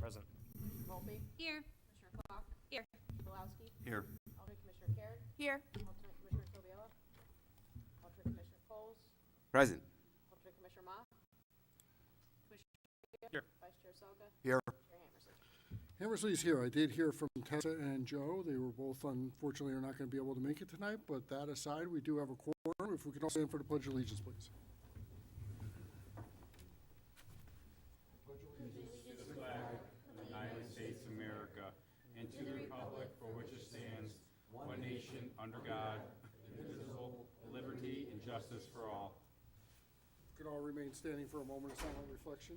Present. Commissioner Volpe? Here. Commissioner Clark? Here. Bilowski? Here. Alternate Commissioner Carrick? Here. Alternate Commissioner Tobiella? Alternate Commissioner Coles? Present. Alternate Commissioner Ma? Commissioner Here. Vice Chair Selka? Here. Chair Hammersley? Hammersley's here. I did hear from Tessa and Joe. They were both, unfortunately, are not going to be able to make it tonight, but that aside, we do have a quorum. If we could all stand for the Pledge of Allegiance, please. United States of America, and to the republic for which it stands, one nation, under God, indivisible, liberty and justice for all. Could all remain standing for a moment of silent reflection.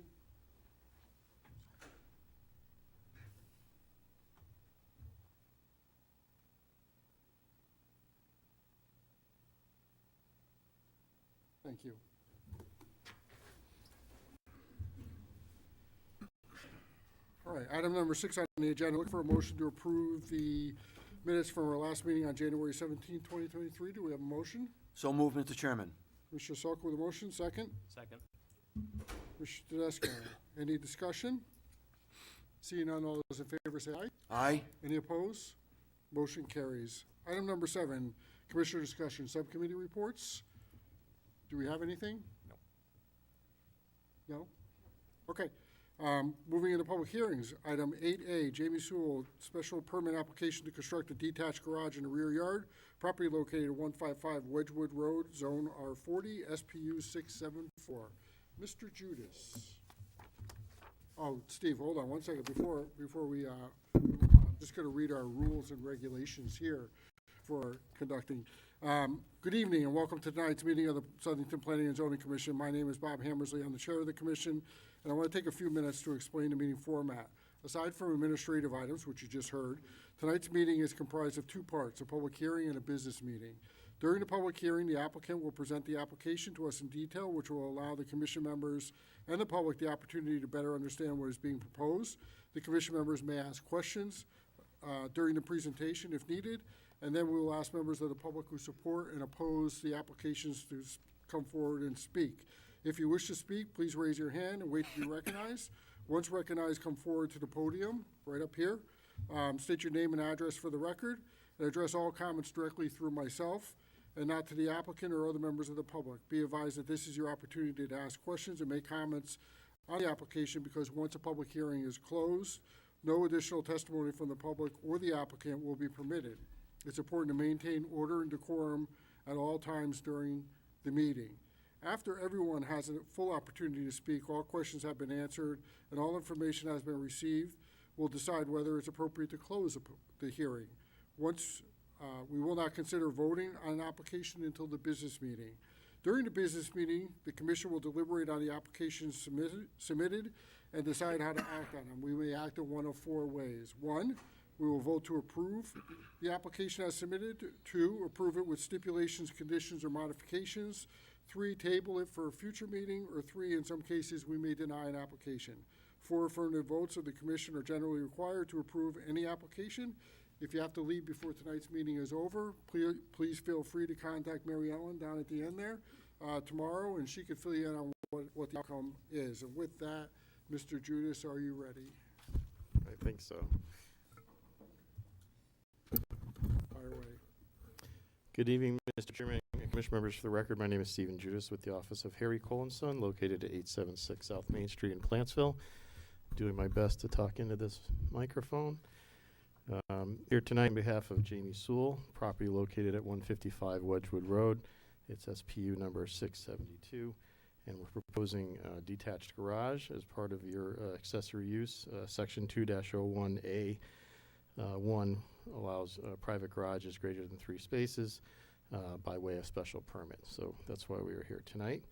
Thank you. All right, item number 6 on the agenda, look for a motion to approve the minutes from our last meeting on January 17, 2023. Do we have a motion? So moved, Mr. Chairman. Commissioner Salk with a motion, second. Second. Commissioner Tedesco, any discussion? Seeing none, all those in favor say aye. Aye. Any opposed? Motion carries. Item number 7, Commissioner discussion, subcommittee reports. Do we have anything? No. No? Okay. Moving into public hearings, item 8A, Jamie Sewell, special permit application to construct a detached garage in the rear yard, property located at 155 Wedgewood Road, Zone R40, SPU 674. Mr. Judas. Oh, Steve, hold on one second. Before we, I'm just going to read our rules and regulations here for conducting. Good evening and welcome to tonight's meeting of the Southington Planning and Zoning Commission. My name is Bob Hammersley. I'm the chair of the commission, and I want to take a few minutes to explain the meeting format. Aside from administrative items, which you just heard, tonight's meeting is comprised of 2 parts, a public hearing and a business meeting. During the public hearing, the applicant will present the application to us in detail, which will allow the commission members and the public the opportunity to better understand what is being proposed. The commission members may ask questions during the presentation if needed, and then we will ask members of the public who support and oppose the applications to come forward and speak. If you wish to speak, please raise your hand and wait to be recognized. Once recognized, come forward to the podium, right up here. State your name and address for the record, and address all comments directly through myself and not to the applicant or other members of the public. Be advised that this is your opportunity to ask questions and make comments on the application, because once a public hearing is closed, no additional testimony from the public or the applicant will be permitted. It's important to maintain order and decorum at all times during the meeting. After everyone has a full opportunity to speak, all questions have been answered, and all information has been received, we'll decide whether it's appropriate to close the hearing. We will not consider voting on an application until the business meeting. During the business meeting, the commission will deliberate on the applications submitted and decide how to act on them. We may act in one of 4 ways. 1, we will vote to approve the application as submitted. 2, approve it with stipulations, conditions, or modifications. 3, table it for a future meeting. Or 3, in some cases, we may deny an application. 4 affirmative votes of the commission are generally required to approve any application. If you have to leave before tonight's meeting is over, please feel free to contact Mary Ellen down at the end there tomorrow, and she can fill you in on what the outcome is. And with that, Mr. Judas, are you ready? I think so. Fire away. Good evening, Mr. Chairman and Commission members. For the record, my name is Stephen Judas with the office of Harry Cole & Son, located at 876 South Main Street in Plantsville. Doing my best to talk into this microphone. Here tonight on behalf of Jamie Sewell, property located at 155 Wedgewood Road. It's SPU number 672, and we're proposing a detached garage as part of your accessory use. Section 2-01A 1 allows private garages greater than 3 spaces by way of special permit. So that's why we are here tonight.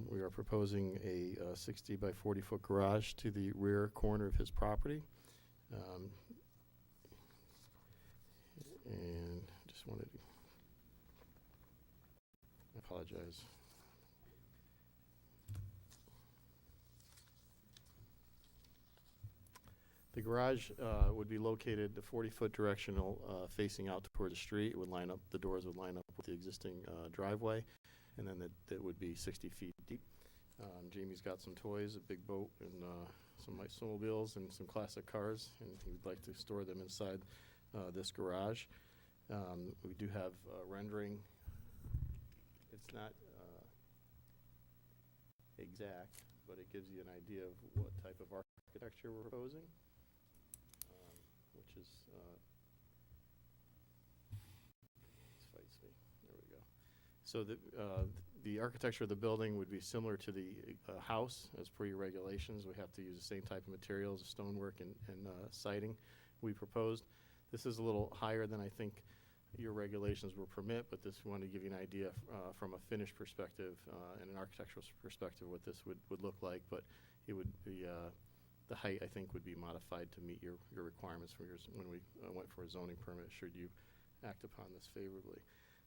We are proposing a 60 by 40 foot garage to the rear corner of his property. And just wanted to, I apologize. The garage would be located the 40-foot directional facing out toward the street. It would line up, the doors would line up with the existing driveway, and then it would be 60 feet deep. Jamie's got some toys, a big boat, and some snowmobiles and some classic cars, and he would like to store them inside this garage. We do have rendering. It's not exact, but it gives you an idea of what type of architecture we're proposing, which is, this fights me. There we go. So the architecture of the building would be similar to the house as per your regulations. We have to use the same type of materials, stonework and siding we proposed. This is a little higher than I think your regulations will permit, but this, we want to give you an idea from a finished perspective and an architectural perspective what this would look like, but it would be, the height, I think, would be modified to meet your requirements for yours when we went for a zoning permit, should you act upon this favorably.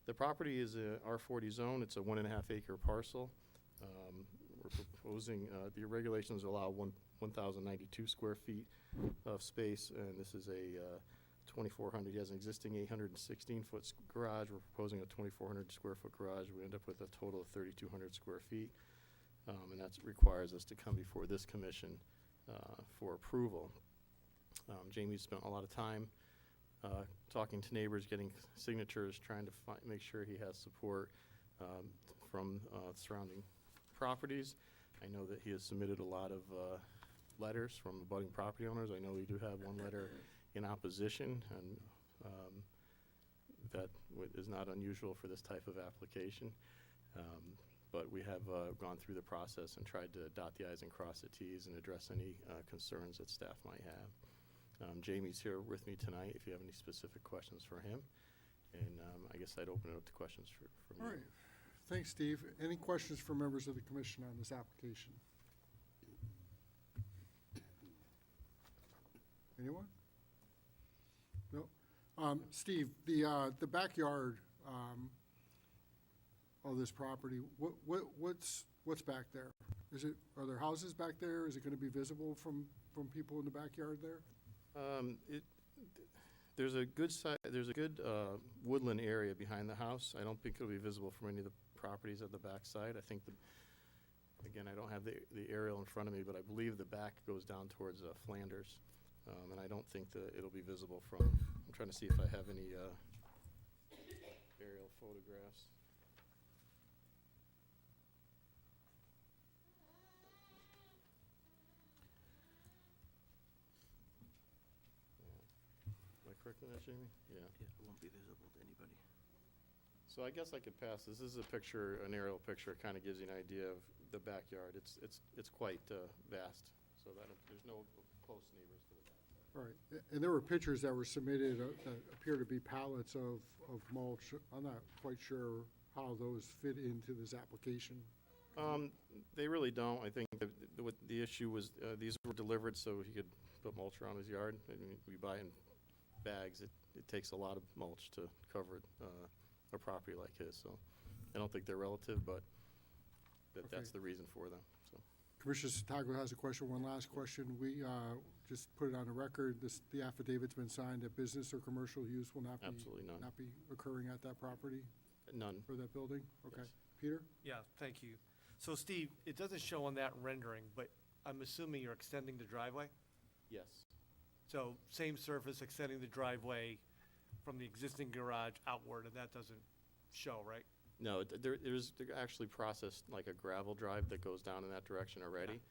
The property is a R40 zone. It's a 1.5 acre parcel. We're proposing, the regulations allow 1,092 square feet of space, and this is a 2,400. He has an existing 816-foot garage. We're proposing a 2,400 square foot garage. We end up with a total of 3,200 square feet, and that requires us to come before this commission for approval. Jamie spent a lot of time talking to neighbors, getting signatures, trying to make sure he has support from surrounding properties. I know that he has submitted a lot of letters from abutting property owners. I know we do have one letter in opposition, and that is not unusual for this type of application. But we have gone through the process and tried to dot the i's and cross the t's and address any concerns that staff might have. Jamie's here with me tonight if you have any specific questions for him. And I guess I'd open it up to questions from you. All right. Thanks, Steve. Any questions from members of the commission on this application? Anyone? No? Steve, the backyard of this property, what's back there? Are there houses back there? Is it going to be visible from people in the backyard there? There's a good woodland area behind the house. I don't think it'll be visible from any of the properties at the back side. I think again, I don't have the aerial in front of me, but I believe the back goes down towards Flanders. And I don't think that it'll be visible from, I'm trying to see if I have any aerial photographs. Am I correct in that, Jamie? Yeah. Yeah, it won't be visible to anybody. So I guess I could pass this. This is a picture, an aerial picture. It kind of gives you an idea of the backyard. It's quite vast, so that there's no close neighbors to the back. All right. And there were pictures that were submitted that appear to be pallets of mulch. I'm not quite sure how those fit into this application. They really don't. I think what the issue was, these were delivered so he could put mulch around his yard. I mean, we buy in bags. It takes a lot of mulch to cover a property like his. So I don't think they're relative, but that's the reason for them. So. Commissioner Satago has a question, one last question. We just put it on the record, the affidavit's been signed that business or commercial use will not be, Absolutely none. not be occurring at that property None. or that building? Okay. Yes. Peter? Yeah, thank you. So Steve, it doesn't show on that rendering, but I'm assuming you're extending the driveway? Yes. So same surface, extending the driveway from the existing garage outward, and that doesn't show, right? No, they're actually processed like a gravel drive that goes down in that direction already,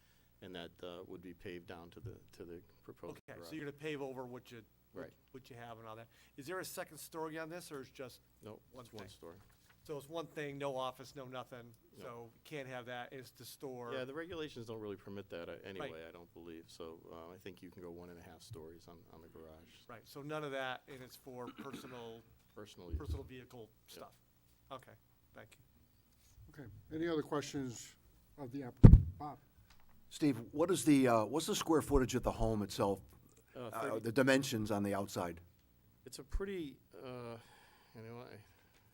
and that would be paved down to the proposed Okay, garage. so you're gonna pave over what you Right. what you have and all that. Is there a second story on this, or is just, No, one it's one thing. story. so it's one thing, no office, no nothing, No. so you can't have that, it's to store? Yeah, the regulations don't really permit that anyway, I don't believe. So I think you can go 1.5 stories on the garage. Right, so none of that, and it's for personal Personal use. personal vehicle stuff? Okay, thank you. Okay. Any other questions of the applicant? Bob? Steve, what's the square footage of the home itself? 30 The dimensions on the outside? It's a pretty,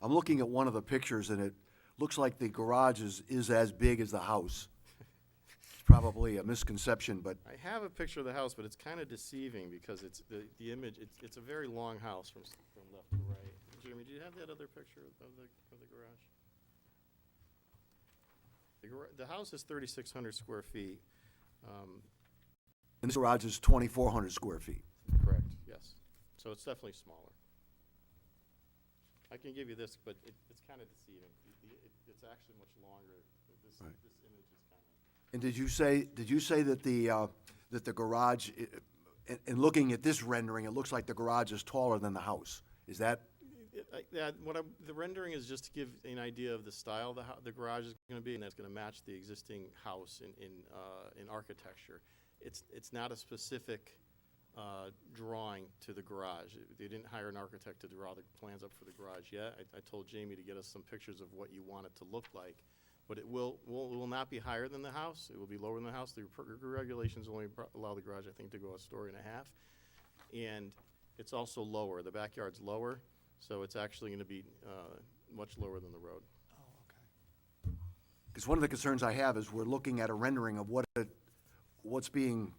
I'm looking at one of the pictures, and it looks like the garage is as big as the house. It's probably a misconception, but I have a picture of the house, but it's kind of deceiving because it's the image. It's a very long house from left to right. Jeremy, do you have that other picture of the garage? The house is 3,600 square feet. And this garage is 2,400 square feet. Correct, yes. So it's definitely smaller. I can give you this, but it's kind of deceiving. It's actually much longer. This Right. this image is kind of. And did you say that the garage, in looking at this rendering, it looks like the garage is taller than the house? Is that, Yeah, the rendering is just to give an idea of the style the garage is going to be, and that's going to match the existing house in architecture. It's not a specific drawing to the garage. They didn't hire an architect to draw the plans up for the garage yet. I told Jamie to get us some pictures of what you want it to look like, but it will not be higher than the house. It will be lower than the house. The regulations only allow the garage, I think, to go a story and a half, and it's also lower. The backyard's lower. So it's actually going to be much lower than the road. because one of the concerns I have is we're looking at a rendering of what's being,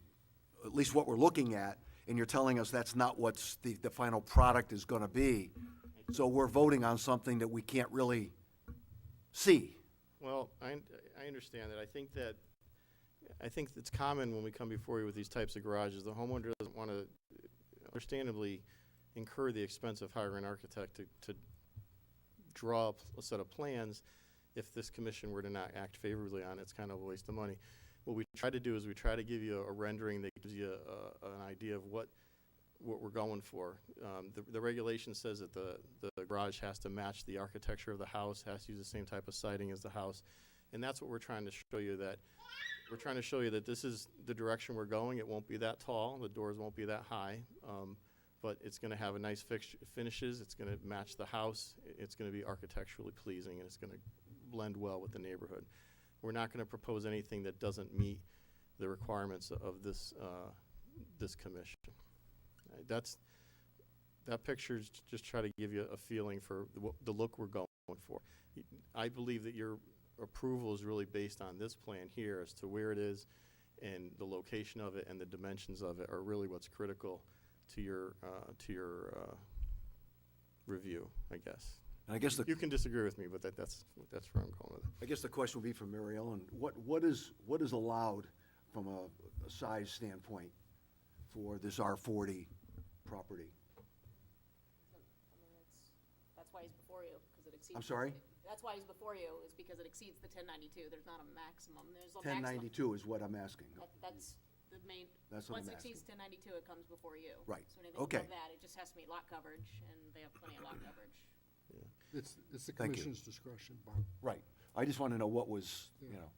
at least what we're looking at, and you're telling us that's not what's the final product is gonna be. So we're voting on something that we can't really see. Well, I understand that. I think it's common when we come before you with these types of garages, the homeowner doesn't want to understandably incur the expense of hiring an architect to draw up a set of plans. If this commission were to not act favorably on it, it's kind of a waste of money. What we try to do is we try to give you a rendering that gives you an idea of what we're going for. The regulation says that the garage has to match the architecture of the house, has to use the same type of siding as the house, and that's what we're trying to show you, that we're trying to show you that this is the direction we're going. It won't be that tall, the doors won't be that high, but it's going to have a nice finishes. It's going to match the house. It's going to be architecturally pleasing, and it's going to blend well with the neighborhood. We're not going to propose anything that doesn't meet the requirements of this this commission. That picture's just try to give you a feeling for the look we're going for. I believe that your approval is really based on this plan here as to where it is, and the location of it and the dimensions of it are really what's critical to your review, I guess. And I guess You can disagree with me, but that's where I'm going with it. I guess the question would be for Mary Ellen, what is allowed from a size standpoint for this R40 property? I mean, that's why he's before you, because it exceeds. I'm sorry? That's why he's before you, is because it exceeds the 1092. There's not a maximum. There's a maximum. 1092 is what I'm asking. That's the main, That's what once I'm it exceeds 1092, it comes before you. Right. So anything Okay. above that, it just has to meet lot coverage, and they have plenty of lot coverage. It's the Thank you. commission's discretion, Bob. Right. I just want to know what was, you know.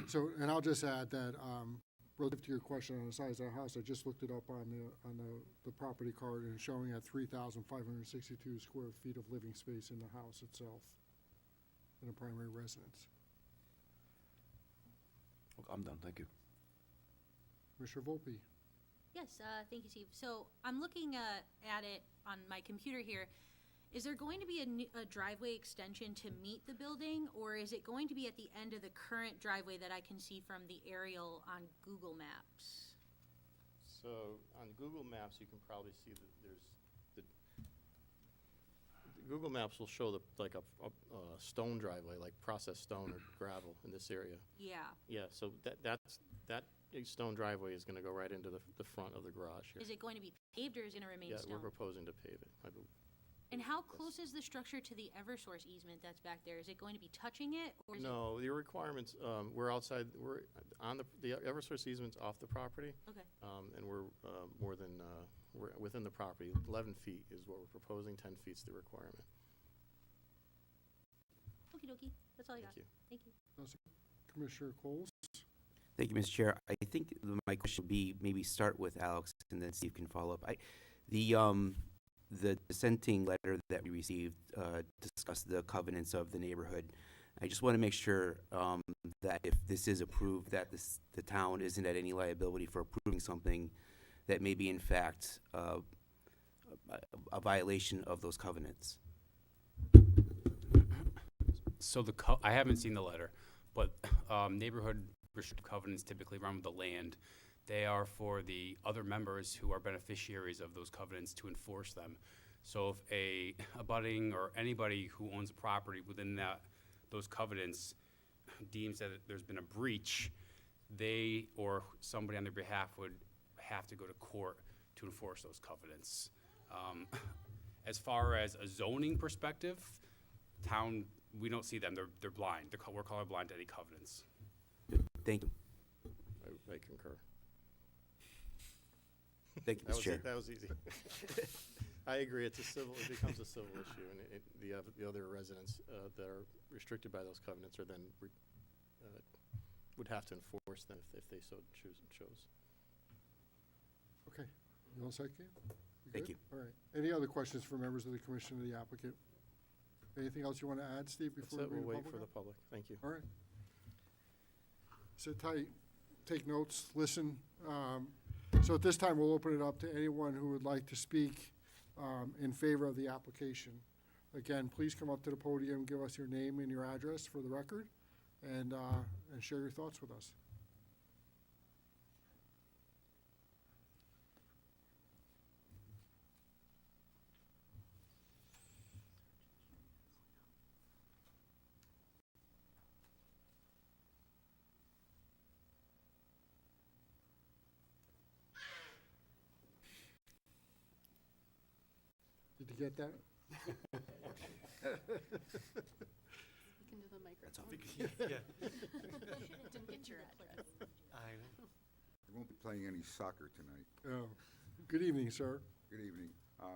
So, and I'll just add that, relative to your question on the size of the house, I just looked it up on the property card, and it's showing at 3,562 square feet of living space in the house itself, in a primary residence. I'm done, thank you. Commissioner Volpe? Yes, thank you, Steve. So I'm looking at it on my computer here. Is there going to be a driveway extension to meet the building, or is it going to be at the end of the current driveway that I can see from the aerial on Google Maps? So on Google Maps, you can probably see that the Google Maps will show like a stone driveway, like processed stone or gravel in this area. Yeah. Yeah, so that stone driveway is going to go right into the front of the garage here. Is it going to be paved, or is it going to remain Yeah, stone? we're proposing to pave it, I believe. And how close is the structure to the Eversource easement that's back there? Is it going to be touching it, or is No, your requirements, we're outside, we're on the Eversource easement's off the property, it? Okay. and we're we're within the property. 11 feet is what we're proposing, 10 feet's the requirement. Okie dokie. That's all I got. Thank you. Thank you. Commissioner Coles? Thank you, Mr. Chair. I think my question would be maybe start with Alex and then Steve can follow up. The dissenting letter that we received discussed the covenants of the neighborhood. I just want to make sure that if this is approved, that the town isn't at any liability for approving something that may be in fact a violation of those covenants. So I haven't seen the letter, but neighborhood restrictive covenants typically run with the land. They are for the other members who are beneficiaries of those covenants to enforce them. So if a abutting or anybody who owns a property within those covenants deems that there's been a breach, they or somebody on their behalf would have to go to court to enforce those covenants. As far as a zoning perspective, town, we don't see them. They're blind. We're colorblind to any covenants. Thank you. I concur. Thank you, That Mr. was Chair. it, that was easy. I agree, it becomes a civil issue, and the other residents that are restricted by those covenants are then, would have to enforce them if they so chose. Okay, you all set, Kate? Thank good? you. All right. Any other questions for members of the commission or the applicant? Anything else you want to add, Steve, That's before it, we we'll bring wait the for the public public, thank you. up? All right. Sit tight, take notes, listen. So at this time, we'll open it up to anyone who would like to speak in favor of the application. Again, please come up to the podium, give us your name and your address for the record, and share your thoughts with us. Did you get that? You can do the microphone. Yeah, Didn't get your address. I know. I won't be playing any soccer tonight. Oh. Good evening, sir. Good evening.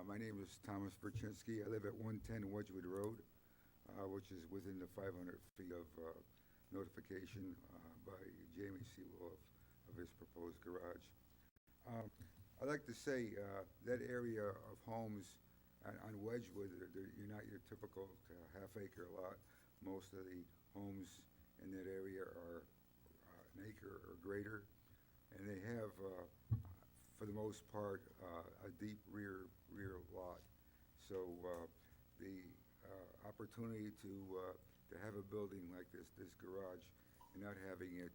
My name is Thomas Berchinsky. I live at 110 Wedgewood Road, which is within the 500 feet of notification by Jamie Sewell of his proposed garage. I'd like to say that area of homes on Wedgewood, you're not your typical half-acre lot. Most of the homes in that area are an acre or greater, and they have, for the most part, a deep rear lot. So the opportunity to have a building like this garage, and not having it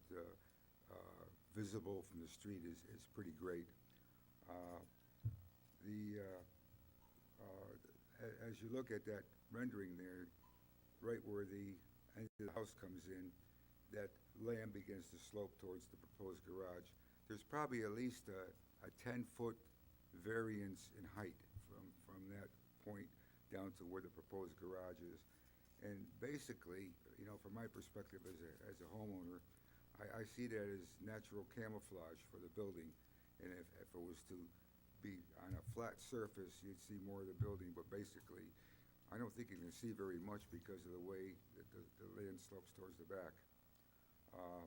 visible from the street is pretty great. As you look at that rendering there, right where the end of the house comes in, that land begins to slope towards the proposed garage. There's probably at least a 10-foot variance in height from that point down to where the proposed garage is. And basically, you know, from my perspective as a homeowner, I see that as natural camouflage for the building. And if it was to be on a flat surface, you'd see more of the building, but basically, I don't think you can see very much because of the way that the land slopes towards the back. I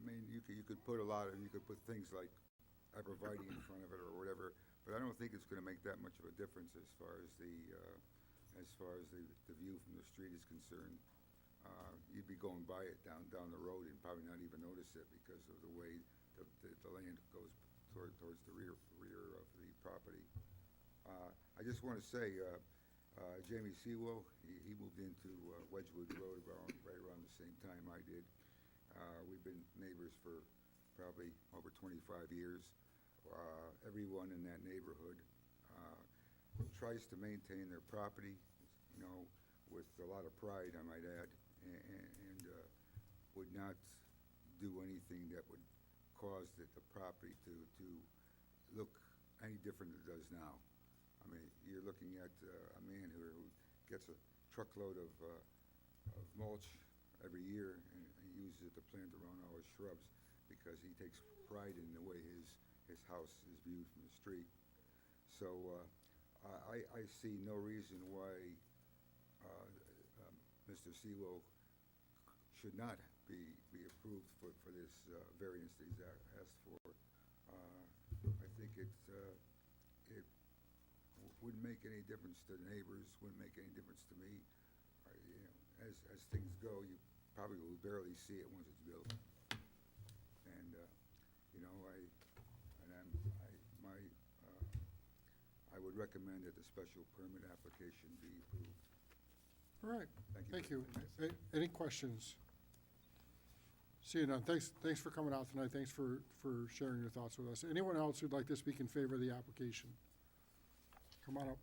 mean, you could put things like arborvitae in front of it or whatever, but I don't think it's gonna make that much of a difference as far as the view from the street is concerned. You'd be going by it down the road and probably not even notice it because of the way the land goes towards the rear of the property. I just want to say, Jamie Sewell, he moved into Wedgewood Road right around the same time I did. We've been neighbors for probably over 25 years. Everyone in that neighborhood tries to maintain their property, you know, with a lot of pride, I might add, and would not do anything that would cause the property to look any different than it does now. I mean, you're looking at a man who gets a truckload of mulch every year, and he uses it to plant around all his shrubs because he takes pride in the way his house is viewed from the street. So I see no reason why Mr. Sewell should not be approved for this variance that he's asked for. I think it wouldn't make any difference to the neighbors, wouldn't make any difference to me. You know, as things go, you probably will barely see it once it's built. And you know, I would recommend that the special permit application be approved. All right, Thank you. thank you. Any questions? Seeing none, thanks for coming out tonight, thanks for sharing your thoughts with us. Anyone else who'd like to speak in favor of the application? Come on up.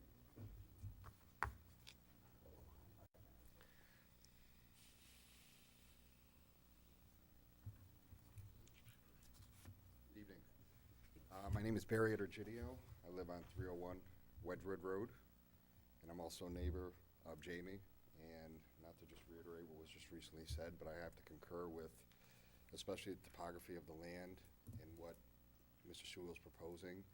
My name is Barry Egidio. I live on 301 Wedgewood Road, and I'm also a neighbor of Jamie. And not to just reiterate what was just recently said, but I have to concur with especially the topography of the land and what Mr. Sewell's proposing.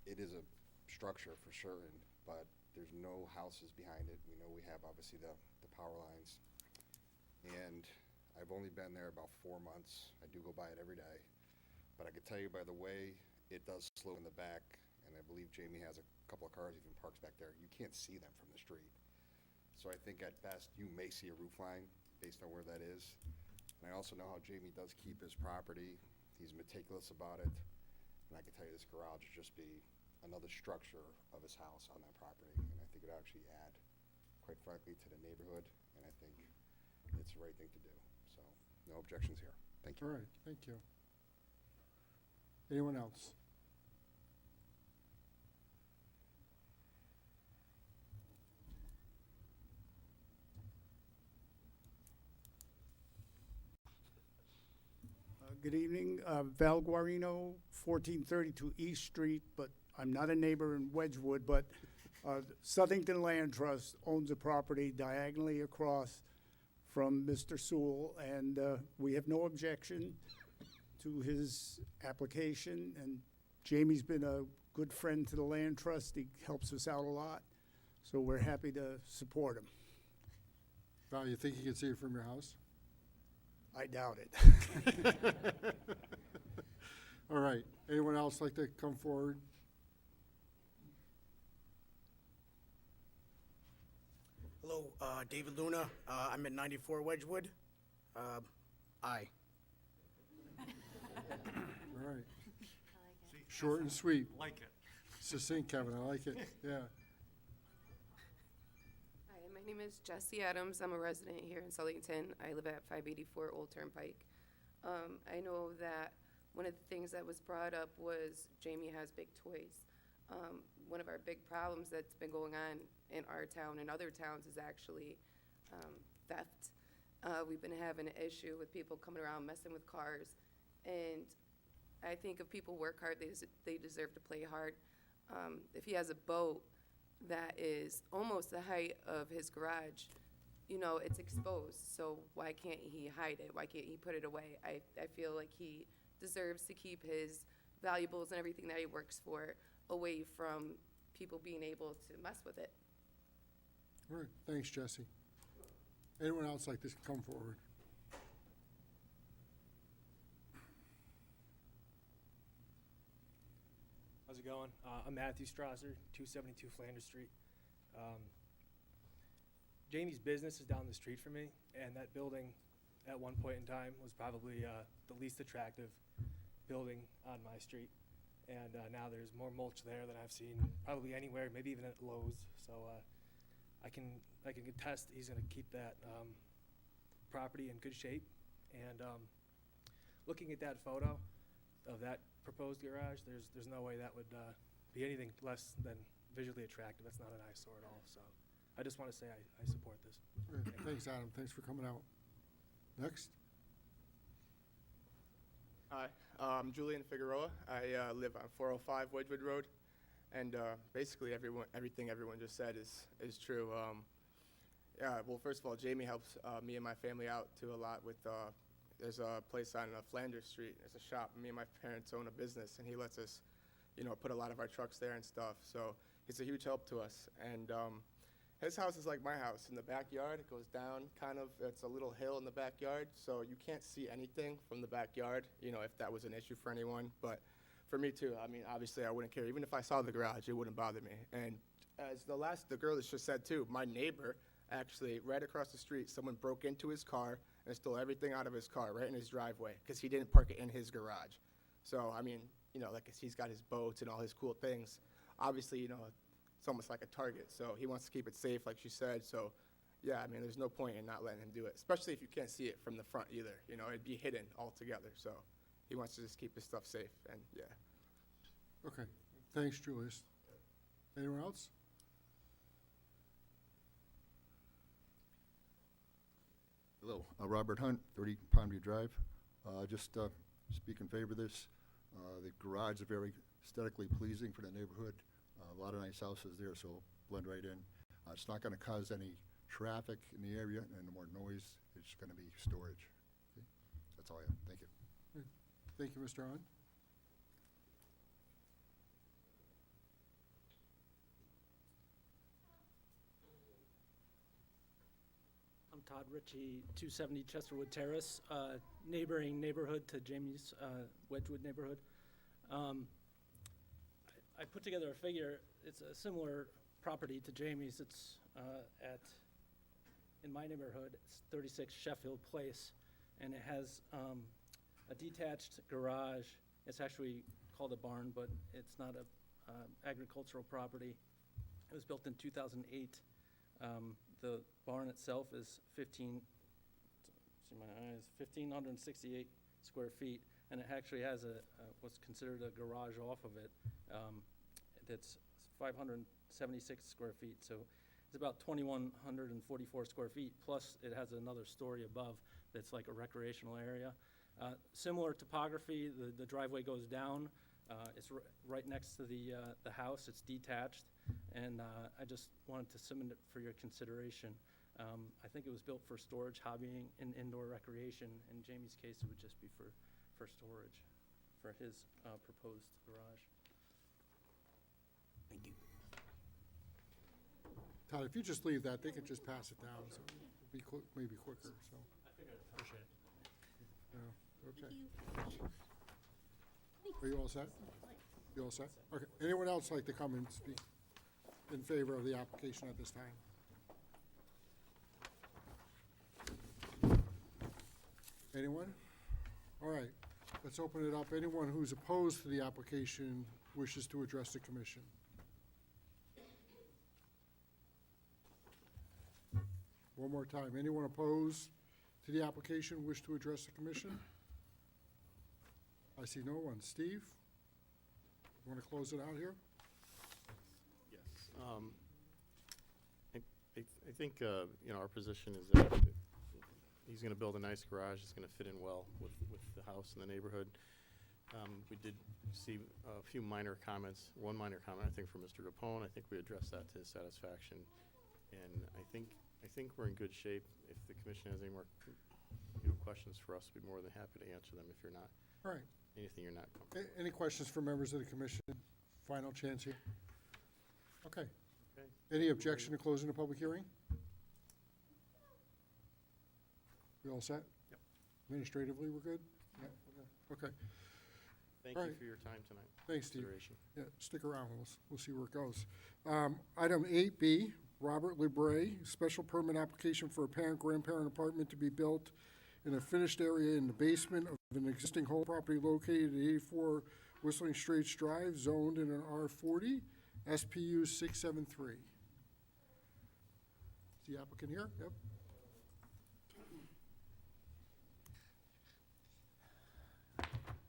It is a structure for sure, but there's no houses behind it. We know we have obviously the power lines. And I've only been there about 4 months. I do go by it every day. But I can tell you by the way it does slope in the back, and I believe Jamie has a couple of cars even parked back there, you can't see them from the street. So I think at best you may see a roof line based on where that is. And I also know how Jamie does keep his property. He's meticulous about it. And I can tell you this garage would just be another structure of his house on that property. And I think it would actually add, quite frankly, to the neighborhood. And I think it's the right thing to do. So no objections here. Thank you. All right, thank you. Anyone else? Good evening, Val Guarino, 1432 East Street, but I'm not a neighbor in Wedgewood, but Southington Land Trust owns a property diagonally across from Mr. Sewell, and we have no objection to his application, and Jamie's been a good friend to the Land Trust. He helps us out a lot, so we're happy to support him. Val, you think you can see it from your house? I doubt it. All right, anyone else like to come forward? Hello, David Luna. I'm at 94 Wedgewood. Aye. All right. Short and sweet. Like it. Succinct, Kevin, I like it, yeah. Hi, my name is Jessie Adams. I'm a resident here in Southington. I live at 584 Old Turnpike. I know that one of the things that was brought up was Jamie has big toys. One of our big problems that's been going on in our town and other towns is actually theft. We've been having an issue with people coming around messing with cars, and I think if people work hard, they deserve to play hard. If he has a boat that is almost the height of his garage, you know, it's exposed, so why can't he hide it? Why can't he put it away? I feel like he deserves to keep his valuables and everything that he works for away from people being able to mess with it. All right, thanks, Jesse. Anyone else like this come forward? How's it going? I'm Matthew Strasser, 272 Flanders Street. Jamie's business is down the street from me, and that building at one point in time was probably the least attractive building on my street. And now there's more mulch there than I've seen probably anywhere, maybe even at Lowe's. So I can attest he's going to keep that property in good shape. And looking at that photo of that proposed garage, there's no way that would be anything less than visually attractive. That's not an eyesore at all. So I just want to say I support this. All right, thanks, Adam, thanks for coming out. Next? Hi, I'm Julian Figueroa. I live on 405 Wedgewood Road, and basically everything everyone just said is true. Yeah, well, first of all, Jamie helps me and my family out too a lot with. There's a place on Flanders Street. It's a shop. Me and my parents own a business, and he lets us, you know, put a lot of our trucks there and stuff. So it's a huge help to us. And his house is like my house. In the backyard, it goes down kind of. It's a little hill in the backyard, so you can't see anything from the backyard, you know, if that was an issue for anyone. But for me, too, I mean, obviously, I wouldn't care. Even if I saw the garage, it wouldn't bother me. And as the girl that just said, too, my neighbor, actually, right across the street, someone broke into his car and stole everything out of his car right in his driveway because he didn't park it in his garage. So, I mean, you know, like he's got his boats and all his cool things. Obviously, you know, it's almost like a target. So he wants to keep it safe, like she said. So, yeah, I mean, there's no point in not letting him do it, especially if you can't see it from the front either. You know, it'd be hidden altogether. So he wants to just keep his stuff safe, and yeah. Okay, thanks, Julius. Anyone else? Hello, Robert Hunt, 30 Pondview Drive. Just speak in favor of this. The garage is very aesthetically pleasing for the neighborhood. A lot of nice houses there, so it'll blend right in. It's not going to cause any traffic in the area and more noise. It's going to be storage. Okay? That's all I have. Thank you. Thank you, Mr. Hahn. I'm Todd Ritchie, 270 Chesterwood Terrace, neighboring neighborhood to Jamie's Wedgewood neighborhood. I put together a figure. It's a similar property to Jamie's. It's in my neighborhood, it's 36 Sheffield Place, and it has a detached garage. It's actually called a barn, but it's not a agricultural property. It was built in 2008. The barn itself is 1,568 square feet, and it actually has what's considered a garage off of it. That's 576 square feet, so it's about 2,144 square feet, plus it has another story above that's like a recreational area. Similar topography, the driveway goes down. It's right next to the house. It's detached, and I just wanted to submit it for your consideration. I think it was built for storage, hobbying, and indoor recreation. In Jamie's case, it would just be for storage for his proposed garage. Thank you. Todd, if you just leave that, they could just pass it down, so it'll be maybe quicker, so. I figured I'd appreciate it. Yeah, okay. Are you all set? You all set? Okay. Anyone else like to come and speak in favor of the application at this time? Anyone? All right, let's open it up. Anyone who's opposed to the application wishes to address the commission. One more time. Anyone opposed to the application wish to address the commission? I see no one. Steve? You want to close it out here? Yes. I think, you know, our position is that he's going to build a nice garage. It's going to fit in well with the house and the neighborhood. We did see a few minor comments, one minor comment, I think, from Mr. Capone. I think we addressed that to his satisfaction. And I think we're in good shape. If the commission has any more questions for us, we'd be more than happy to answer them if you're not. All right. Anything you're not comfortable. Any questions for members of the commission? Final chance here. Okay. Okay. Any objection to closing the public hearing? We all set? Yep. Administratively, we're good? Yeah, okay. Thank All you right. for your time tonight. Thanks, Steve. Consideration. Yeah, stick around, we'll see where it goes. Item 8B, Robert LeBray, special permit application for a parent-grandparent apartment to be built in a finished area in the basement of an existing home property located at 84 Whistling Straits Drive, zoned in an R40, SPU 673. Is the applicant here? Yep.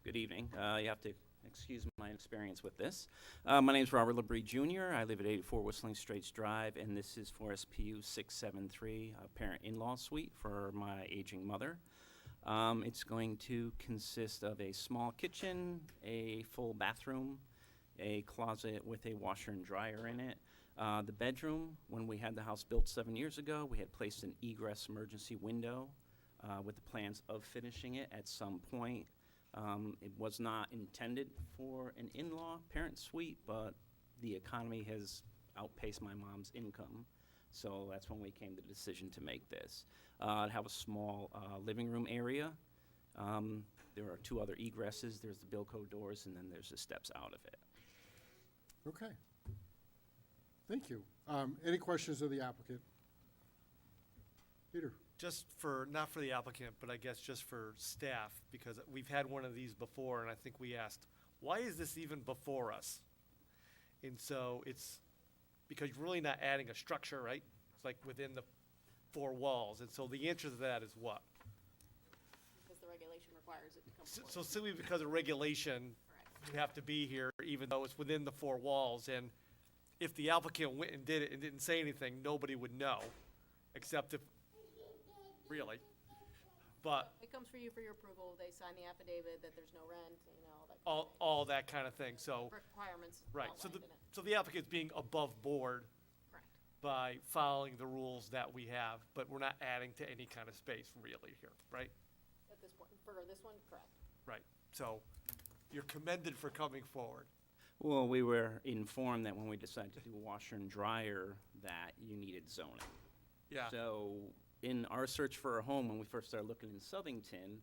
Good evening. You have to excuse my experience with this. My name is Robert LeBrie Jr. I live at 84 Whistling Straits Drive, and this is for SPU 673, a parent in-law suite for my aging mother. It's going to consist of a small kitchen, a full bathroom, a closet with a washer and dryer in it. The bedroom, when we had the house built 7 years ago, we had placed an egress emergency window with the plans of finishing it at some point. It was not intended for an in-law parent suite, but the economy has outpaced my mom's income. So that's when we came to the decision to make this. I have a small living room area. There are two other egresses. There's the Bilco doors, and then there's the steps out of it. Okay. Thank you. Any questions of the applicant? Peter? Just for, not for the applicant, but I guess just for staff, because we've had one of these before, and I think we asked, why is this even before us? And so it's because you're really not adding a structure, right? It's like within the four walls, and so the answer to that is what? Because the regulation requires it to come So forward. simply because of regulation, you have to be here, even though it's within the four walls, and if the applicant went and did it and didn't say anything, nobody would know, except if, really. But It comes for you for your approval, they sign the affidavit that there's no rent, you know, that kind of thing. all that kind of thing, so, Requirements right, so outlined the, in it. so the applicant's being above board Correct. by following the rules that we have, but we're not adding to any kind of space really here, right? At this point, for this one, correct. Right, so you're commended for coming forward. Well, we were informed that when we decided to do washer and dryer, that you needed zoning. Yeah. So in our search for a home, when we first started looking in Southington,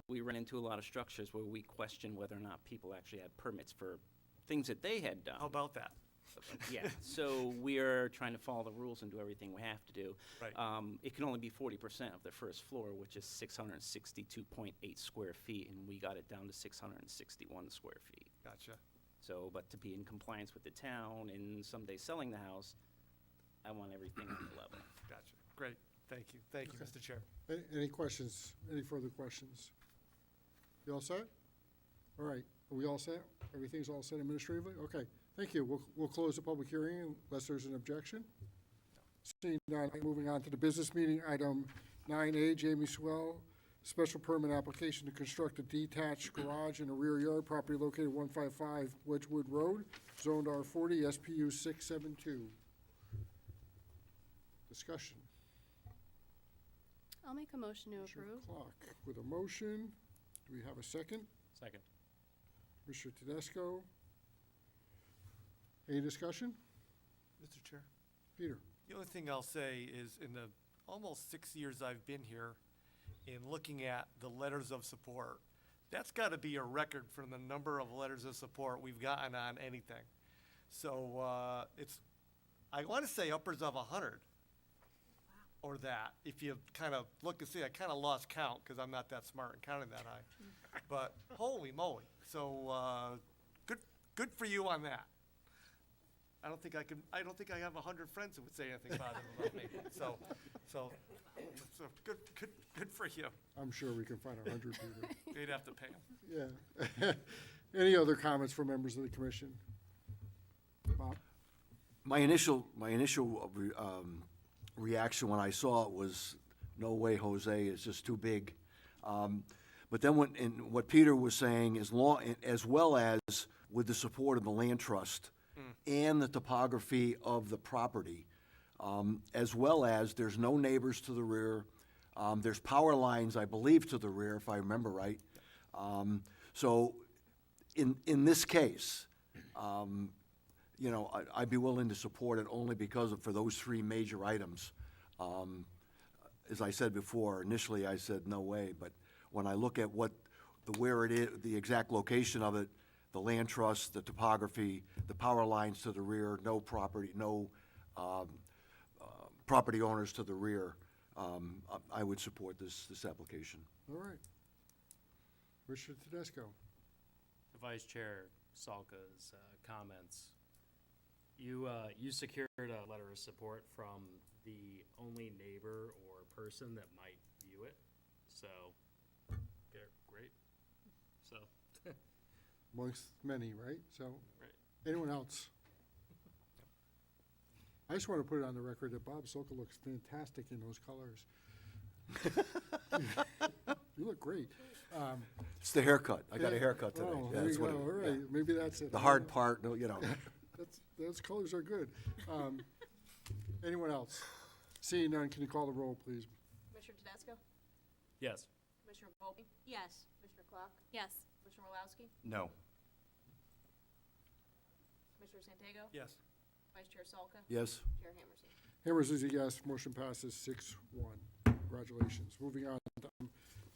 we ran into a lot of structures where we questioned whether or not people actually had permits for things that they had done. How about that? Yeah, so we are trying to follow the rules and do everything we have to do. Right. It can only be 40% of the first floor, which is 662.8 square feet, and we got it down to 661 square feet. Gotcha. So, but to be in compliance with the town and someday selling the house, I want everything on the level. Gotcha, great, thank you, Mr. Chair. Any questions, any further questions? You all set? All right, are we all set? Everything's all set administratively? Okay, thank you. We'll close the public hearing unless there's an objection. Seeing none, moving on to the business meeting, item 9A, Jamie Swell, special permit application to construct a detached garage in a rear yard, property located 155 Wedgewood Road, zoned R40, SPU 672. Discussion. I'll make a motion to Commissioner approve. Clark with a motion. Do we have a second? Second. Commissioner Tedesco. Any discussion? Mr. Chair? Peter? The only thing I'll say is in the almost 6 years I've been here, in looking at the letters of support, that's gotta be a record for the number of letters of support we've gotten on anything. So, it's, I wanna say upwards of 100. Or that, if you kind of look and see, I kind of lost count, because I'm not that smart in counting that high. But holy moly, so, good for you on that. I don't think I have 100 friends who would say anything positive about me, so, good for you. I'm sure we can find 100 people. They'd have to pay them. Yeah. Any other comments from members of the commission? Bob? My initial reaction when I saw it was, no way, Jose, it's just too big. But then what Peter was saying is as well as with the support of the land trust and the topography of the property, as well as there's no neighbors to the rear. There's power lines, I believe, to the rear, if I remember right. So in this case, you know, I'd be willing to support it only because for those three major items. As I said before, initially I said no way, but when I look at where it is, the exact location of it, the land trust, the topography, the power lines to the rear, no property owners to the rear, I would support this application. All right. Commissioner Tedesco? Vice Chair Salka's comments. You secured a letter of support from the only neighbor or person that might view it, so, great, so. Amongst many, right? So, Right. anyone else? I just want to put it on the record that Bob Soka looks fantastic in those colors. You look great. It's the haircut. I got a haircut today. Oh, Yeah, there that's you what go. it- All right, yeah. maybe that's it. The hard part, no, you know. Those colors are good. Anyone else? Seeing none, can you call the roll, please? Commissioner Tedesco? Yes. Commissioner Volpe? Yes. Commissioner Clark? Yes. Commissioner Walowski? No. Commissioner Santego? Yes. Vice Chair Salka? Yes. Chair Hammerson? Hammers is a yes. Motion passes 6-1. Congratulations. Moving on to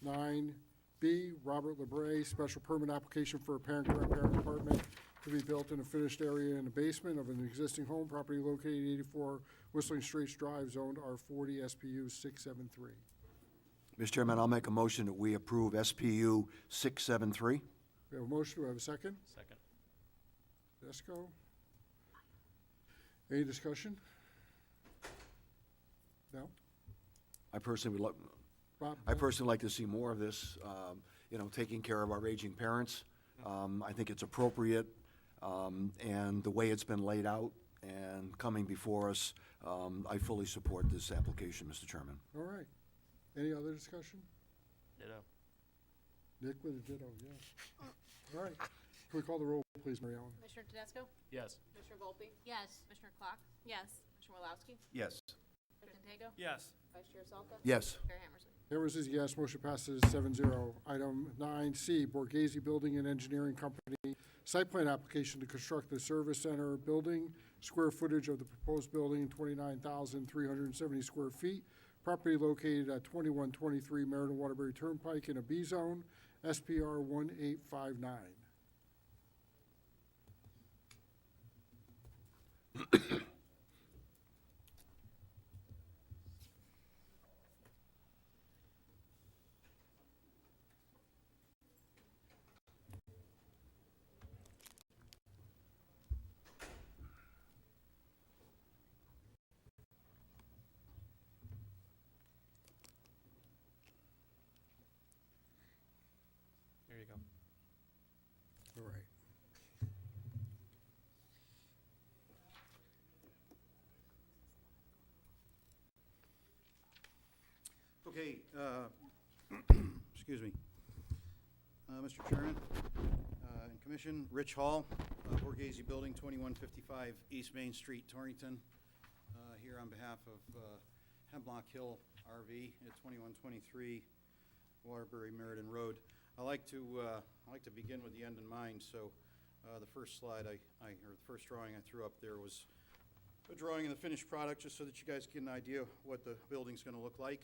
9B, Robert LeBray, special permit application for a parent-grandparent apartment to be built in a finished area in the basement of an existing home, property located 84 Whistling Straits Drive, zoned R40, SPU 673. Mr. Chairman, I'll make a motion that we approve SPU 673. We have a motion. Do we have a second? Second. Tedesco? Any discussion? No? I personally would Bob? I personally like to see more of this, you know, taking care of our aging parents. I think it's appropriate, and the way it's been laid out and coming before us, I fully support this application, Mr. Chairman. All right. Any other discussion? Ditto. Nick with a ditto, yes. All right. Can we call the roll, please, Mary Ellen? Commissioner Tedesco? Yes. Commissioner Volpe? Yes. Commissioner Klock? Yes. Commissioner Walowski? Yes. President Tego? Yes. Vice Chair Salka? Yes. Chair Hammersley? Harris is yes, motion passes 7-0. Item 9C, Borghese Building and Engineering Company, site plan application to construct the service center building, square footage of the proposed building, 29,370 square feet, property located at 2123 Meriden Waterbury Turnpike in a B zone, SPR 1859. There you go. All right. Okay, excuse me. Mr. Chairman, and Commission, Rich Hall, Borghese Building, 2155 East Main Street, Torrington, here on behalf of Hemlock Hill RV at 2123 Waterbury Meriden Road. I like to begin with the end in mind, so the first slide or the first drawing I threw up there was a drawing of the finished product, just so that you guys get an idea what the building's gonna look like.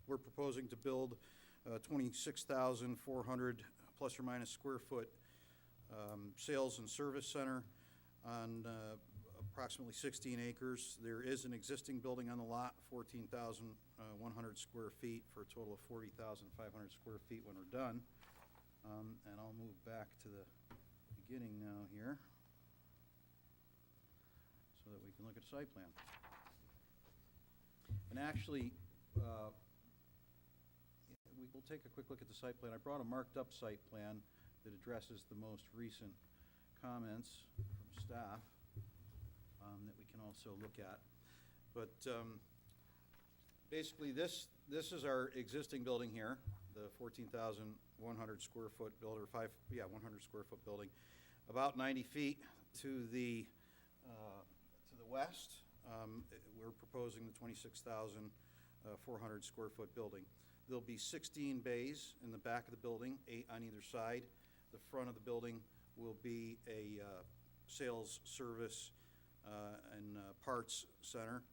We're proposing to build 26,400 plus or minus square foot sales and service center on approximately 16 acres. There is an existing building on the lot, 14,100 square feet, for a total of 40,500 square feet when we're done. And I'll move back to the beginning now here, so that we can look at the site plan. And actually, we will take a quick look at the site plan. I brought a marked-up site plan that addresses the most recent comments from staff that we can also look at. But basically, this is our existing building here, the 14,100 square foot building, 100 square foot building, about 90 feet to the west. We're proposing the 26,400 square foot building. There'll be 16 bays in the back of the building, 8 on either side. The front of the building will be a sales, service, and parts center.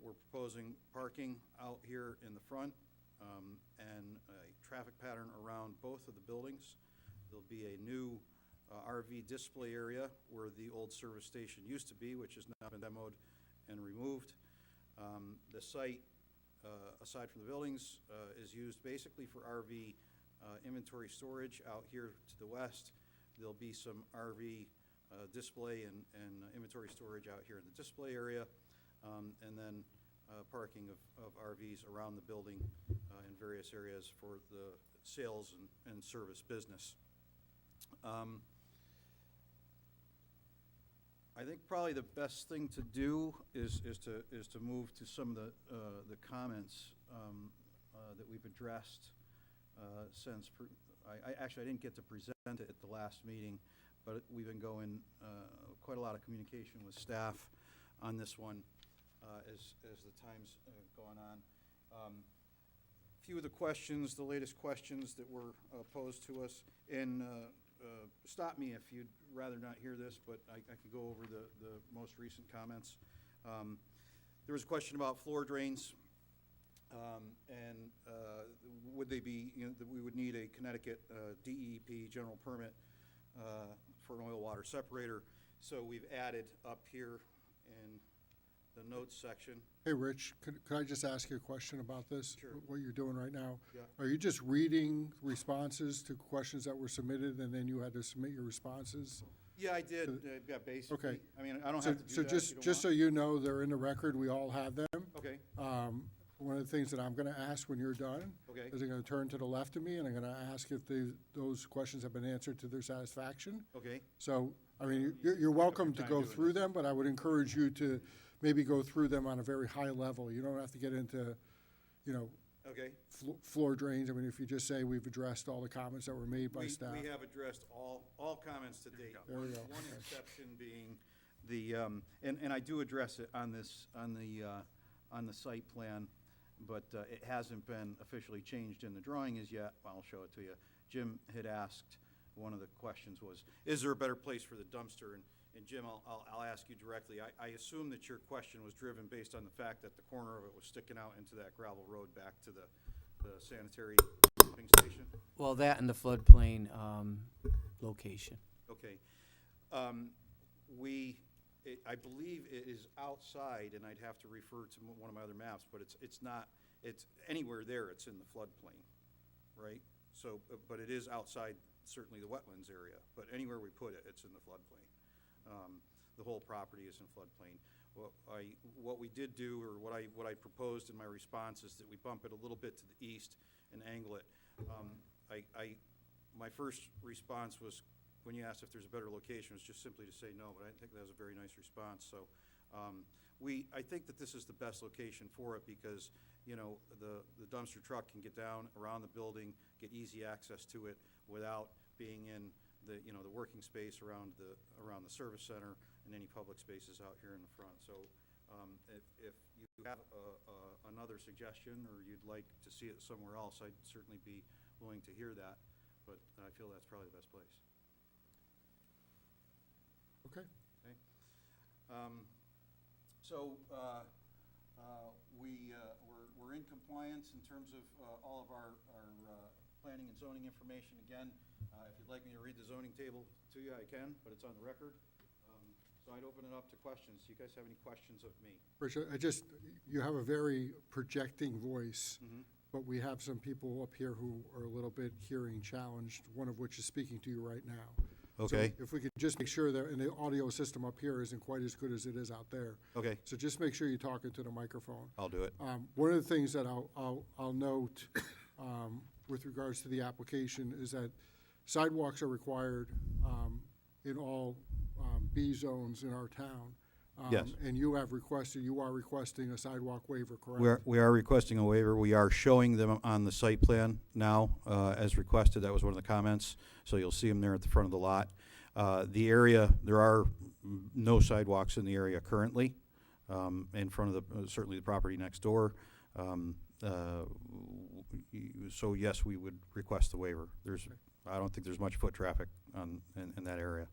We're proposing parking out here in the front and a traffic pattern around both of the buildings. There'll be a new RV display area where the old service station used to be, which has now been demoed and removed. The site, aside from the buildings, is used basically for RV inventory storage out here to the west. There'll be some RV display and inventory storage out here in the display area, and then parking of RVs around the building in various areas for the sales and service business. I think probably the best thing to do is to move to some of the comments that we've addressed since. I didn't get to present it at the last meeting, but we've been going quite a lot of communication with staff on this one as the time's gone on. A few of the questions, the latest questions that were posed to us, and stop me if you'd rather not hear this, but I could go over the most recent comments. There was a question about floor drains, and would they be, that we would need a Connecticut DEP general permit for an oil water separator. So we've added up here in the notes section. Hey, Rich, could I just ask you a question about this? Sure. What you're doing right now? Yeah. Are you just reading responses to questions that were submitted, and then you had to submit your responses? Yeah, I did, yeah, basically. Okay. I mean, I don't So- have to do so that if you don't just so want. you know, they're in the record, we all have them. Okay, One of the things that I'm gonna ask when you're done okay, is I'm gonna turn to the left of me, and I'm gonna ask if those questions have been answered to their satisfaction. okay. So, I mean, you're welcome to time go doing through this. them, but I would encourage you to maybe go through them on a very high level. You don't have to get into, Okay. Floor drains, I mean, if you just say we've addressed all the comments that were made by staff. We have addressed all comments to date. There we go. One exception being the, and I do address it on this, on the site plan, but it hasn't been officially changed in the drawing as yet. I'll show it to you. Jim had asked, one of the questions was, is there a better place for the dumpster? And Jim, I'll ask you directly. I assume that your question was driven based on the fact that the corner of it was sticking out into that gravel road back to the sanitary pumping station? Well, that and the floodplain location. Okay. I believe it is outside, and I'd have to refer to one of my other maps, but it's not, it's anywhere there, it's in the floodplain, right? So, but it is outside, certainly the wetlands area, but anywhere we put it, it's in the floodplain. The whole property is in floodplain. What we did do, or what I proposed in my response, is that we bump it a little bit to the east and angle it. My first response was, when you asked if there's a better location, was just simply to say no, but I think that was a very nice response. So I think that this is the best location for it because, you know, the dumpster truck can get down around the building, get easy access to it without being in the, you know, the working space around the service center and any public spaces out here in the front. So if you have another suggestion or you'd like to see it somewhere else, I'd certainly be willing to hear that, but I feel that's probably the best place. Okay. Okay. So we're in compliance in terms of all of our planning and zoning information. Again, if you'd like me to read the zoning table to you, I can, but it's on the record. So I'd open it up to questions. Do you guys have any questions of me? Richard, you have a very projecting voice, but we have some people up here who are a little bit hearing challenged, one of which is speaking to you right now. Okay. So if we could just make sure that, and the audio system up here isn't quite as good as it is out there. Okay. So just make sure you talk into the microphone. I'll do it. One of the things that I'll note with regards to the application is that sidewalks are required in all B zones in our town. Yes. And you are requesting a sidewalk waiver, correct? We are requesting a waiver. We are showing them on the site plan now, as requested. That was one of the comments. So you'll see them there at the front of the lot. The area, there are no sidewalks in the area currently, in front of certainly the property next door. So yes, we would request the waiver. I don't think there's much foot traffic in that area.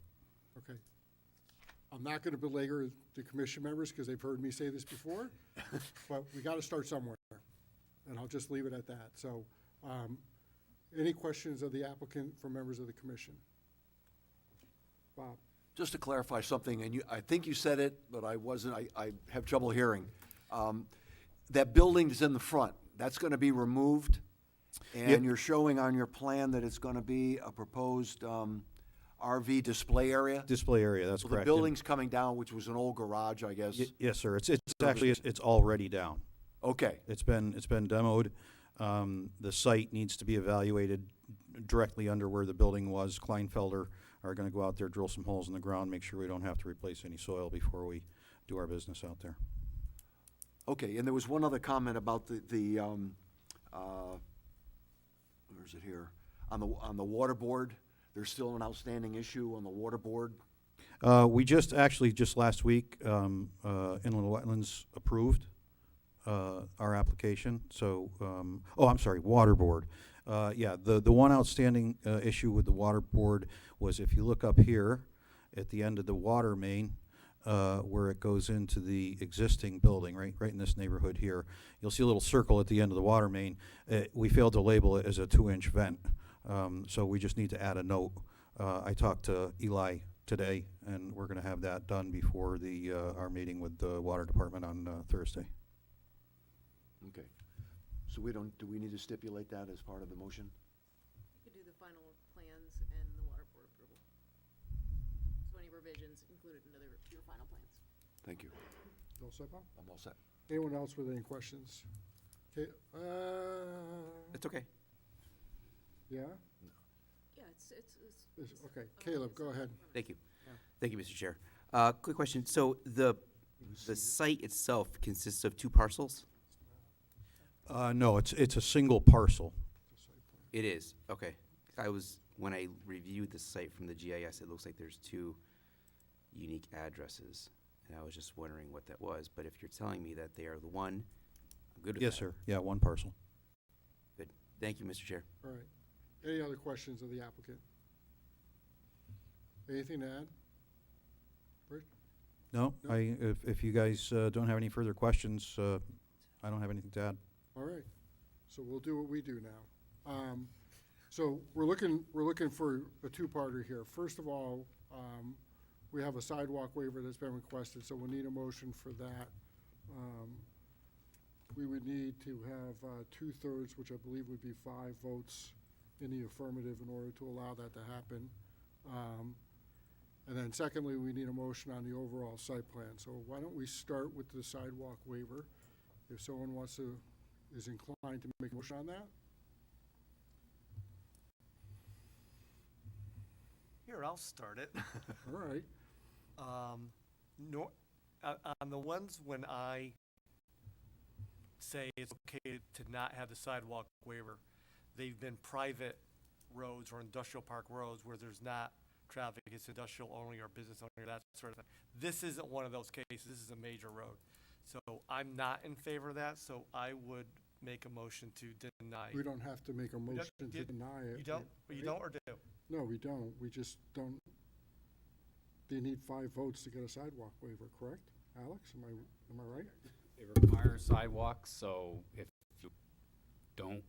Okay. I'm not going to belabor the commission members because they've heard me say this before, but we got to start somewhere, and I'll just leave it at that. So, any questions of the applicant from members of the commission? Bob? Just to clarify something, and I think you said it, but I have trouble hearing. That building is in the front, that's going to be removed? And Yep. you're showing on your plan that it's going to be a proposed RV display area? Display area, that's So correct. the building's coming down, which was an old garage, I guess? Yes, sir. It's actually, it's already down. Okay. It's been demoed. The site needs to be evaluated directly under where the building was. Kleinfelder are gonna go out there, drill some holes in the ground, make sure we don't have to replace any soil before we do our business out there. Okay, and there was one other comment about the where is it here? On the water board, there's still an outstanding issue on the water board? We just last week, Inland Wetlands approved our application. So, I'm sorry, Water Board. Yeah, the one outstanding issue with the Water Board was if you look up here at the end of the water main, where it goes into the existing building, right in this neighborhood here, you'll see a little circle at the end of the water main. We failed to label it as a 2-inch vent. So we just need to add a note. I talked to Eli today, and we're going to have that done before our meeting with the Water Department on Thursday. Okay. So do we need to stipulate that as part of the motion? You could do the final plans and the water board approval. So any revisions included into your final plans. Thank you. All set, Bob? I'm all set. Anyone else with any questions? Okay, It's okay. yeah? Yeah, Okay, Caleb, go ahead. Thank you. Thank you, Mr. Chair. Quick question. So the site itself consists of 2 parcels? No, it's a single parcel. It is, okay. When I reviewed the site from the GIS, it looks like there's two unique addresses. And I was just wondering what that was, but if you're telling me that they are the one, I'm good with that. Yes, sir. Yeah, one parcel. Good. Thank you, Mr. Chair. All right. Any other questions of the applicant? Anything to add? Rich? No, if you guys don't have any further questions, I don't have anything to add. All right. So we'll do what we do now. So we're looking for a two-parter here. First of all, we have a sidewalk waiver that's been requested, so we'll need a motion for that. We would need to have 2/3, which I believe would be 5 votes in the affirmative in order to allow that to happen. And then secondly, we need a motion on the overall site plan. So why don't we start with the sidewalk waiver? If someone is inclined to make a motion on that? Here, I'll start it. All right. On the ones when I say it's okay to not have the sidewalk waiver, they've been private roads or industrial park roads where there's not traffic, it's industrial only or business only, that sort of thing. This isn't one of those cases, this is a major road. So I'm not in favor of that, so I would make a motion to deny. We don't have to make a motion to deny it. You don't or do? No, we don't. We just don't. They need 5 votes to get a sidewalk waiver, correct? Alex, am I right? They require sidewalks, so if you don't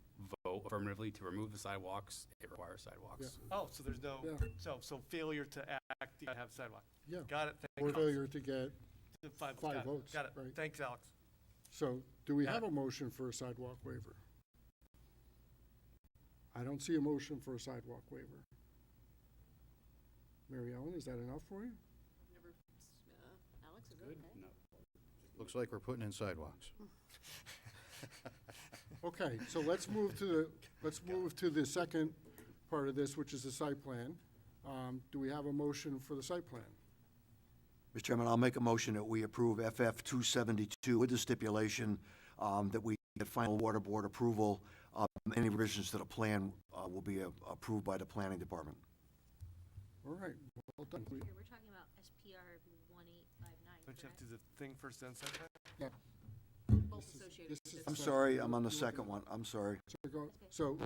vote affirmatively to remove the sidewalks, it requires sidewalks. Oh, so there's no, Yeah. so failure to act, you gotta have sidewalk. Yeah. Got it, Or thank you. failure to get Five five got it, votes, Got it, right. thanks, Alex. So, do we Got have it. a motion for a sidewalk waiver? I don't see a motion for a sidewalk waiver. Mary Ellen, is that enough for you? Never, Alex, is that okay? Looks like we're putting in sidewalks. Okay, so let's move to the second part of this, which is the site plan. Do we have a motion for the site plan? Mr. Chairman, I'll make a motion that we approve FF 272 with the stipulation that we get final water board approval. Any revisions to the plan will be approved by the planning department. All right, well done. Here, we're talking about SPR 1859, Don't you have to do the thing first, then second? Yeah. Both associated. This is I'm the sorry, I'm on the second one, I'm sorry. So,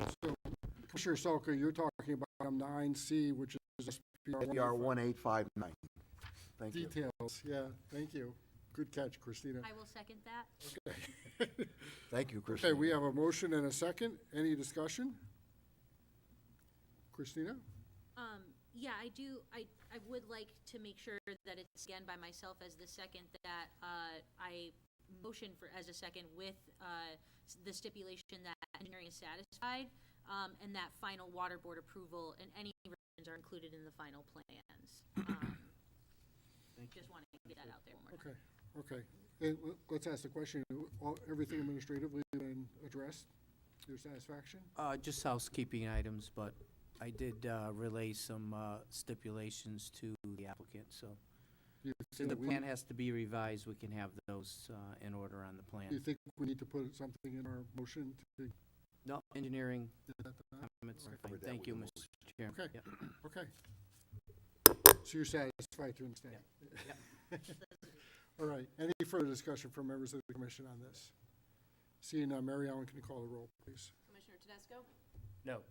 Commissioner Salka, you're talking about item 9C, which is SPR SPR 1859. Thank you. details. Yeah, thank you. Good catch, Christina. I will second that. Okay. Thank you, Okay, Christine. we have a motion and a second. Any discussion? Christina? Yeah, I do, I would like to make sure that it's again by myself as the second, that, I motion for, as a second with, the stipulation that engineering is satisfied, and that final water board approval and any revisions are included in the final plans. Just wanted to get that out there one more time. Okay. And let's ask the question. Everything administratively been addressed to your satisfaction? Just housekeeping items, but I did relay some stipulations to the applicant, so. You If think the we- plan has to be revised, we can have those in order on the Do you plan. think we need to put something in our motion to No, engineering get that done? comments are fine. Covered that Thank with you, the Mr. Chair. Okay. Yep. Okay. So you're satisfied to understand? All right. Any further discussion from members of the commission on this? Seeing none, Mary Ellen, can you call the roll, please? Commissioner Tedesco? No.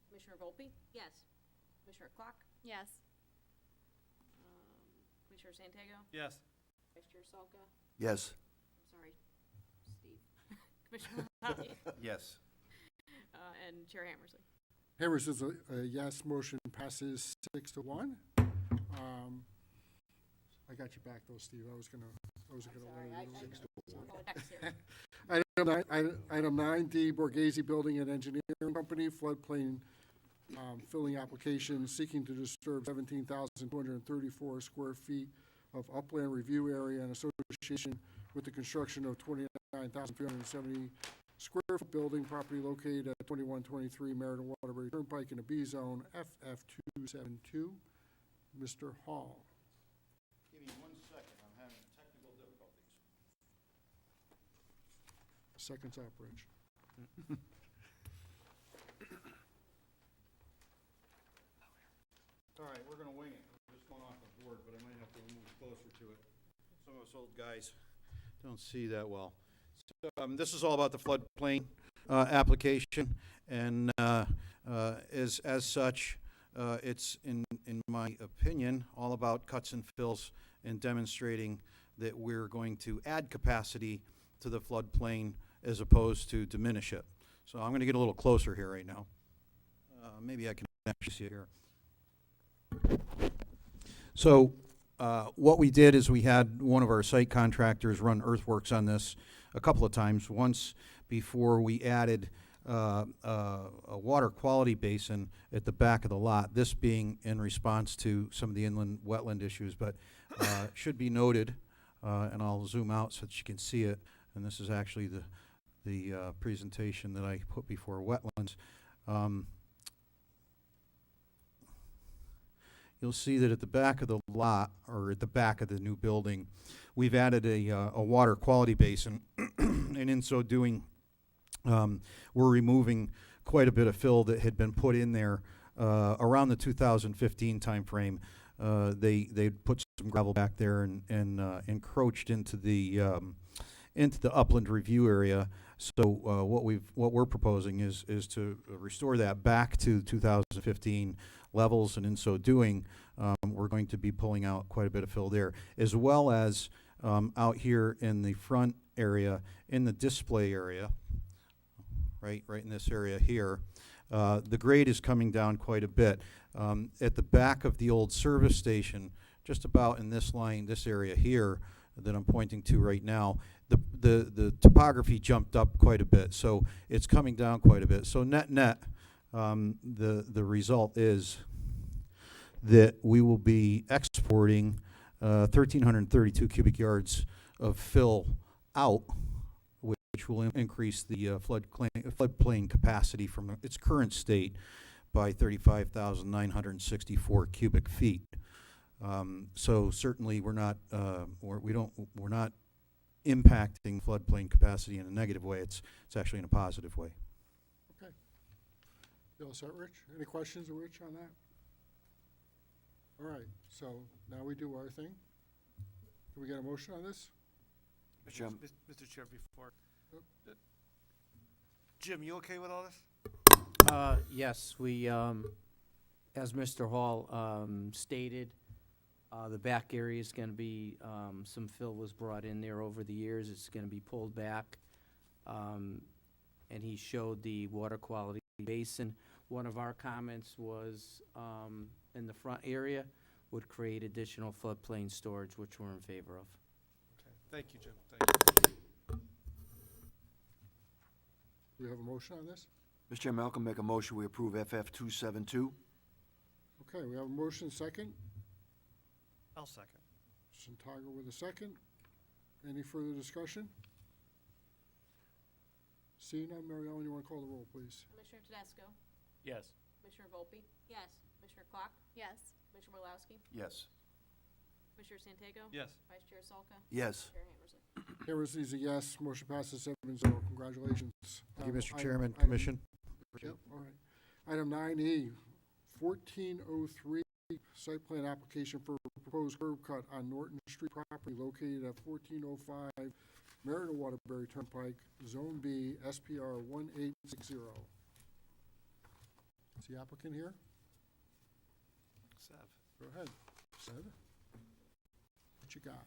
Commissioner Volpe? Yes. Commissioner Clock? Yes. Commissioner Santiago? Yes. Vice Chair Salka? Yes. I'm sorry, Steve. Commissioner Latty? Yes. And Chair Hammersley? Hammers is a yes. Motion passes 6-1. I got you back though, Steve. I was gonna let you know. Item 9D, Borghese Building and Engineering Company, floodplain filling application seeking to disturb 17,234 square feet of upland review area in association with the construction of 29,370 square foot building property located at 2123 Meriden Waterbury Turnpike in a B zone, FF 272. Mr. Hall. Give me 1 second, I'm having technical difficulties. Seconds up, Rich. All right, we're gonna wing it. We're just going off the board, but I might have to move closer to it. Some of us old guys don't see that well. So, this is all about the floodplain application, and as such, it's in my opinion all about cuts and fills and demonstrating that we're going to add capacity to the floodplain as opposed to diminish it. So I'm going to get a little closer here right now. Maybe I can actually see it here. So what we did is we had one of our site contractors run earthworks on this a couple of times. Once before we added a water quality basin at the back of the lot, this being in response to some of the inland wetland issues, but should be noted, and I'll zoom out so that you can see it, and this is actually the presentation that I put before wetlands. You'll see that at the back of the lot, or at the back of the new building, we've added a water quality basin, and in so doing, we're removing quite a bit of fill that had been put in there around the 2015 timeframe. They put some gravel back there and encroached into the upland review area. So what we're proposing is to restore that back to 2015 levels, and in so doing, we're going to be pulling out quite a bit of fill there, as well as out here in the front area, in the display area, right in this area here. The grade is coming down quite a bit. At the back of the old service station, just about in this line, this area here that I'm pointing to right now, the topography jumped up quite a bit, so it's coming down quite a bit. So net, the result is that we will be exporting 1,332 cubic yards of fill out, which will increase the floodplain capacity from its current state by 35,964 cubic feet. So certainly we're not impacting floodplain capacity in a negative way. It's actually in a positive way. Okay. You all set, Rich? Any questions, Rich, on that? All right, so now we do our thing. Can we get a motion on this? Mr. Chair, before. Jim, you okay with all this? Yes, we, as Mr. Hall stated, the back area is going to be, some fill was brought in there over the years. It's going to be pulled back. And he showed the water quality basin. One of our comments was in the front area would create additional floodplain storage, which we're in favor of. Okay. Thank you, Jim. Thank you. Do we have a motion on this? Mr. Chairman, Malcolm make a motion, we approve FF 272. Okay, we have a motion second. I'll second. Santiago with a second. Any further discussion? Seeing none, Mary Ellen, you want to call the roll, please? Commissioner Tedesco? Yes. Commissioner Volpe? Yes. Commissioner Klock? Yes. Commissioner Borlowski? Yes. Commissioner Santiago? Yes. Vice Chair Salka? Yes. Chair Hammersley? Hammersley's a yes. Motion passes 7-0. Congratulations. Thank you, Mr. Item- Chairman, item- Commission. Yep, all right. Item 9E, 1403, site plan application for proposed curb cut on Norton Street property located at 1405 Meriden Waterbury Turnpike, Zone B, SPR 1860. Is the applicant here? Sev. Go ahead, Seth. What you got?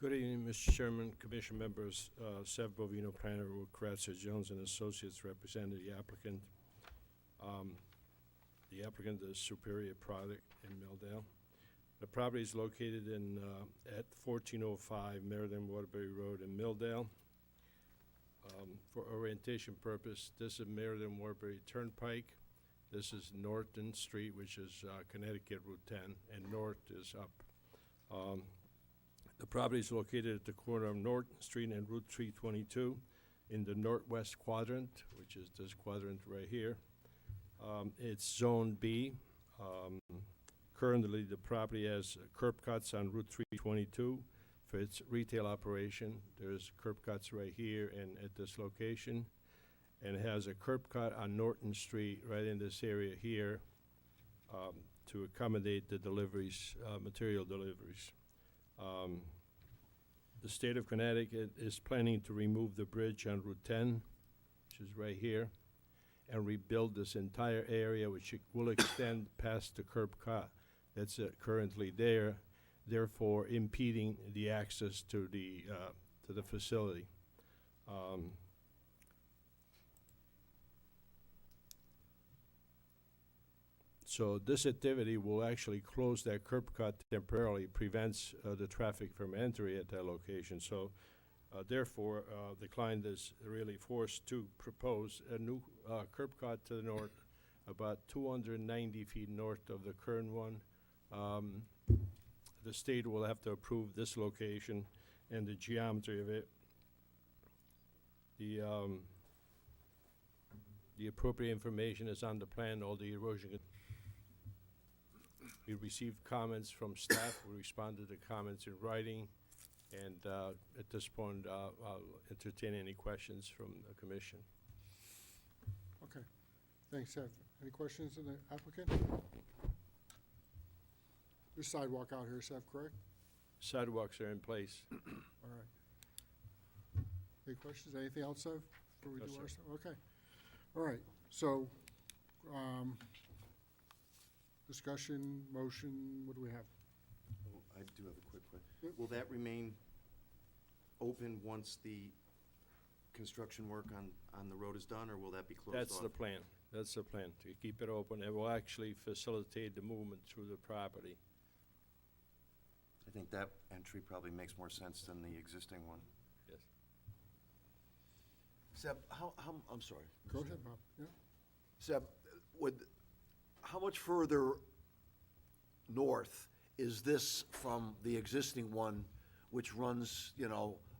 Good evening, Mr. Chairman, Commission members. Sev Bovino, planner with Kratzer Jones and Associates, representing the applicant. The applicant is Superior Product in Milldale. The property is located at 1405 Meriden Waterbury Road in Milldale. For orientation purpose, this is Meriden Waterbury Turnpike. This is Norton Street, which is Connecticut Route 10, and north is up. The property is located at the corner of Norton Street and Route 322 in the northwest quadrant, which is this quadrant right here. It's Zone B. Currently, the property has curb cuts on Route 322 for its retail operation. There's curb cuts right here and at this location. And it has a curb cut on Norton Street right in this area here to accommodate the deliveries, material deliveries. The state of Connecticut is planning to remove the bridge on Route 10, which is right here, and rebuild this entire area, which will extend past the curb cut that's currently there, therefore impeding the access to the facility. So this activity will actually close that curb cut temporarily, prevents the traffic from entering at that location. So therefore, the client is really forced to propose a new curb cut to the north, about 290 feet north of the current one. The state will have to approve this location and the geometry of it. The appropriate information is on the plan, all the erosion. We received comments from staff, we responded to comments in writing, and at this point, I'll entertain any questions from the commission. Okay. Thanks, Seth. Any questions of the applicant? There's sidewalk out here, Seth, correct? Sidewalks are in place. All right. Any questions? Anything else, Seth, before we No, do our sir. stuff? Okay. All right. So, discussion, motion, what do we have? Oh, I do have a quick question. Will that remain open once the construction work on the road is done, or will that be closed off? That's the plan. That's the plan, to keep it open. It will actually facilitate the movement through the property. I think that entry probably makes more sense than the existing one. Yes. Seb, I'm sorry. Go ahead, Bob. Yeah. Seb, how much further north is this from the existing one, which runs,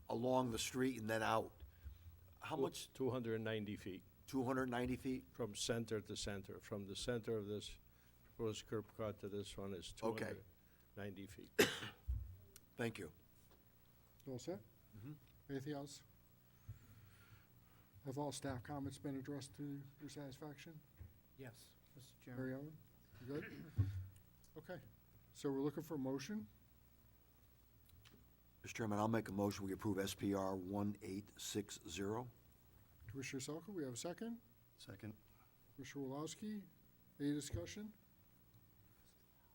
along the street and then out? How much? 290 feet. 290 feet? From center to center. From the center of this proposed curb cut to this one is Okay. 290 feet. Thank you. All set? Anything else? Have all staff comments been addressed to your satisfaction? Yes, Mr. Chairman. Mary Ellen, you good? Okay, so we're looking for a motion. Mr. Chairman, I'll make a motion, we approve SPR 1860. Commissioner Selka, we have a second. Second. Commissioner Wolowski, any discussion?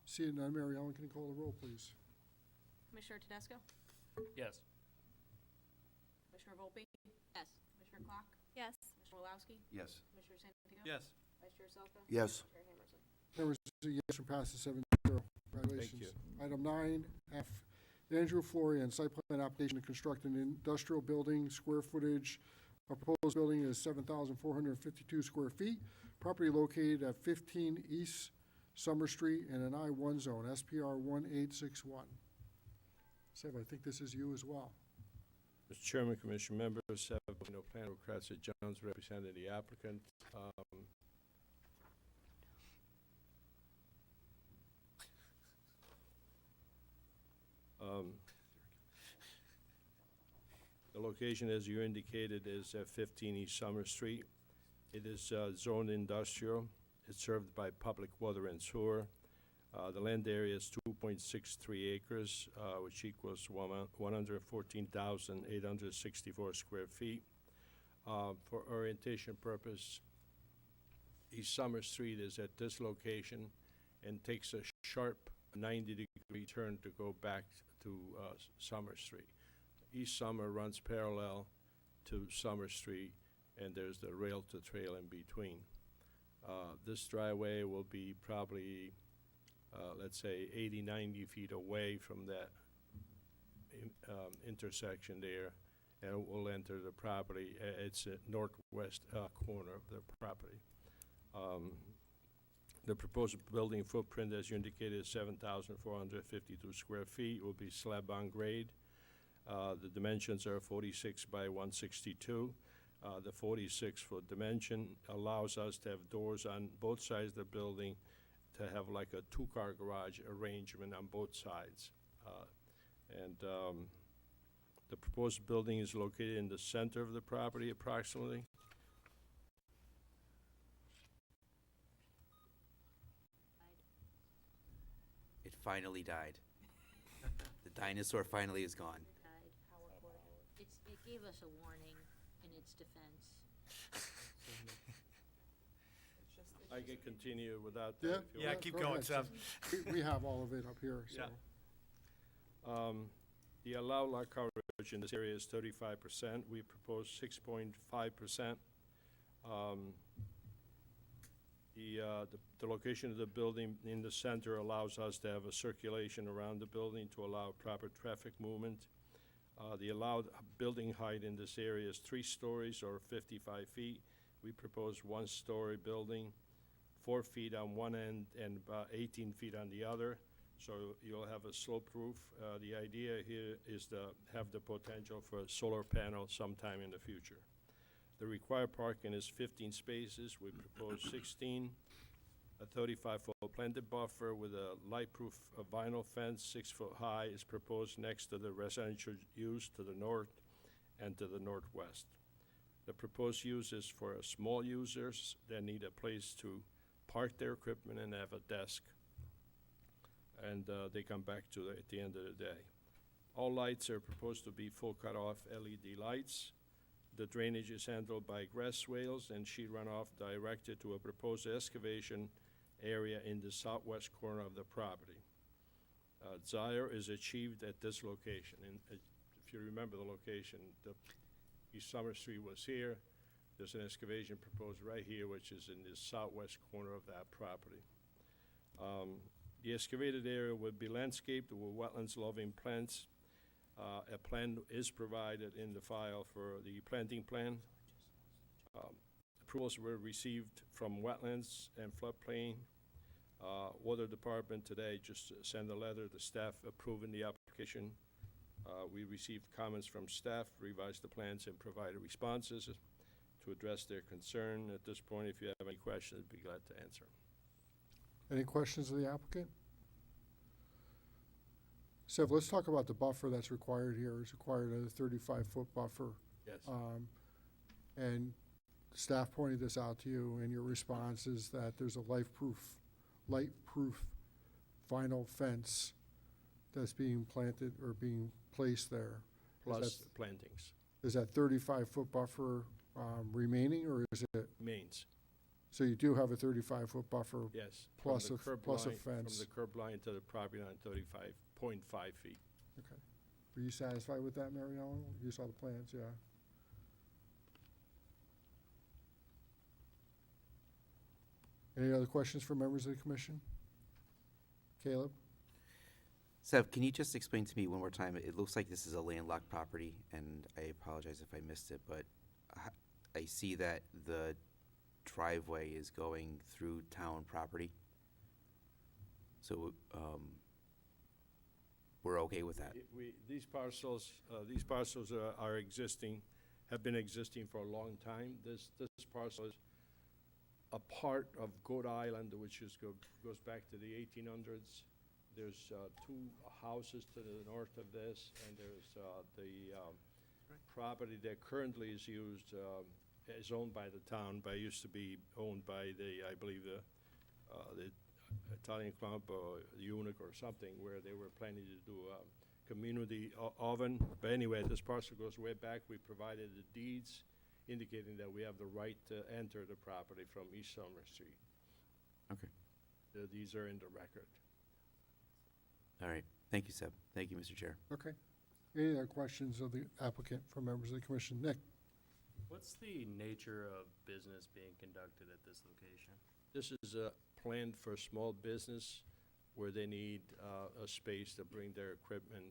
Seeing none, Mary Ellen, can you call the roll, please? Commissioner Tedesco? Yes. Commissioner Volpe? Yes. Commissioner Klock? Yes. Commissioner Wolowski? Yes. Commissioner Santiago? Yes. Vice Chair Selka? Yes. Chair Hammerson? Members, a yes, and passes 7-0. Congratulations. you. Item 9F, Andrew Florian, site plan application to construct an industrial building, square footage. Our proposed building is 7,452 square feet. Property located at 15 East Summer Street in an I-1 zone, SPR 1861. Seb, I think this is you as well. Mr. Chairman, Commission members, plan requests that Jones represented the applicant. The location, as you indicated, is at 15 East Summer Street. It is zoned industrial. It's served by public water and sewer. The land area is 2.63 acres, which equals 114,864 square feet. For orientation purpose, East Summer Street is at this location and takes a sharp 90-degree turn to go back to Summer Street. East Summer runs parallel to Summer Street, and there's the rail to trail in between. This driveway will be probably, let's say, 80, 90 feet away from that intersection there, and it will enter the property. It's a northwest corner of the property. The proposed building footprint, as you indicated, is 7,452 square feet, will be slab on grade. The dimensions are 46 by 162. The 46-foot dimension allows us to have doors on both sides of the building, to have like a two-car garage arrangement on both sides. The proposed building is located in the center of the property approximately. It finally died. The dinosaur finally is gone. It gave us a warning in its defense. I can continue without Yeah? that. if you Yeah, want. keep Go going, ahead, Seb. We have all of it up here, so. Yeah. The allowed lot coverage in this area is 35%. We propose 6.5%. The location of the building in the center allows us to have a circulation around the building to allow proper traffic movement. The allowed building height in this area is 3 stories or 55 feet. We propose 1-story building, 4 feet on one end and about 18 feet on the other. So you'll have a sloped roof. The idea here is to have the potential for a solar panel sometime in the future. The required parking is 15 spaces. We propose 16. A 35-foot planted buffer with a light-proof vinyl fence, 6 foot high, is proposed next to the residential use to the north and to the northwest. The proposed use is for small users that need a place to park their equipment and have a desk. And they come back to at the end of the day. All lights are proposed to be full cutoff LED lights. The drainage is handled by grass swales and sheet runoff directed to a proposed excavation area in the southwest corner of the property. Desire is achieved at this location. And if you remember the location, the East Summer Street was here. There's an excavation proposed right here, which is in the southwest corner of that property. The excavated area would be landscaped with wetlands-loving plants. A plan is provided in the file for the planting plan. Approvals were received from wetlands and floodplain. Water Department today just sent a letter to staff approving the application. We received comments from staff, revised the plans, and provided responses to address their concern. At this point, if you have any questions, I'd be glad to answer. Any questions of the applicant? Sev, let's talk about the buffer that's required here. It's required a 35-foot buffer. Yes. And staff pointed this out to you, and your response is that there's a light-proof vinyl fence that's being planted or being placed there. Plus plantings. Is that 35-foot buffer remaining, or is it? Mains. So you do have a 35-foot buffer? Yes. Plus from a, the curb plus a line- fence? From the curb line to the property line, 35.5 feet. Okay. Were you satisfied with that, Mary Ellen? You saw the plans, yeah. Any other questions for members of the commission? Caleb? Seb, can you just explain to me one more time? It looks like this is a landlocked property, and I apologize if I missed it, but I see that the driveway is going through town property. So, we're okay with that? These parcels are existing, have been existing for a long time. This parcel is a part of Goat Island, which goes back to the 1800s. There's 2 houses to the north of this, and there's the property that currently is used, is owned by the town, but used to be owned by I believe, the Italian Club or Eunuch or something, where they were planning to do a community oven. But anyway, this parcel goes way back. We provided the deeds indicating that we have the right to enter the property from East Summer Street. Okay. These are in the record. All right. Thank you, Seb. Thank you, Mr. Chair. Okay. Any other questions of the applicant from members of the commission? Nick? What's the nature of business being conducted at this location? This is planned for small business where they need a space to bring their equipment,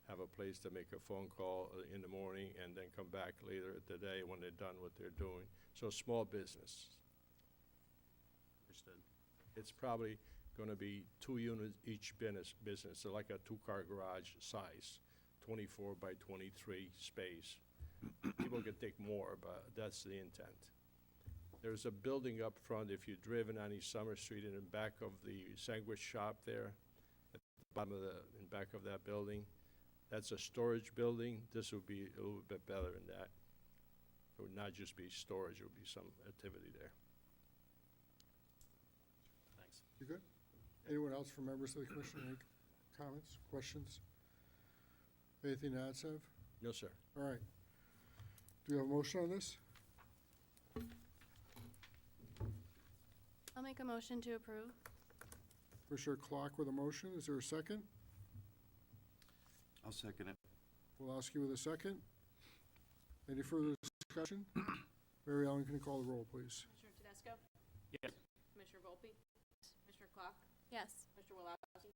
have a place to make a phone call in the morning, and then come back later at the day when they're done what they're doing. So small business. Understood. It's probably going to be 2 units each business, so like a 2-car garage size, 24 by 23 space. People can take more, but that's the intent. There's a building up front, if you've driven on East Summer Street, in the back of the sandwich shop there, at the bottom of in back of that building. That's a storage building. This would be a little bit better than that. It would not just be storage, it would be some activity there. Thanks. You good? Anyone else from members of the commission, any comments, questions? Anything to add, Sev? No, sir. All right. Do you have a motion on this? I'll make a motion to approve. Commissioner Clark with a motion. Is there a second? I'll second it. We'll ask you with a second. Any further discussion? Mary Ellen, can you call the roll, please? Commissioner Tedesco? Yes. Commissioner Volpe? Commissioner Clark? Yes. Mr. Wallowski?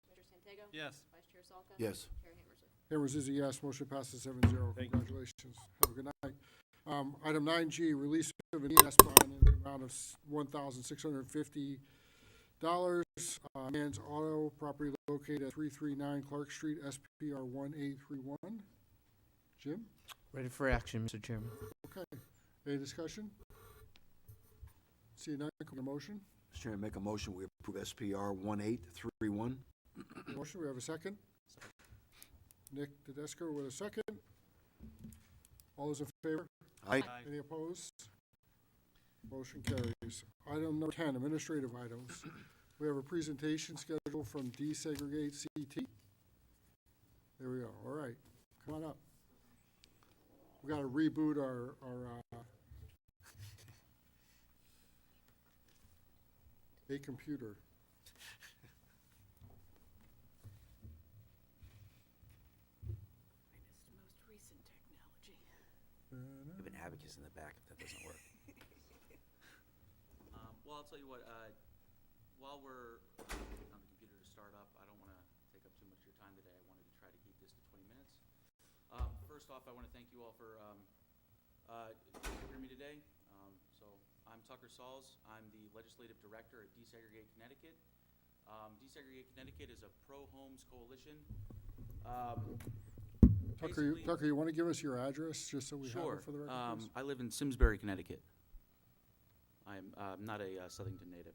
Commissioner Santego? Yes. Vice Chair Salka? Yes. Chair Hammersley? Hammers is a yes. Motion passes 7-0. Thank you. Congratulations. Have a good night. Item 9G, release of an ES bond in the amount of $1,650. Mans Auto, property located at 339 Clark Street, SPR 1831. Jim? Ready for action, Mr. Chairman. Okay. Any discussion? See none, can we have a motion? Mr. Chairman, make a motion, we approve SPR 1831. Motion, we have a second? Nick Tedesco with a second. All those in favor? Aye. Any opposed? Motion carries. Item number 10, administrative items. We have a presentation scheduled from Desegregate CT. There we go. All right. Come on up. We got to reboot our a computer. Most recent technology. We have an abacus in the back if that doesn't work. Well, I'll tell you what, while we're on the computer to start up, I don't want to take up too much of your time today. I wanted to try to keep this to 20 minutes. First off, I want to thank you all for hearing me today. So I'm Tucker Sauls. I'm the Legislative Director at Desegregate Connecticut. Desegregate Connecticut is a pro-homes coalition. Tucker, you want to give us your address, just so we have Sure. it for the record, please? I live in Simsbury, Connecticut. I'm not a Southington native.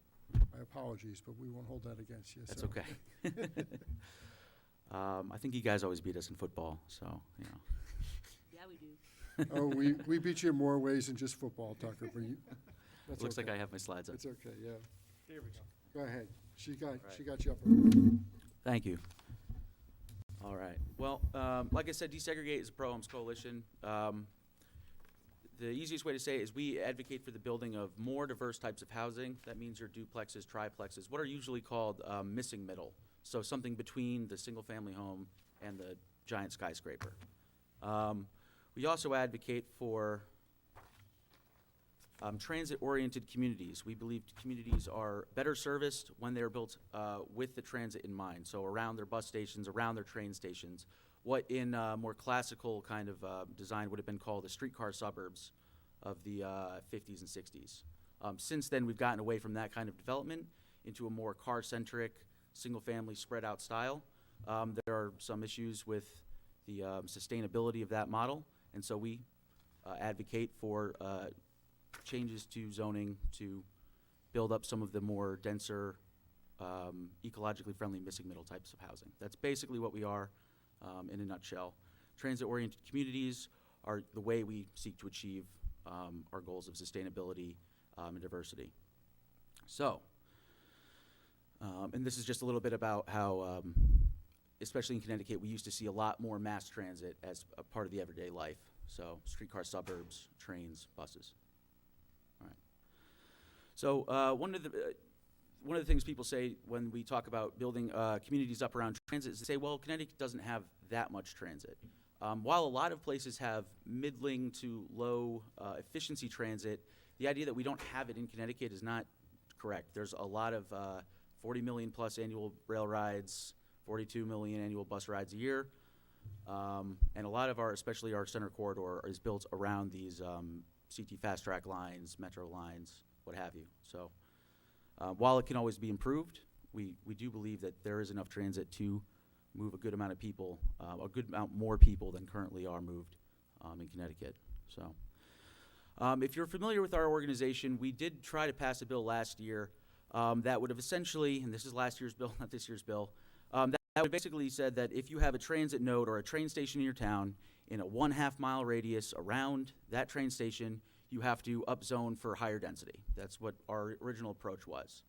My apologies, but we won't hold that against you. That's so. okay. I think you guys always beat us in football, so, you know. Yeah, we do. Oh, we beat you in more ways than just football, Tucker, but you, that's Looks like okay. I have my slides up. It's okay, yeah. Here we go. Go ahead. She got Right. you up. Thank you. All right. Well, like I said, Desegregate is a pro-homes coalition. The easiest way to say it is we advocate for the building of more diverse types of housing. That means your duplexes, triplexes, what are usually called missing middle. So something between the single-family home and the giant skyscraper. We also advocate for transit-oriented communities. We believe communities are better serviced when they're built with the transit in mind, so around their bus stations, around their train stations. What in more classical kind of design would have been called the streetcar suburbs of the 50s and 60s. Since then, we've gotten away from that kind of development into a more car-centric, single-family, spread-out style. There are some issues with the sustainability of that model, and so we advocate for changes to zoning to build up some of the more denser, ecologically friendly missing middle types of housing. That's basically what we are in a nutshell. Transit-oriented communities are the way we seek to achieve our goals of sustainability and diversity. So, and this is just a little bit about how, especially in Connecticut, we used to see a lot more mass transit as a part of the everyday life. So streetcar suburbs, trains, buses. All right. So one of the things people say when we talk about building communities up around transit is they say, well, Connecticut doesn't have that much transit. While a lot of places have middling to low efficiency transit, the idea that we don't have it in Connecticut is not correct. There's a lot of 40 million plus annual rail rides, 42 million annual bus rides a year. And a lot of our, especially our center corridor, is built around these CT fast track lines, metro lines, what have you. So while it can always be improved, we do believe that there is enough transit to move a good amount of people, a good amount more people than currently are moved in Connecticut. So if you're familiar with our organization, we did try to pass a bill last year that would have essentially, and this is last year's bill, not this year's bill, that would basically said that if you have a transit node or a train station in your town in a 1/2 mile radius around that train station, you have to upzone for higher density. That's what our original approach was.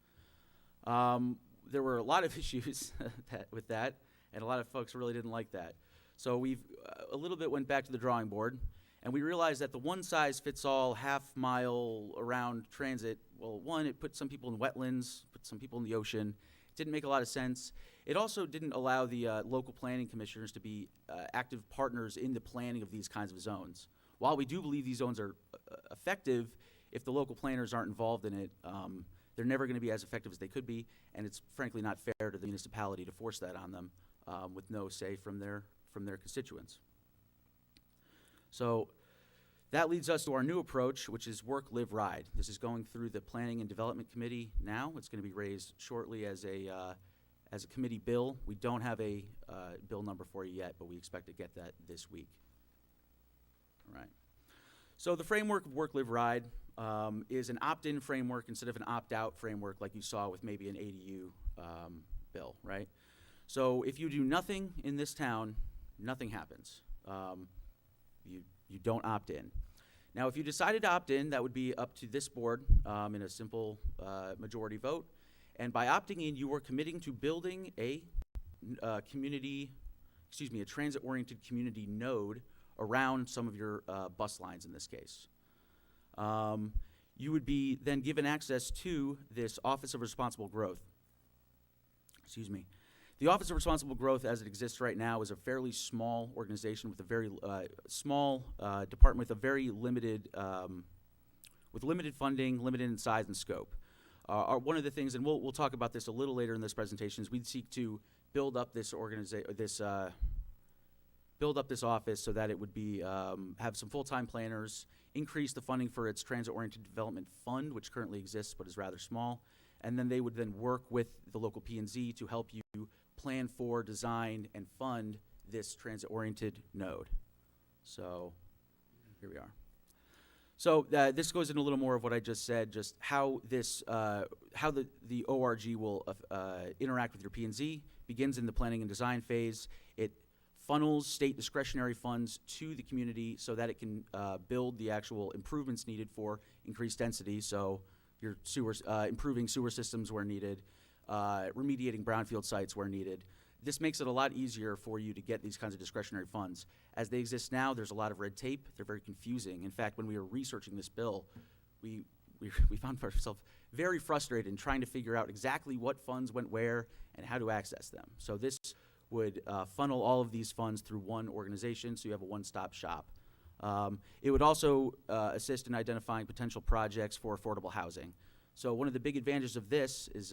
There were a lot of issues with that, and a lot of folks really didn't like that. So we've a little bit went back to the drawing board, and we realized that the one-size-fits-all half-mile around transit, well, one, it put some people in wetlands, put some people in the ocean. It didn't make a lot of sense. It also didn't allow the local planning commissioners to be active partners in the planning of these kinds of zones. While we do believe these zones are effective, if the local planners aren't involved in it, they're never going to be as effective as they could be, and it's frankly not fair to the municipality to force that on them with no say from their constituents. So that leads us to our new approach, which is Work, Live, Ride. This is going through the Planning and Development Committee now. It's going to be raised shortly as a committee bill. We don't have a bill number for you yet, but we expect to get that this week. All right. So the framework of Work, Live, Ride is an opt-in framework instead of an opt-out framework like you saw with maybe an ADU bill, right? So if you do nothing in this town, nothing happens. You don't opt in. Now, if you decided to opt in, that would be up to this board in a simple majority vote. And by opting in, you are committing to building a transit-oriented community node around some of your bus lines in this case. You would be then given access to this Office of Responsible Growth. The Office of Responsible Growth, as it exists right now, is a fairly small organization with a very small department with a very limited, with limited funding, limited in size and scope. One of the things, and we'll talk about this a little later in this presentation, is we'd seek to build up this build up this office so that it would be have some full-time planners, increase the funding for its transit-oriented development fund, which currently exists but is rather small, and then they would then work with the local P&Z to help you plan for, design, and fund this transit-oriented node. So here we are. So this goes into a little more of what I just said, just how this, how the ORG will interact with your P&Z. Begins in the planning and design phase. It funnels state discretionary funds to the community so that it can build the actual improvements needed for increased density. So your sewers, improving sewer systems where needed, remediating brownfield sites where needed. This makes it a lot easier for you to get these kinds of discretionary funds. As they exist now, there's a lot of red tape. They're very confusing. In fact, when we were researching this bill, we found ourselves very frustrated in trying to figure out exactly what funds went where and how to access them. So this would funnel all of these funds through one organization, so you have a one-stop shop. It would also assist in identifying potential projects for affordable housing. So one of the big advantages of this is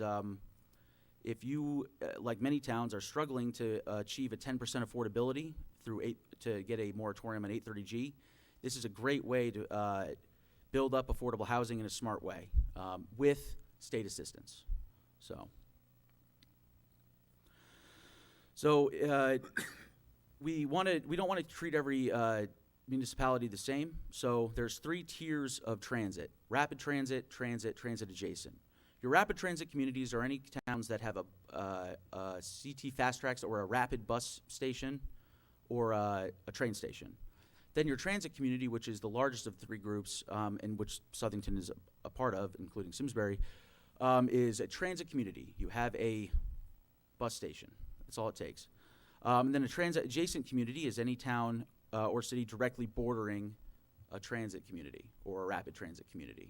if you, like many towns, are struggling to achieve a 10% affordability to get a moratorium on 830G, this is a great way to build up affordable housing in a smart way with state assistance. So we don't want to treat every municipality the same. So there's 3 tiers of transit: rapid transit, transit, transit adjacent. Your rapid transit communities are any towns that have a CT fast tracks or a rapid bus station or a train station. Then your transit community, which is the largest of the 3 groups, and which Southington is a part of, including Simsbury, is a transit community. You have a bus station. That's all it takes. And then a transit adjacent community is any town or city directly bordering a transit community or a rapid transit community.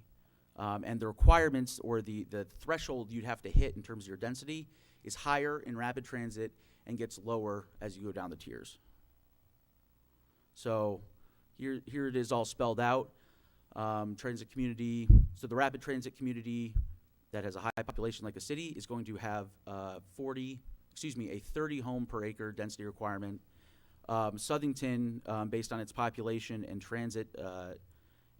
And the requirements or the threshold you'd have to hit in terms of your density is higher in rapid transit and gets lower as you go down the tiers. So here it is all spelled out. Transit community, so the rapid transit community that has a high population like a city is going to have a 30 home per acre density requirement. Southington, based on its population and transit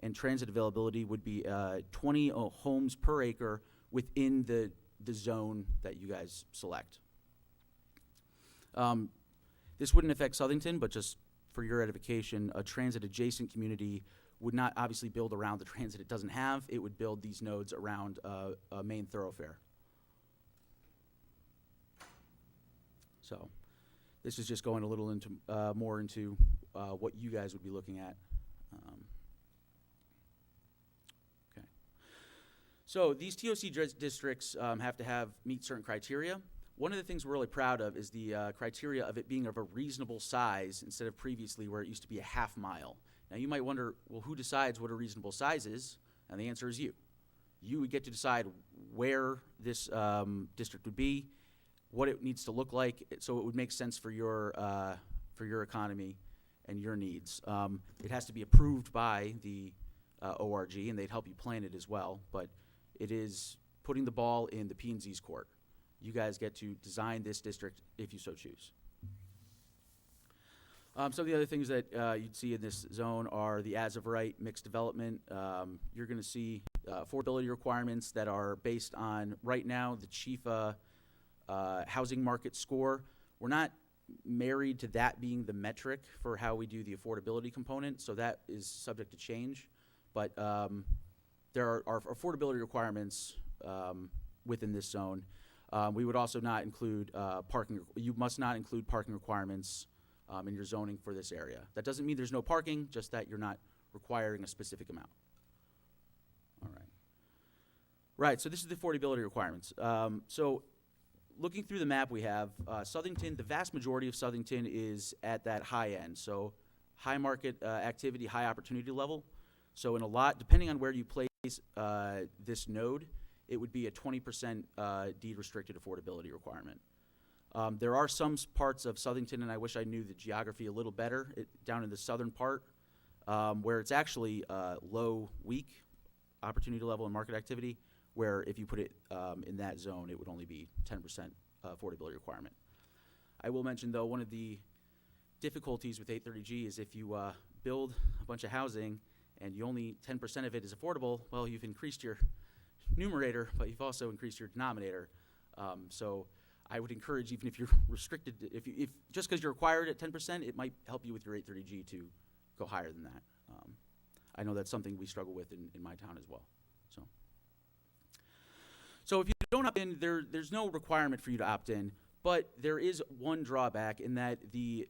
availability, would be 20 homes per acre within the zone that you guys select. This wouldn't affect Southington, but just for your edification, a transit-adjacent community would not obviously build around the transit it doesn't have. It would build these nodes around a main thoroughfare. So this is just going a little into more into what you guys would be looking at. Okay. So these TOC districts have to meet certain criteria. One of the things we're really proud of is the criteria of it being of a reasonable size instead of previously where it used to be a half mile. Now you might wonder, well, who decides what a reasonable size is? And the answer is you. You would get to decide where this district would be, what it needs to look like, so it would make sense for your economy and your needs. It has to be approved by the ORG, and they'd help you plan it as well. But it is putting the ball in the P&Z's court. You guys get to design this district if you so choose. Some of the other things that you'd see in this zone are the as-of-right mixed development. You're going to see affordability requirements that are based on, right now, the Chifa housing market score. We're not married to that being the metric for how we do the affordability component, so that is subject to change. But there are affordability requirements within this zone. We would also not include parking. You must not include parking requirements in your zoning for this area. That doesn't mean there's no parking, just that you're not requiring a specific amount. All right. Right, so this is the affordability requirements. So looking through the map we have, Southington, the vast majority of Southington is at that high end. So high market activity, high opportunity level. So in a lot, depending on where you place this node, it would be a 20% deed restricted affordability requirement. There are some parts of Southington, and I wish I knew the geography a little better, down in the southern part, where it's actually low, weak opportunity level and market activity, where if you put it in that zone, it would only be 10% affordability requirement. I will mention, though, one of the difficulties with 830G is if you build a bunch of housing and you only 10% of it is affordable, well, you've increased your numerator, but you've also increased your denominator. So I would encourage, even if you're restricted, if just because you're required at 10%, it might help you with your 830G to go higher than that. I know that's something we struggle with in my town as well. So if you don't opt in, there's no requirement for you to opt in, but there is one drawback in that the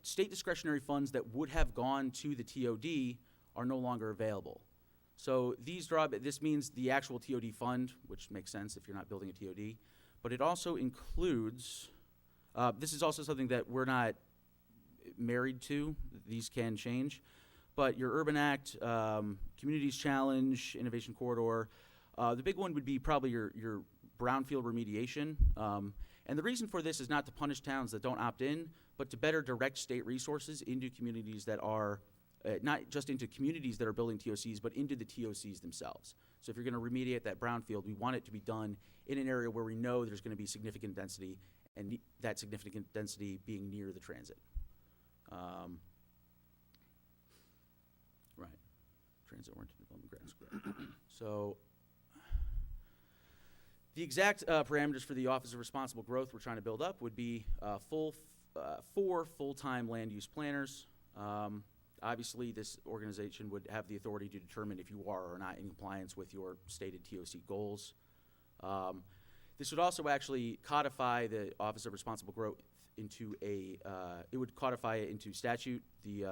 state discretionary funds that would have gone to the TOD are no longer available. So this means the actual TOD fund, which makes sense if you're not building a TOD, but it also includes, this is also something that we're not married to. These can change, but your Urban Act, Communities Challenge, Innovation Corridor, the big one would be probably your brownfield remediation. And the reason for this is not to punish towns that don't opt in, but to better direct state resources into communities that are, not just into communities that are building TOCs, but into the TOCs themselves. So if you're going to remediate that brownfield, we want it to be done in an area where we know there's going to be significant density, and that significant density being near the transit. Right. Transit-oriented development grants. So the exact parameters for the Office of Responsible Growth we're trying to build up would be 4 full-time land use planners. Obviously, this organization would have the authority to determine if you are or not in compliance with your stated TOC goals. This would also actually codify the Office of Responsible Growth into it would codify it into statute.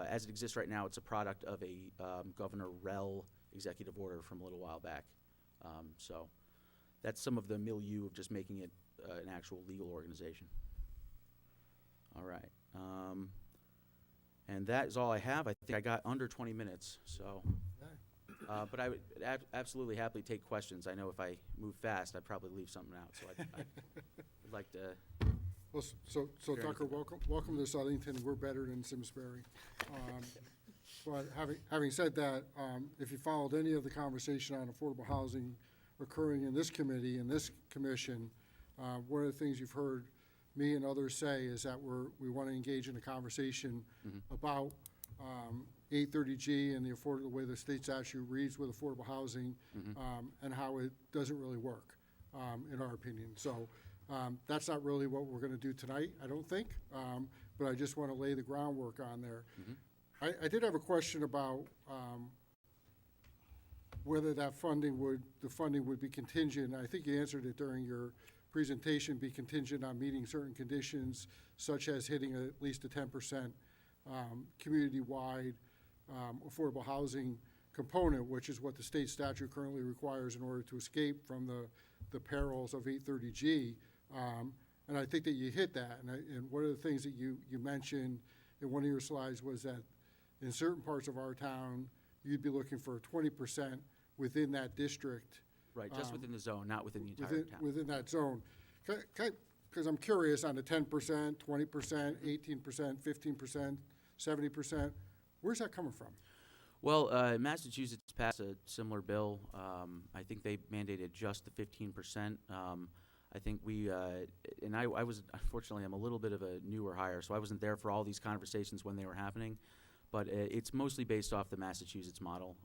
As it exists right now, it's a product of a Governor Rell executive order from a little while back. So that's some of the milieu of just making it an actual legal organization. All right. And that is all I have. I think I got under 20 minutes, so. But I would absolutely happily take questions. I know if I move fast, I'd probably leave something out, so I'd like to Well, so Tucker, welcome to Southington. We're better than Simsbury. But having said that, if you followed any of the conversation on affordable housing occurring in this committee, in this commission, one of the things you've heard me and others say is that we want to engage in a conversation about 830G and the way the state statute reads with affordable housing, and how it doesn't really work, in our opinion. So that's not really what we're going to do tonight, I don't think, but I just want to lay the groundwork on there. I did have a question about whether the funding would be contingent. I think you answered it during your presentation, be contingent on meeting certain conditions, such as hitting at least a 10% community-wide affordable housing component, which is what the state statute currently requires in order to escape from the perils of 830G. And I think that you hit that. And one of the things that you mentioned in one of your slides was that in certain parts of our town, you'd be looking for 20% within that district. Right, just within the zone, not within the entire town. Within that zone. Because I'm curious on the 10%, 20%, 18%, 15%, 70%, where's that coming from? Well, Massachusetts passed a similar bill. I think they mandated just the 15%. I think I was, unfortunately, I'm a little bit of a newer hire, so I wasn't there for all these conversations when they were happening. But it's mostly based off the Massachusetts model.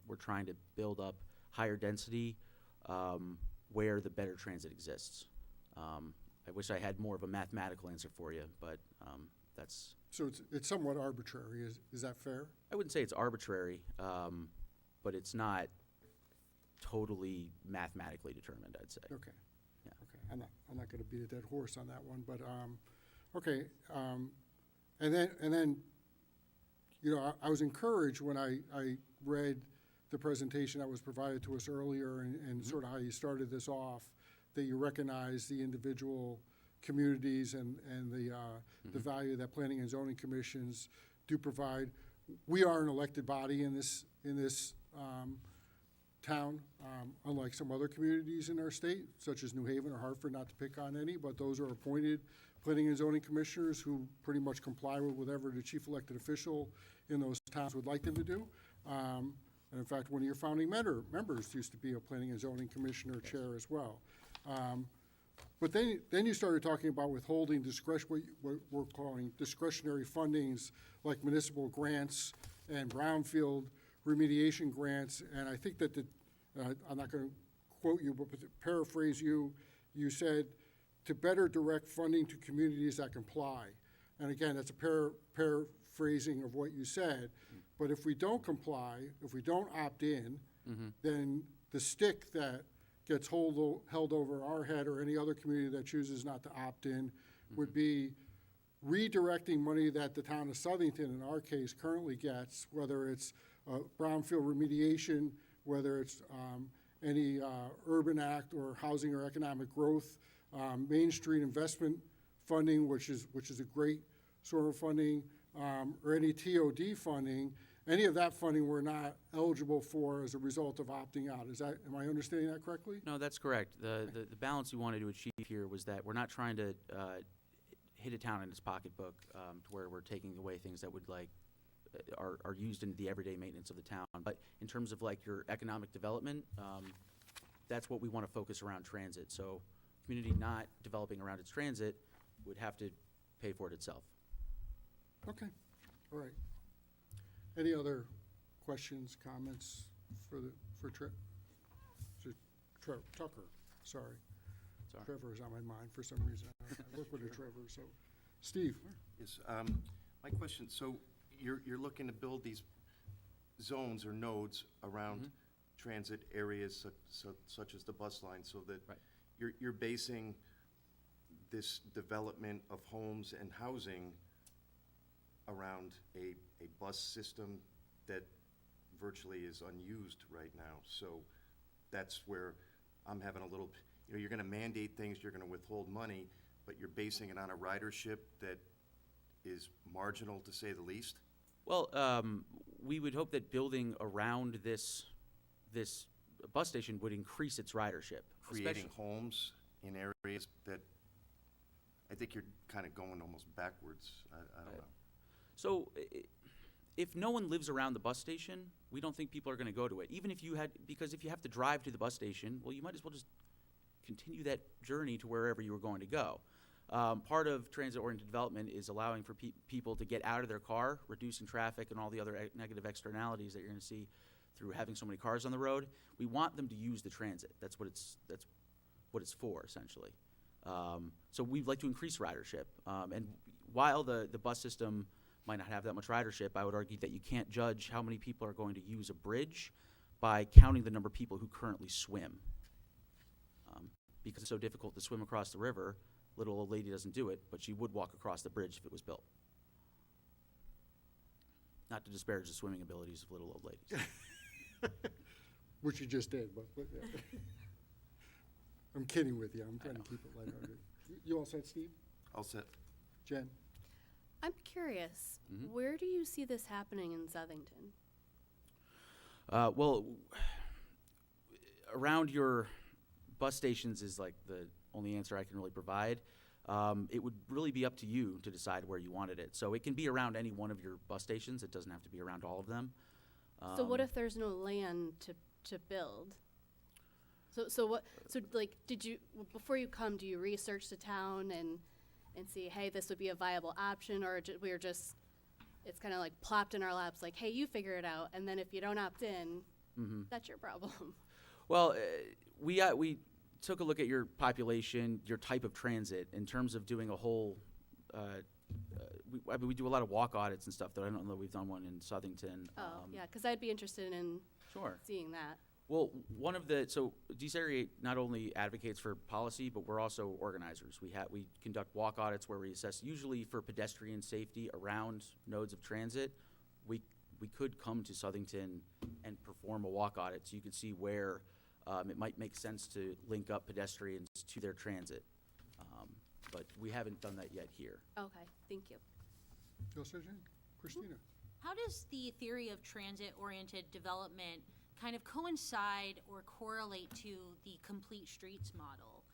We're trying to build up higher density where the better transit exists. I wish I had more of a mathematical answer for you, but that's... So it's somewhat arbitrary, is that fair? I wouldn't say it's arbitrary, but it's not totally mathematically determined, I'd say. Okay. Yeah. Okay. I'm not going to beat a dead horse on that one, but okay. And then, you know, I was encouraged when I read the presentation that was provided to us earlier and sort of how you started this off, that you recognize the individual communities and the value that planning and zoning commissions do provide. We are an elected body in this town, unlike some other communities in our state, such as New Haven or Hartford, not to pick on any, but those are appointed planning and zoning commissioners who pretty much comply with whatever the chief elected official in those towns would like them to do. And in fact, one of your founding members used to be a planning and zoning commissioner chair as well. But then you started talking about withholding what we're calling discretionary fundings, like municipal grants and brownfield remediation grants. And I think that I'm not going to quote you, but to paraphrase you, you said to better direct funding to communities that comply. And again, that's a paraphrasing of what you said. But if we don't comply, if we don't opt in, then the stick that gets held over our head or any other community that chooses not to opt in would be redirecting money that the town of Southington, in our case, currently gets, whether it's brownfield remediation, whether it's any urban act or housing or economic growth, Main Street investment funding, which is a great sort of funding, or any TOD funding. Any of that funding we're not eligible for as a result of opting out. Am I understanding that correctly? No, that's correct. The balance we wanted to achieve here was that we're not trying to hit a town in its pocketbook to where we're taking away things that would are used in the everyday maintenance of the town. But in terms of like your economic development, that's what we want to focus around transit. So community not developing around its transit would have to pay for it itself. Okay, all right. Any other questions, comments for Tucker? Sorry. Trevor is on my mind for some reason. I work with a Trevor, so. Steve? Yes, my question, so you're looking to build these zones or nodes around transit areas such as the bus line, so that you're basing this development of homes and housing around a bus system that virtually is unused right now. So that's where I'm having a little, you're going to mandate things, you're going to withhold money, but you're basing it on a ridership that is marginal, to say the least? Well, we would hope that building around this bus station would increase its ridership. Creating homes in areas that I think you're kind of going almost backwards. I don't know. So if no one lives around the bus station, we don't think people are going to go to it. Even if you had, because if you have to drive to the bus station, well, you might as well just continue that journey to wherever you were going to go. Part of transit-oriented development is allowing for people to get out of their car, reducing traffic and all the other negative externalities that you're going to see through having so many cars on the road. We want them to use the transit. That's what it's for, essentially. So we'd like to increase ridership. And while the bus system might not have that much ridership, I would argue that you can't judge how many people are going to use a bridge by counting the number of people who currently swim. Because it's so difficult to swim across the river, little old lady doesn't do it, but she would walk across the bridge if it was built. Not to disparage the swimming abilities of little old ladies. Which you just did, but yeah. I'm kidding with you. I'm trying to keep it lighthearted. You all set, Steve? All set. Jen? I'm curious, where do you see this happening in Southington? Well, around your bus stations is like the only answer I can really provide. It would really be up to you to decide where you wanted it. So it can be around any one of your bus stations. It doesn't have to be around all of them. So what if there's no land to build? So like, did you, before you come, do you research the town and see, hey, this would be a viable option, or we're just, it's kind of like plopped in our laps, like, hey, you figure it out, and then if you don't opt in, that's your problem. Well, we took a look at your population, your type of transit, in terms of doing a whole, we do a lot of walk audits and stuff, though I don't know that we've done one in Southington. Yeah, because I'd be interested in Sure. seeing that. Well, so Desegregate not only advocates for policy, but we're also organizers. We conduct walk audits where we assess, usually for pedestrian safety around nodes of transit. We could come to Southington and perform a walk audit so you could see where it might make sense to link up pedestrians to their transit. But we haven't done that yet here. Okay, thank you. You all set, Jen? Christina? How does the theory of transit-oriented development kind of coincide or correlate to the complete streets model?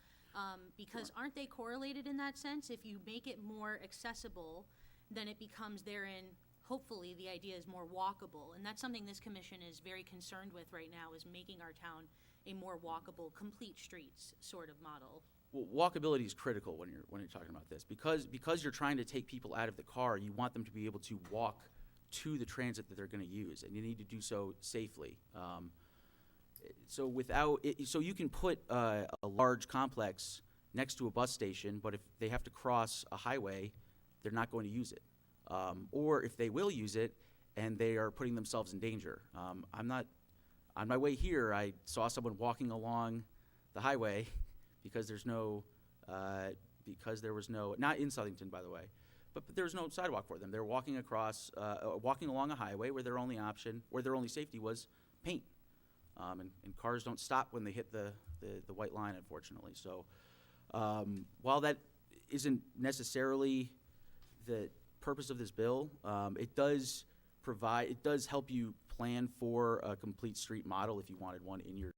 Because aren't they correlated in that sense? If you make it more accessible, then it becomes therein, hopefully, the idea is more walkable. And that's something this commission is very concerned with right now, is making our town a more walkable, complete streets sort of model. Well, walkability is critical when you're talking about this, because you're trying to take people out of the car. You want them to be able to walk to the transit that they're going to use, and you need to do so safely. So you can put a large complex next to a bus station, but if they have to cross a highway, they're not going to use it. Or if they will use it, and they are putting themselves in danger. On my way here, I saw someone walking along the highway because there was no, not in Southington, by the way, but there was no sidewalk for them. They're walking along a highway where their only option, or their only safety was paint. And cars don't stop when they hit the white line, unfortunately. So while that isn't necessarily the purpose of this bill, it does help you plan for a complete street model if you wanted one in your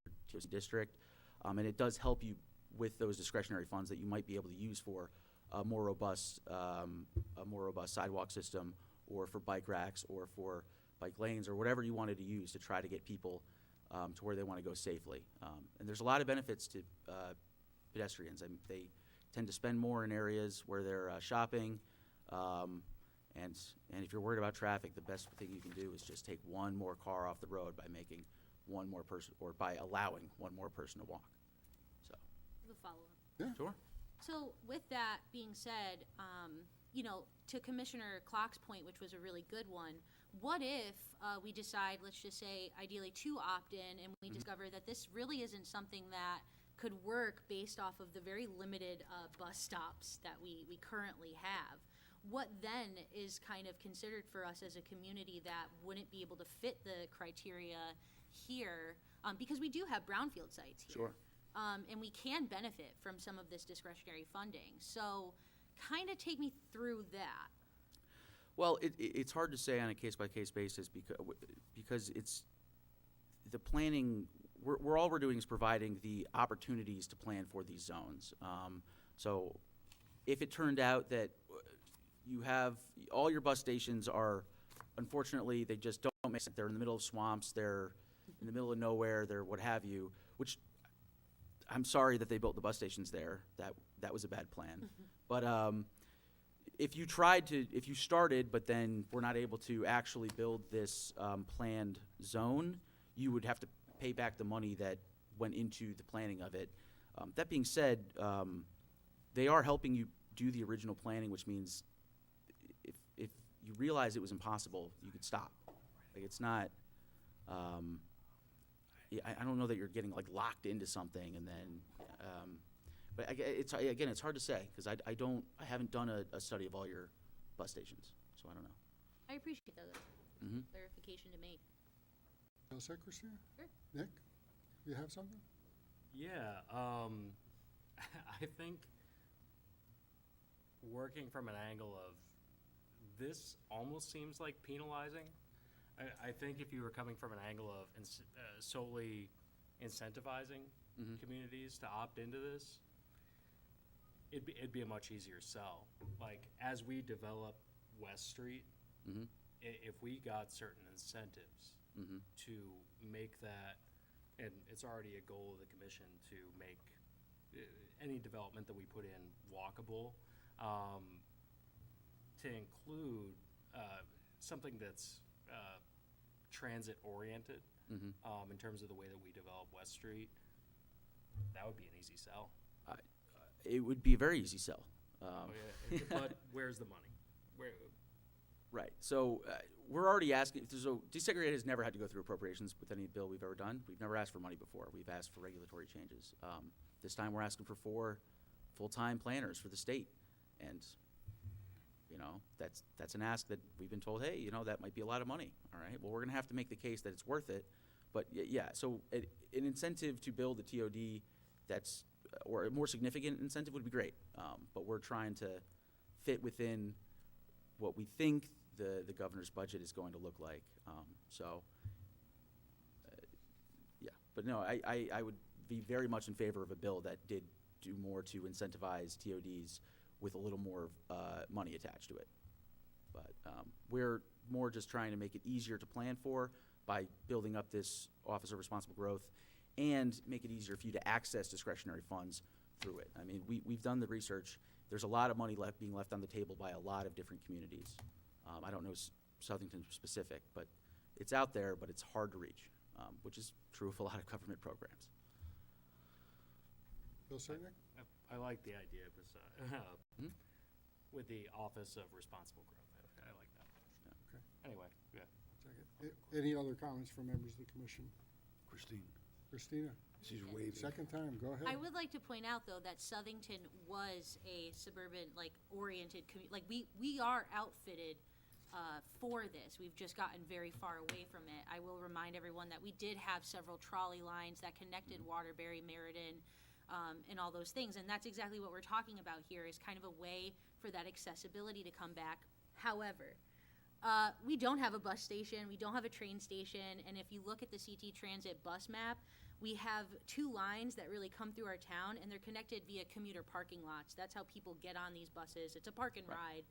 district. And it does help you with those discretionary funds that you might be able to use for a more robust sidewalk system, or for bike racks, or for bike lanes, or whatever you wanted to use to try to get people to where they want to go safely. And there's a lot of benefits to pedestrians. They tend to spend more in areas where they're shopping. And if you're worried about traffic, the best thing you can do is just take one more car off the road by making one more person, or by allowing one more person to walk. So. The follow-up. Yeah. Sure. So with that being said, to Commissioner Clock's point, which was a really good one, what if we decide, let's just say, ideally to opt in, and we discover that this really isn't something that could work based off of the very limited bus stops that we currently have? What then is kind of considered for us as a community that wouldn't be able to fit the criteria here? Because we do have brownfield sites here. Sure. And we can benefit from some of this discretionary funding. So kind of take me through that. Well, it's hard to say on a case-by-case basis because it's the planning. All we're doing is providing the opportunities to plan for these zones. So if it turned out that you have, all your bus stations are, unfortunately, they just don't make sense. They're in the middle of swamps, they're in the middle of nowhere, they're what have you, which, I'm sorry that they built the bus stations there. That was a bad plan. But if you started, but then were not able to actually build this planned zone, you would have to pay back the money that went into the planning of it. That being said, they are helping you do the original planning, which means if you realize it was impossible, you could stop. Like, it's not, I don't know that you're getting like locked into something and then, but it's hard to say, because I haven't done a study of all your bus stations, so I don't know. I appreciate that Mhm. clarification to make. All set, Christina? Sure. Nick, you have something? Yeah, I think working from an angle of this almost seems like penalizing. I think if you were coming from an angle of solely incentivizing Mhm. communities to opt into this, it'd be a much easier sell. Like, as we develop West Street, Mhm. if we got certain incentives Mhm. to make that, and it's already a goal of the commission to make any development that we put in walkable, to include something that's transit-oriented Mhm. in terms of the way that we develop West Street, that would be an easy sell. It would be a very easy sell. But where's the money? Right. So we're already asking. So desegregate has never had to go through appropriations with any bill we've ever done. We've never asked for money before. We've asked for regulatory changes. This time we're asking for 4 full-time planners for the state, and that's an ask that we've been told. Hey, that might be a lot of money. All right. Well, we're going to have to make the case that it's worth it. But yeah. So an incentive to build a TOD that's or a more significant incentive would be great. But we're trying to fit within what we think the governor's budget is going to look like. Yeah, but no, I would be very much in favor of a bill that did do more to incentivize TODs with a little more money attached to it. But we're more just trying to make it easier to plan for by building up this Office of Responsible Growth and make it easier for you to access discretionary funds through it. I mean, we've done the research. There's a lot of money being left on the table by a lot of different communities. I don't know Southington specific, but it's out there, but it's hard to reach, which is true of a lot of government programs. Bill Nick? I like the idea with the Office of Responsible Growth. I like that. Okay. Anyway, yeah. Any other comments from members of the commission? Christina? She's waving. Second time, go ahead. I would like to point out, though, that Southington was a suburban, oriented community. We are outfitted for this. We've just gotten very far away from it. I will remind everyone that we did have several trolley lines that connected Waterbury, Meriden, and all those things. And that's exactly what we're talking about here, is kind of a way for that accessibility to come back. However, we don't have a bus station, we don't have a train station, and if you look at the CT Transit bus map, we have 2 lines that really come through our town, and they're connected via commuter parking lots. That's how people get on these buses. It's a park and ride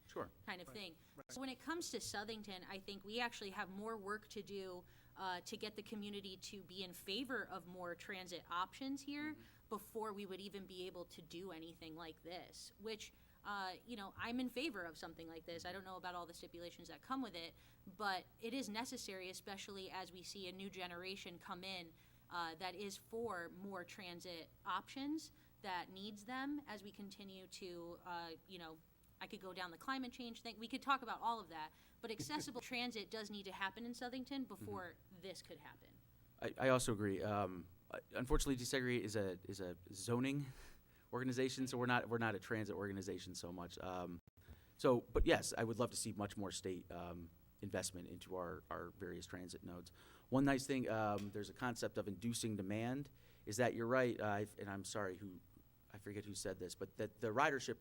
kind of thing. So when it comes to Southington, I think we actually have more work to do to get the community to be in favor of more transit options here before we would even be able to do anything like this, which I'm in favor of something like this. I don't know about all the stipulations that come with it, but it is necessary, especially as we see a new generation come in that is for more transit options, that needs them as we continue to, I could go down the climate change thing. We could talk about all of that, but accessible transit does need to happen in Southington before this could happen. I also agree. Unfortunately, Desegregate is a zoning organization, so we're not a transit organization so much. But yes, I would love to see much more state investment into our various transit nodes. One nice thing, there's a concept of inducing demand, is that you're right, and I'm sorry, I forget who said this, but that the ridership,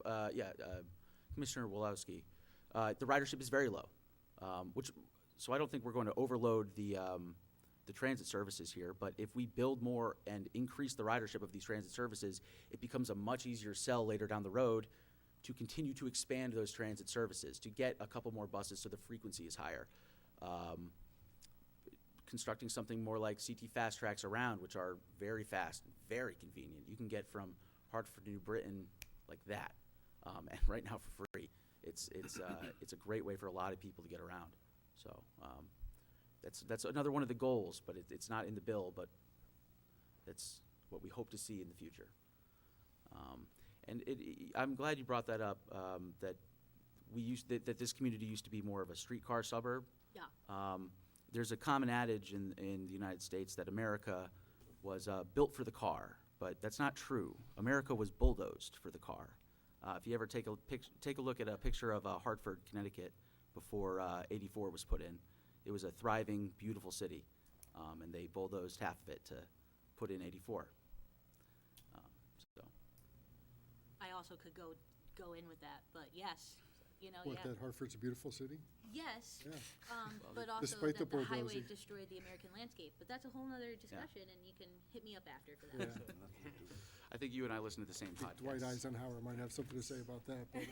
Commissioner Wolowski, the ridership is very low, so I don't think we're going to overload the transit services here, but if we build more and increase the ridership of these transit services, it becomes a much easier sell later down the road to continue to expand those transit services, to get a couple more buses so the frequency is higher. Constructing something more like CT Fast Tracks around, which are very fast, very convenient. You can get from Hartford to New Britain like that, and right now for free. It's a great way for a lot of people to get around. So that's another one of the goals, but it's not in the bill, but that's what we hope to see in the future. I'm glad you brought that up, that that this community used to be more of a streetcar suburb. Yeah. There's a common adage in the United States that America was built for the car, but that's not true. America was bulldozed for the car. If you ever take a look at a picture of Hartford, Connecticut, before 84 was put in, it was a thriving, beautiful city, and they bulldozed half of it to put in 84. So. I also could go in with that, but yes, What, that Hartford's a beautiful city? Yes, Yeah. but also Despite that the the highway bulldozing. destroyed the American landscape. But that's a whole nother discussion, and you can hit me up after for that. Yeah. I think you and I listen to the same podcast. Dwight Eisenhower might have something to say about that, but,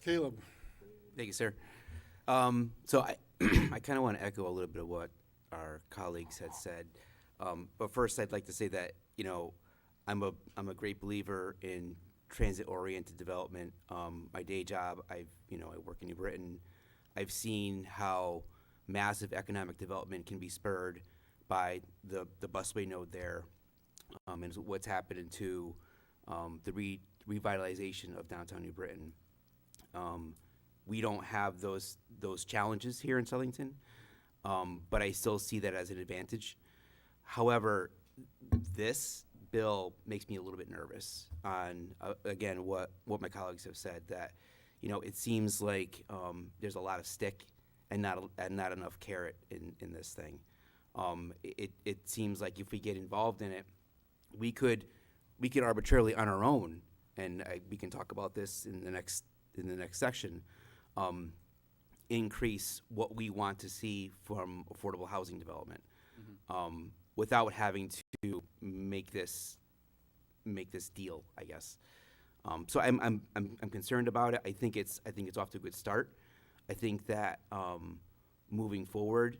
Caleb. Thank you, sir. So I kind of want to echo a little bit of what our colleagues had said. But first, I'd like to say that, I'm a great believer in transit-oriented development. My day job, I work in New Britain. I've seen how massive economic development can be spurred by the busway node there, and what's happened to the revitalization of downtown New Britain. We don't have those challenges here in Southington, but I still see that as an advantage. However, this bill makes me a little bit nervous on, again, what my colleagues have said, that, it seems like there's a lot of stick and not enough carrot in this thing. It seems like if we get involved in it, we could arbitrarily on our own, and we can talk about this in the next section, increase what we want to see from affordable housing development, without having to make this deal, I guess. So I'm concerned about it. I think it's off to a good start. I think that moving forward,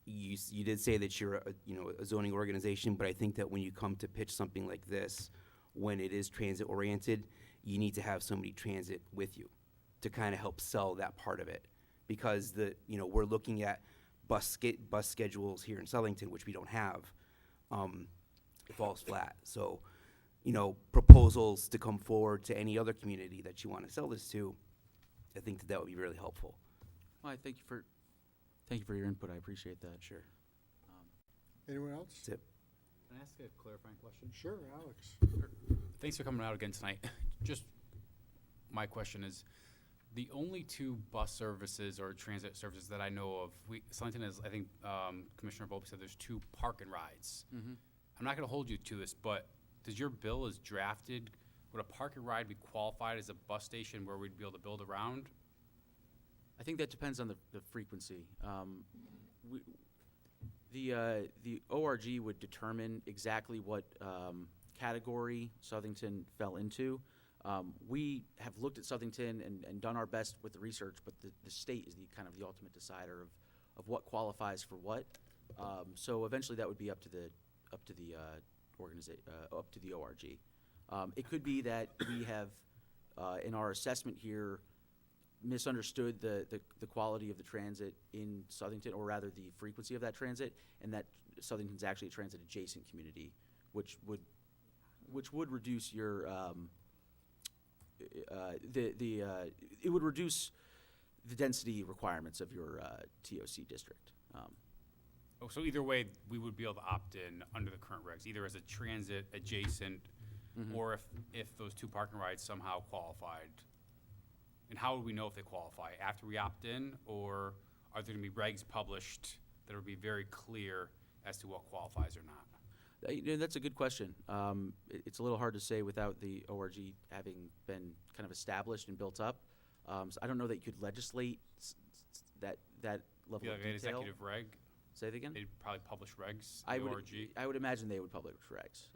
you did say that you're a zoning organization, but I think that when you come to pitch something like this, when it is transit oriented, you need to have somebody transit with you to kind of help sell that part of it, because we're looking at bus schedules here in Southington, which we don't have. It falls flat. So, proposals to come forward to any other community that you want to sell this to, I think that would be really helpful. Well, I thank you for your input. I appreciate that. Sure. Anyone else? That's it. Can I ask a clarifying question? Sure, Alex. Thanks for coming out again tonight. Just, my question is, the only two bus services or transit services that I know of, Southington has, I think, Commissioner Volpe said there's 2 park and rides. Mm-hmm. I'm not gonna hold you to this, but does your bill as drafted, would a park and ride be qualified as a bus station where we'd be able to build around? I think that depends on the frequency. The ORG would determine exactly what category Southington fell into. We have looked at Southington and done our best with the research, but the state is the kind of the ultimate decider of what qualifies for what. So eventually that would be up to the ORG. It could be that we have in our assessment here misunderstood the quality of the transit in Southington, or rather the frequency of that transit, and that Southington's actually a transit adjacent community, which would reduce your it would reduce the density requirements of your TOC district. So either way, we would be able to opt in under the current regs, either as a transit adjacent, or if those 2 parking rides somehow qualified. And how would we know if they qualify? After we opt in, or are there gonna be regs published that will be very clear as to what qualifies or not? That's a good question. It's a little hard to say without the ORG having been kind of established and built up. So I don't know that you could legislate that level Be of like an detail. executive reg? Say it again? They'd probably publish regs, I the would, ORG. I would imagine they would publish regs.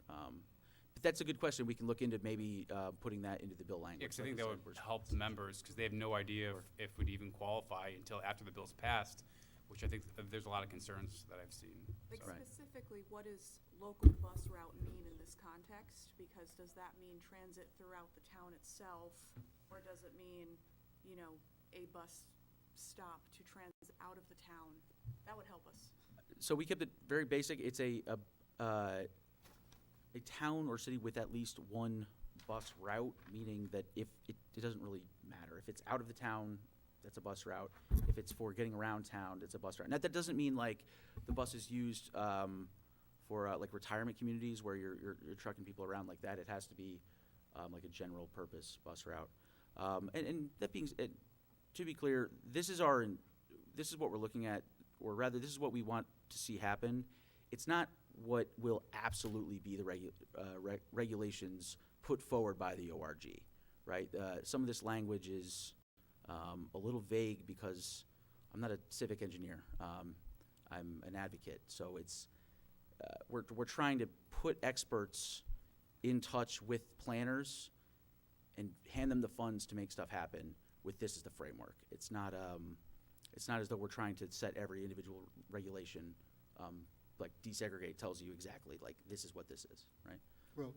But That's a good question. We can look into maybe putting that into the bill language. Yeah, 'cause I like think that said, would where- help the members, because they have no idea if we'd even qualify until after the bill's passed, which I think there's a lot of concerns that I've seen. Like So- specifically, what does local bus route mean in this context? Because does that mean transit throughout the town itself? Or does it mean, you know, a bus stop to transit out of the town? That would help us. So we kept it very basic. It's a town or city with at least one bus route, meaning that if it doesn't really matter. If it's out of the town, that's a bus route. If it's for getting around town, it's a bus route. Now, that doesn't mean like the bus is used for like retirement communities where you're trucking people around like that. It has to be like a general purpose bus route. And that being said, to be clear, this is what we're looking at, or rather, this is what we want to see happen. It's not what will absolutely be the regulations put forward by the ORG, right? Some of this language is a little vague because I'm not a civic engineer. I'm an advocate, so it's we're trying to put experts in touch with planners and hand them the funds to make stuff happen with this as the framework. It's not as though we're trying to set every individual regulation, like desegregate tells you exactly, like, this is what this is, right? Well,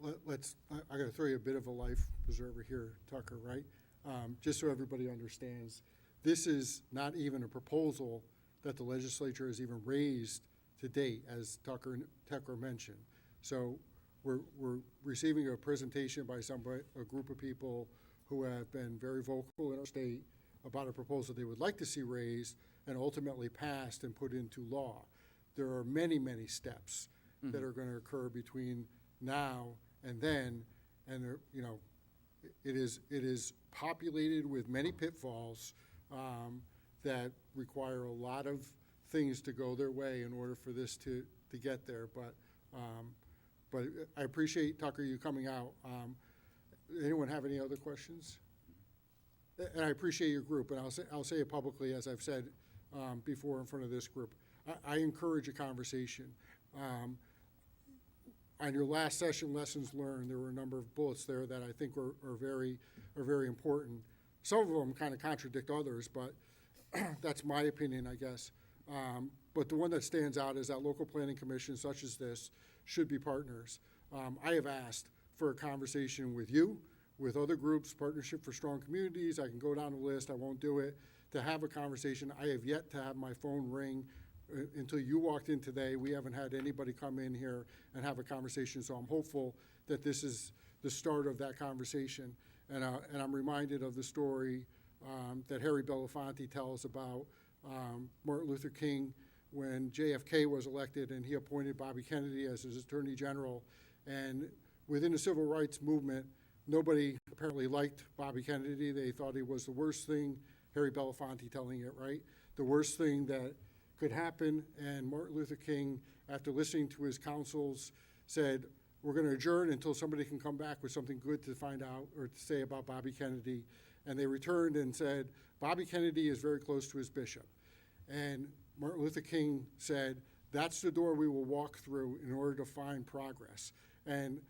I gotta throw you a bit of a life preserver here, Tucker, right? Just so everybody understands, this is not even a proposal that the legislature has even raised to date, as Tucker mentioned. So we're receiving a presentation by a group of people who have been very vocal in our state about a proposal they would like to see raised and ultimately passed and put into law. There are many, many steps that are going to occur between now and then, and there, you know, it is populated with many pitfalls that require a lot of things to go their way in order for this to get there. But I appreciate, Tucker, you coming out. Anyone have any other questions? And I appreciate your group, and I'll say it publicly, as I've said before in front of this group. I encourage a conversation. On your last session, lessons learned, there were a number of bullets there that I think are very important. Some of them kind of contradict others, but that's my opinion, I guess. But the one that stands out is that local planning commissions such as this should be partners. I have asked for a conversation with you, with other groups, Partnership for Strong Communities, I can go down the list, I won't do it, to have a conversation. I have yet to have my phone ring until you walked in today. We haven't had anybody come in here and have a conversation, so I'm hopeful that this is the start of that conversation. And I'm reminded of the story that Harry Belafonte tells about Martin Luther King when JFK was elected and he appointed Bobby Kennedy as his Attorney General. And within the civil rights movement, nobody apparently liked Bobby Kennedy. They thought he was the worst thing, Harry Belafonte telling it, right? The worst thing that could happen. And Martin Luther King, after listening to his counsels, said, we're going to adjourn until somebody can come back with something good to find out or to say about Bobby Kennedy. And they returned and said, Bobby Kennedy is very close to his bishop. And Martin Luther King said, that's the door we will walk through in order to find progress. And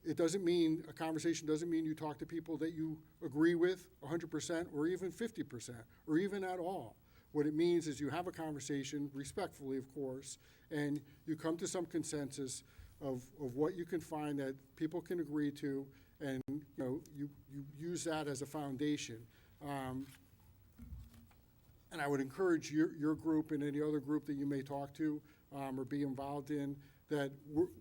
it doesn't mean, a conversation doesn't mean you talk to people that you agree with 100% or even 50% or even at all. What it means is you have a conversation, respectfully, of course, and you come to some consensus of what you can find that people can agree to, and you use that as a foundation. And I would encourage your group and any other group that you may talk to or be involved in, that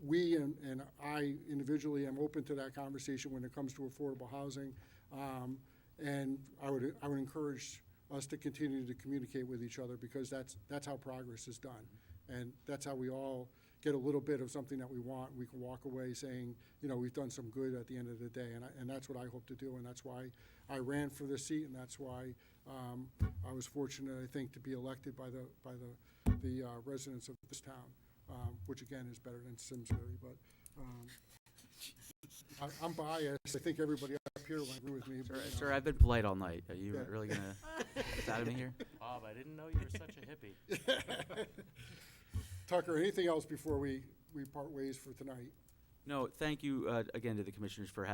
we and I individually am open to that conversation when it comes to affordable housing. And I would encourage us to continue to communicate with each other, because that's how progress is done. And that's how we all get a little bit of something that we want. We can walk away saying, we've done some good at the end of the day. And that's what I hope to do. And that's why I ran for this seat. And that's why I was fortunate, I think, to be elected by the residents of this town, which again is better than Simsbury. But I'm biased. I think everybody up here will agree with me. Sir, I've been polite all night. Are you really going to get out of me here? Bob, I didn't know you were such a hippie. Tucker, anything else before we part ways for tonight? No, thank you again to the commissioners for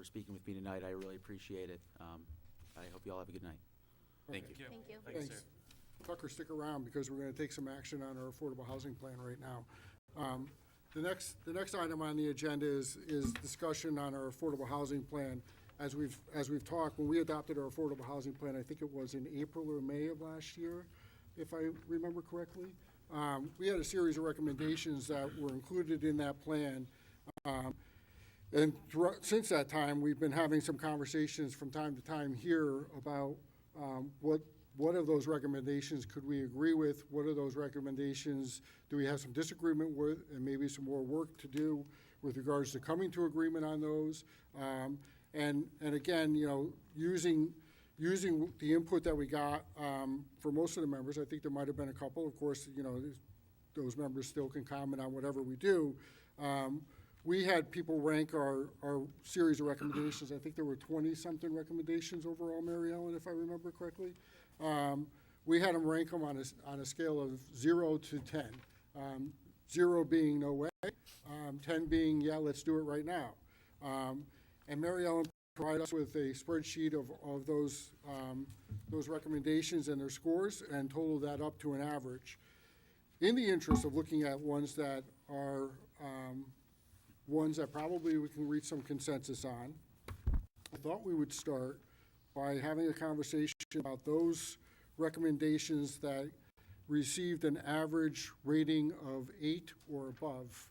speaking with me tonight. I really appreciate it. I hope you all have a good night. Thank Okay. you. Thank you. Thanks, Thanks. sir. Tucker, stick around because we're going to take some action on our affordable housing plan right now. The next item on the agenda is discussion on our affordable housing plan. As we've talked, when we adopted our affordable housing plan, I think it was in April or May of last year, if I remember correctly. We had a series of recommendations that were included in that plan. And since that time, we've been having some conversations from time to time here about what of those recommendations could we agree with? What of those recommendations do we have some disagreement with, and maybe some more work to do with regards to coming to agreement on those? And again, using the input that we got for most of the members, I think there might have been a couple. Of course, those members still can comment on whatever we do. We had people rank our series of recommendations. I think there were 20-something recommendations overall, Mary Ellen, if I remember correctly. We had them rank them on a scale of 0 to 10. 0 being no way, 10 being, yeah, let's do it right now. And Mary Ellen provided us with a spreadsheet of those recommendations and their scores and totaled that up to an average. In the interest of looking at ones that are ones that probably we can reach some consensus on, I thought we would start by having a conversation about those recommendations that received an average rating of 8 or above,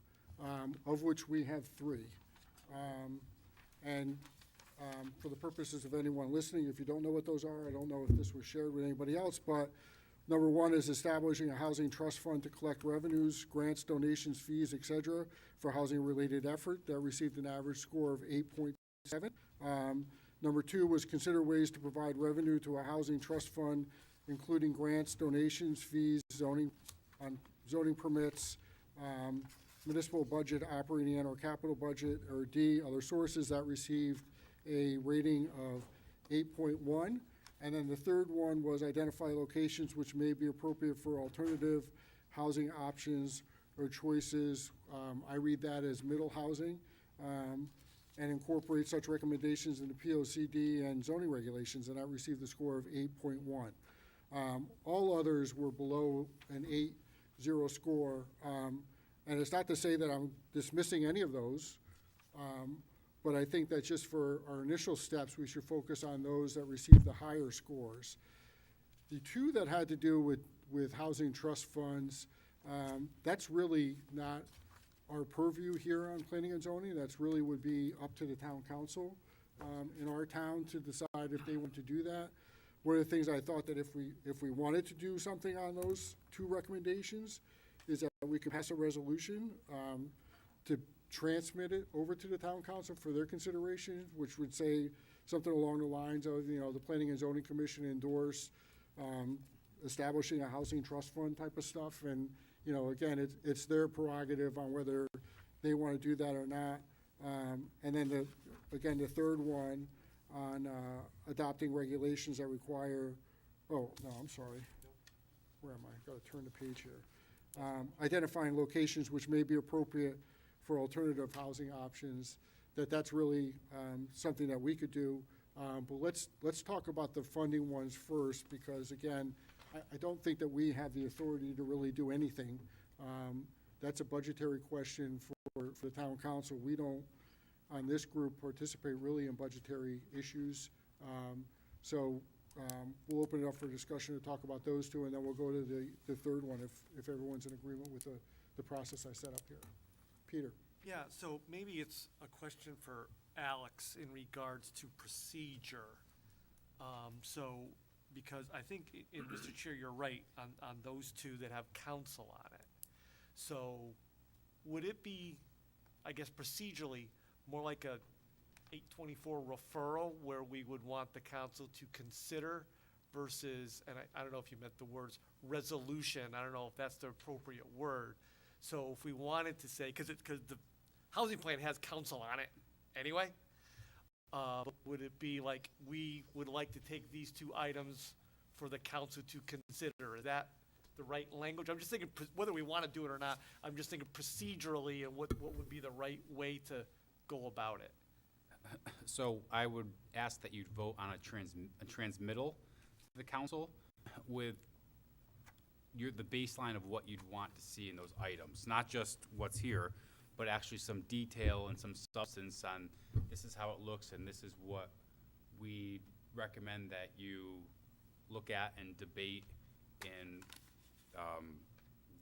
of which we have 3. For the purposes of anyone listening, if you don't know what those are, I don't know if this was shared with anybody else, but number 1 is establishing a housing trust fund to collect revenues, grants, donations, fees, et cetera, for housing-related effort. That received an average score of 8.7. Number 2 was consider ways to provide revenue to a housing trust fund, including grants, donations, fees, zoning permits, municipal budget, operating and/or capital budget, or D, other sources. That received a rating of 8.1. And then the third one was identify locations which may be appropriate for alternative housing options or choices. I read that as middle housing, and incorporate such recommendations into POCD and zoning regulations, and that received a score of 8.1. All others were below an 8.0 score, and it's not to say that I'm dismissing any of those, but I think that just for our initial steps, we should focus on those that received the higher scores. The 2 that had to do with housing trust funds, that's really not our purview here on planning and zoning. That's really would be up to the town council in our town to decide if they want to do that. One of the things I thought that if we wanted to do something on those 2 recommendations is that we could pass a resolution to transmit it over to the town council for their consideration, which would say something along the lines of, the Planning and Zoning Commission endorse establishing a housing trust fund type of stuff. And, again, it's their prerogative on whether they want to do that or not. And then the third one on adopting regulations that require, oh, no, I'm sorry. Where am I? Got to turn the page here. Identifying locations which may be appropriate for alternative housing options, that's really something that we could do. But let's talk about the funding ones first, because again, I don't think that we have the authority to really do anything. That's a budgetary question for the town council. We don't, on this group, participate really in budgetary issues. We'll open it up for discussion to talk about those 2, and then we'll go to the third one if everyone's in agreement with the process I set up here. Peter. Yeah, so maybe it's a question for Alex in regards to procedure. Because I think, Mr. Chair, you're right on those 2 that have counsel on it. So would it be, I guess procedurally, more like a 824 referral where we would want the council to consider versus, and I don't know if you meant the words resolution, I don't know if that's the appropriate word. So if we wanted to say, because the housing plan has counsel on it anyway, would it be like we would like to take these 2 items for the council to consider? Is that the right language. I'm just thinking, whether we want to do it or not, I'm just thinking procedurally and what would be the right way to go about it. So I would ask that you'd vote on a transmittal to the council with the baseline of what you'd want to see in those items, not just what's here, but actually some detail and some substance on this is how it looks and this is what we recommend that you look at and debate and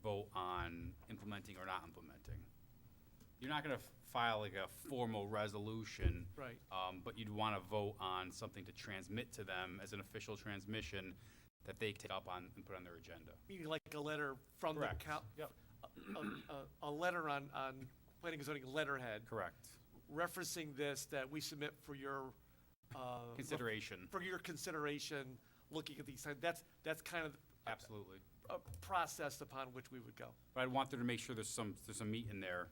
vote on implementing or not implementing. You're not gonna file like a formal resolution. Right. But you'd wanna vote on something to transmit to them as an official transmission that they take up on and put on their agenda. Meaning like a letter from the Correct. Yep. A letter on planning and zoning letterhead. Correct. Referencing this that we submit for your, Consideration. For your consideration, looking at these, that's kind of Absolutely. a process upon which we would go. But I'd want there to make sure there's some meat in there,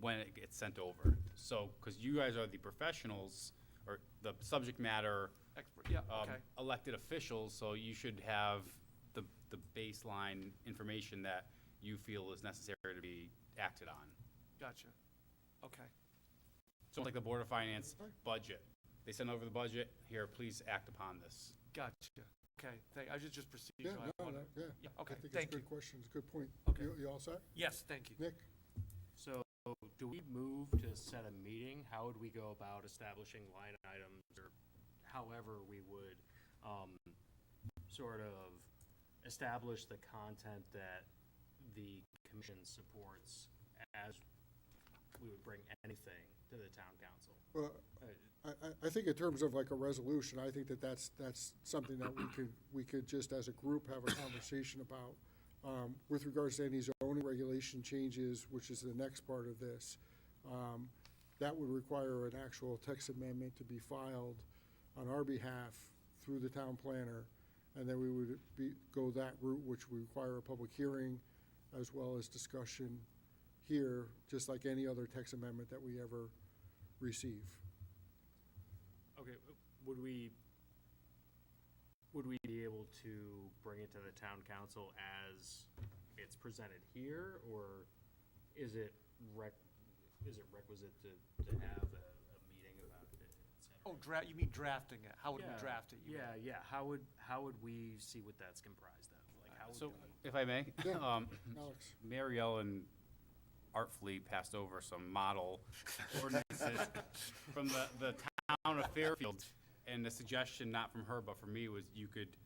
when it gets sent over. So, cause you guys are the professionals, or the subject matter Expert, yeah, okay. elected officials, so you should have the baseline information that you feel is necessary to be acted on. Gotcha. Okay. So like the Board of Finance budget, they send over the budget, here, please act upon this. Gotcha. Okay, I was just Yeah, procedural. I no, wondered. yeah. Okay, I think it's thank a you. good question, it's a good point. Okay. You all set? Yes, thank you. Nick? So, do we move to set a meeting? How would we go about establishing line items, or however we would, sort of establish the content that the commission supports as we would bring anything to the town council? Well, I think in terms of like a resolution, I think that's something that we could just as a group have a conversation about. With regards to any zoning regulation changes, which is the next part of this, that would require an actual text amendment to be filed on our behalf through the town planner, and then we would go that route, which would require a public hearing as well as discussion here, just like any other text amendment that we ever receive. Okay, would we be able to bring it to the town council as it's presented here, or is it requisite to have a meeting about it, et cetera? Oh, you mean drafting it? How would we Yeah, draft it? you mean? Yeah, how would we see what that's comprised of? Like, how would So, we? if I may, Yeah, Alex. Mary Ellen artfully passed over some model ordinances from the town of Fairfield. And the suggestion, not from her, but from me, was you could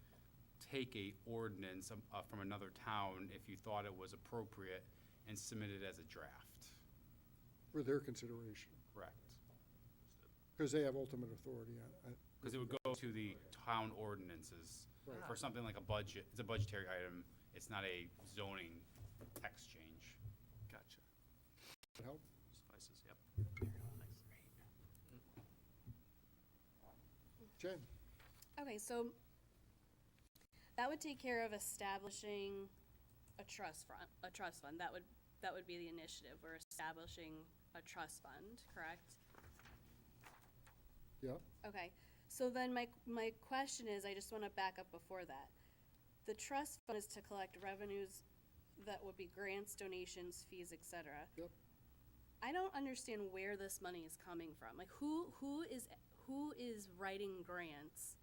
take a ordinance from another town if you thought it was appropriate and submit it as a draft. For their consideration, Correct. because they have ultimate authority on it. Because it would go to the town ordinances Right. for something like a budget. It's a budgetary item. It's not a zoning text change. Gotcha. That help? Suffices, yep. Jen? Okay, so that would take care of establishing a trust fund. That would be the initiative. We're establishing a trust fund, correct? Yep. Okay, so then my question is, I just want to back up before that. The trust fund is to collect revenues that would be grants, donations, fees, etc. Yep. I don't understand where this money is coming from. Like, who is writing grants,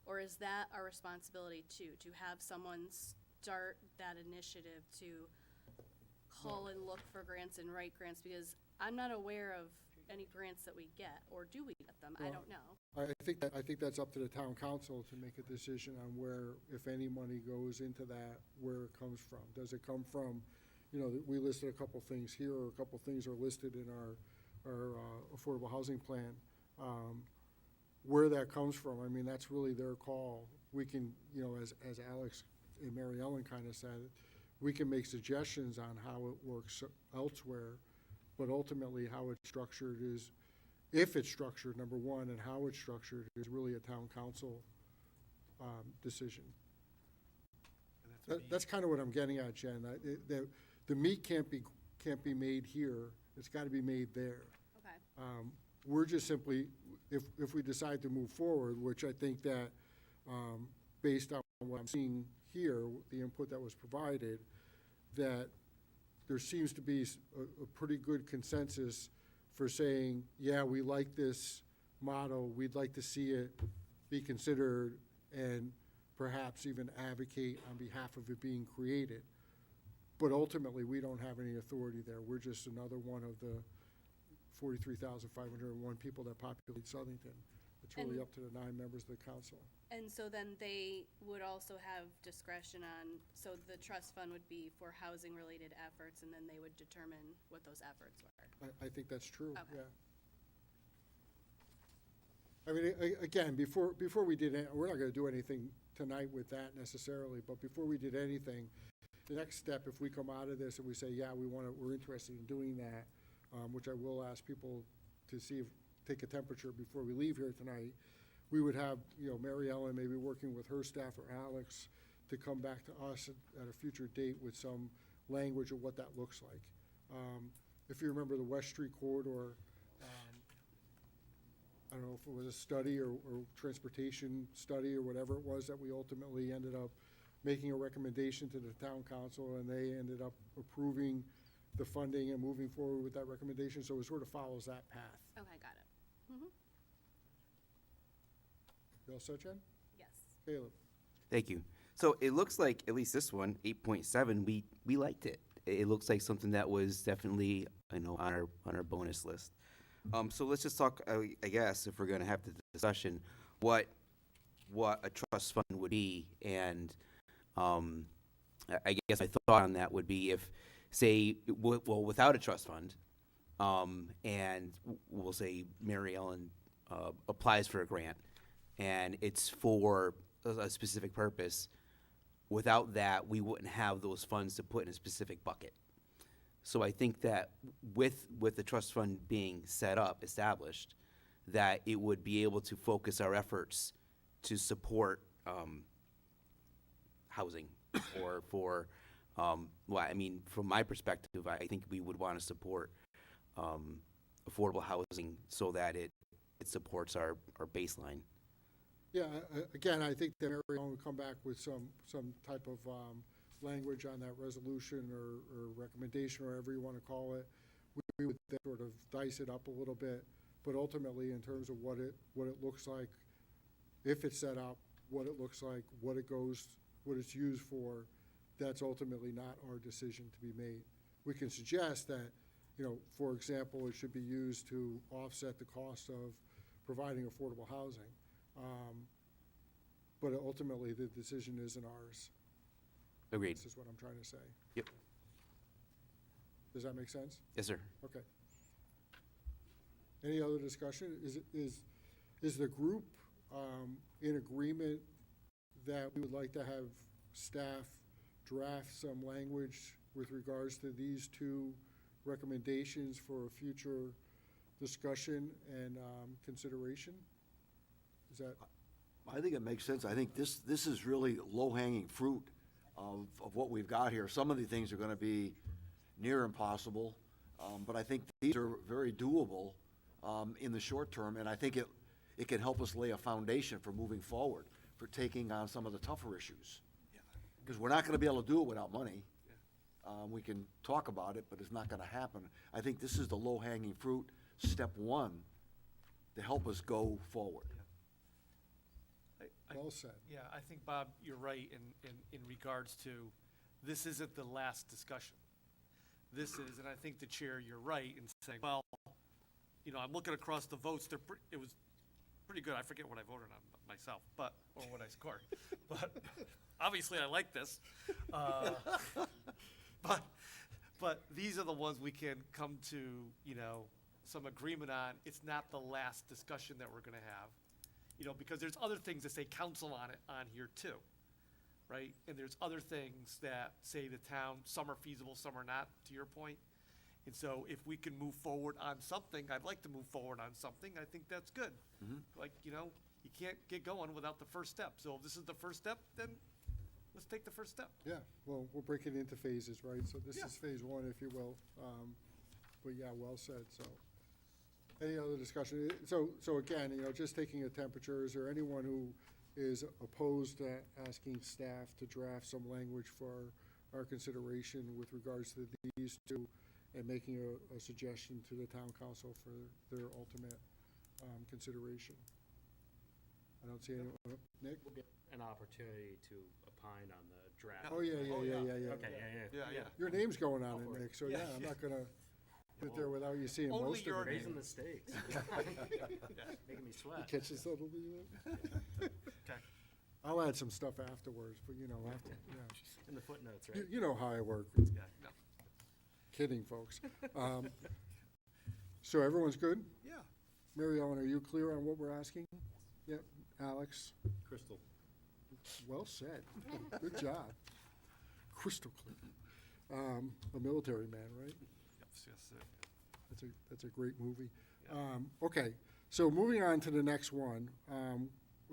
or is that our responsibility too, to have someone start that initiative to call and look for grants and write grants? Because I'm not aware of any grants that we get, or do we get them? I Well, don't know. I think that's up to the town council to make a decision on where, if any money goes into that, where it comes from. Does it come from, we listed a couple things here, or a couple things are listed in our affordable housing plan. Where that comes from, I mean, that's really their call. We can, as Alex and Mary Ellen kind of said, we can make suggestions on how it works elsewhere, but ultimately how it's structured is, if it's structured, number one, and how it's structured is really a town council decision. That's kind of what I'm getting at, Jen. The meat can't be made here, it's got to be made there. Okay. We're just simply, if we decide to move forward, which I think that based on what I'm seeing here, the input that was provided, that there seems to be a pretty good consensus for saying, yeah, we like this model, we'd like to see it be considered, and perhaps even advocate on behalf of it being created. But ultimately, we don't have any authority there. We're just another one of the 43,501 people that populate Southington. It's really And- up to the 9 members of the council. And so then they would also have discretion on, so the trust fund would be for housing-related efforts, and then they would determine what those efforts were. I think that's true, Okay. yeah. I mean, again, before we did it, we're not gonna do anything tonight with that necessarily, but before we did anything, the next step, if we come out of this and we say, yeah, we're interested in doing that, which I will ask people to see if, take a temperature before we leave here tonight, we would have, Mary Ellen maybe working with her staff or Alex to come back to us at a future date with some language of what that looks like. If you remember the West Street corridor, I don't know if it was a study or transportation study or whatever it was that we ultimately ended up making a recommendation to the town council, and they ended up approving the funding and moving forward with that recommendation, so it sort of follows that path. Okay, got it. Mm-hmm. You all set, Jen? Yes. Caleb? Thank you. So it looks like, at least this one, 8.7, we liked it. It looks like something that was definitely, on our bonus list. So let's just talk, I guess, if we're gonna have the discussion, what a trust fund would be, and I guess my thought on that would be if, say, without a trust fund, and we'll say Mary Ellen applies for a grant, and it's for a specific purpose. Without that, we wouldn't have those funds to put in a specific bucket. So I think that with the trust fund being set up, established, that it would be able to focus our efforts to support housing, or for, from my perspective, I think we would want to support affordable housing so that it supports our baseline. Yeah, again, I think that Mary Ellen will come back with some type of language on that resolution or recommendation, or whatever you want to call it. We would then sort of dice it up a little bit, but ultimately, in terms of what it looks like, if it's set up, what it looks like, what it's used for, that's ultimately not our decision to be made. We can suggest that, for example, it should be used to offset the cost of providing affordable housing. But ultimately, the decision isn't ours. Agreed. This is what I'm trying to say. Yep. Does that make sense? Yes, sir. Okay. Any other discussion? Is the group in agreement that we would like to have staff draft some language with regards to these 2 recommendations for a future discussion and consideration? Is that? I think it makes sense. I think this is really low-hanging fruit of what we've got here. Some of the things are gonna be near impossible, but I think these are very doable in the short term, and I think it can help us lay a foundation for moving forward, for taking on some of the tougher issues. Because we're not gonna be able to do it without money. We can talk about it, but it's not gonna happen. I think this is the low-hanging fruit, step 1, to help us go forward. Well said. Yeah, I think, Bob, you're right in regards to, this isn't the last discussion. This is, and I think the chair, you're right in saying, well, I'm looking across the votes, it was pretty good. I forget what I voted on myself, or what I scored. But obviously I like this. But these are the ones we can come to, some agreement on. It's not the last discussion that we're gonna have. Because there's other things that say council on here too, right? And there's other things that say the town, some are feasible, some are not, to your point. And so if we can move forward on something, I'd like to move forward on something, I think that's good. Like, you can't get going without the first step. So if this is the first step, then let's take the first step. Yeah, well, we'll break it into phases, right? So this Yeah. is phase 1, if you will. But yeah, well said, so. Any other discussion? So again, just taking a temperature, is there anyone who is opposed to asking staff to draft some language for our consideration with regards to these two and making a suggestion to the town council for their ultimate consideration. I don't see anyone, Nick? We'll get an opportunity to opine on the draft. Oh, yeah. Okay, yeah. Your name's going on Go for it, it. Nick, so yeah, I'm not gonna sit there without you seeing Only most of your it. Raising the stakes. Making me You sweat. catch this little bit? Okay. I'll add some stuff afterwards, but after, In the footnotes, right? You know how I work. Yeah, no. Kidding, folks. So everyone's good? Yeah. Mary Ellen, are you clear on what we're asking? Yep. Alex? Crystal. Well said. Good job. Crystal clear. A military man, right? Yes. That's a great movie. Okay, so moving on to the next one,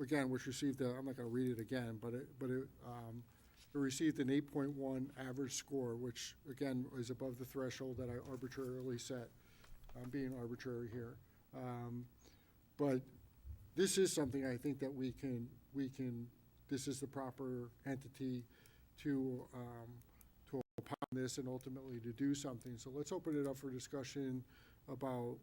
again, which received I'm not gonna read it again, but it received an 8.1 average score, which again is above the threshold that I arbitrarily set. I'm being arbitrary here. But this is something I think that we can, this is the proper entity to upon this and ultimately to do something. So let's open it up for discussion about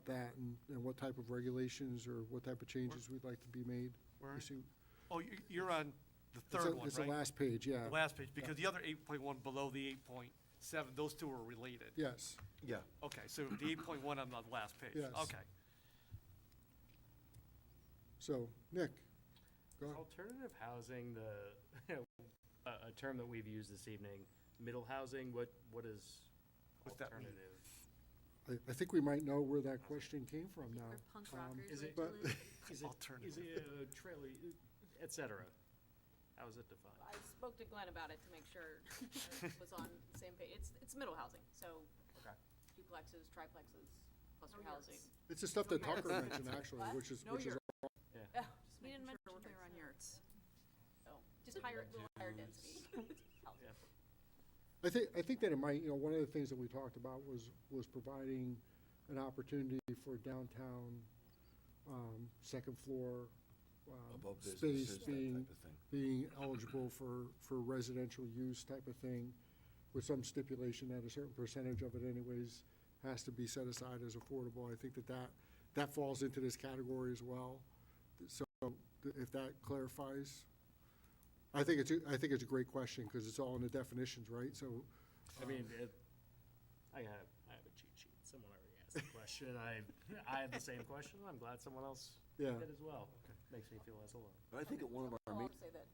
that and what type of regulations or what type of changes we'd like to be made. Where? You see- Oh, you're on the It's third a- one, It's the right? last page, yeah. The last page, because the other 8.1 below the 8.7, those two are related. Yes. Yeah. Okay, so the 8.1 on the last page. Yes. Okay. So, Nick, go ahead. Alternative housing, a term that we've used this evening, middle housing, what is What's that mean? alternative? I think we might know where that question came from now. We're punk rockers, Is it, but- is Alternative. it a trailer, et cetera? How is it defined? I spoke to Glenn about it to make sure I was on the same page. It's middle housing, so Okay. duplexes, triplexes, cluster No housing. It's the stuff that Tucker mentioned, actually, What? which is, No which is, yurts. Yeah. Yeah, Just he didn't making mention sure we're clear on yurts. yurts. So, just higher, little higher density housing. Yeah. I think that it might, one of the things that we talked about was providing an opportunity for downtown, second floor, Above space businesses, that being, type of thing. being eligible for residential use type of thing, with some stipulation that a certain percentage of it anyways has to be set aside as affordable. I think that falls into this category as well. So if that clarifies, I think it's a great question, because it's all in the definitions, right? So, I mean, I have a cheat sheet. Someone already asked the question. I had the same question. I'm glad someone else Yeah. did as well. Makes me feel less alone. But I think at one of our I'll meetings. say that,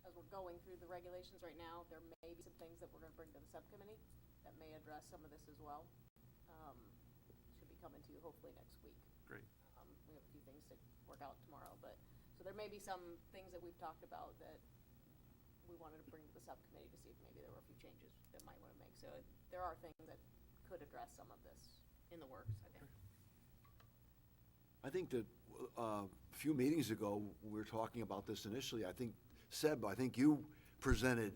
as we're going through the regulations right now, there may be some things that we're gonna bring to the subcommittee that may address some of this as well. Should be coming to you hopefully next week. Great. We have a few things to work out tomorrow, but, so there may be some things that we've talked about that we wanted to bring to the subcommittee to see if maybe there were a few changes that might wanna make. So there are things that could address some of this in the works, I think. I think that a few meetings ago, we were talking about this initially. I think, Seb, you presented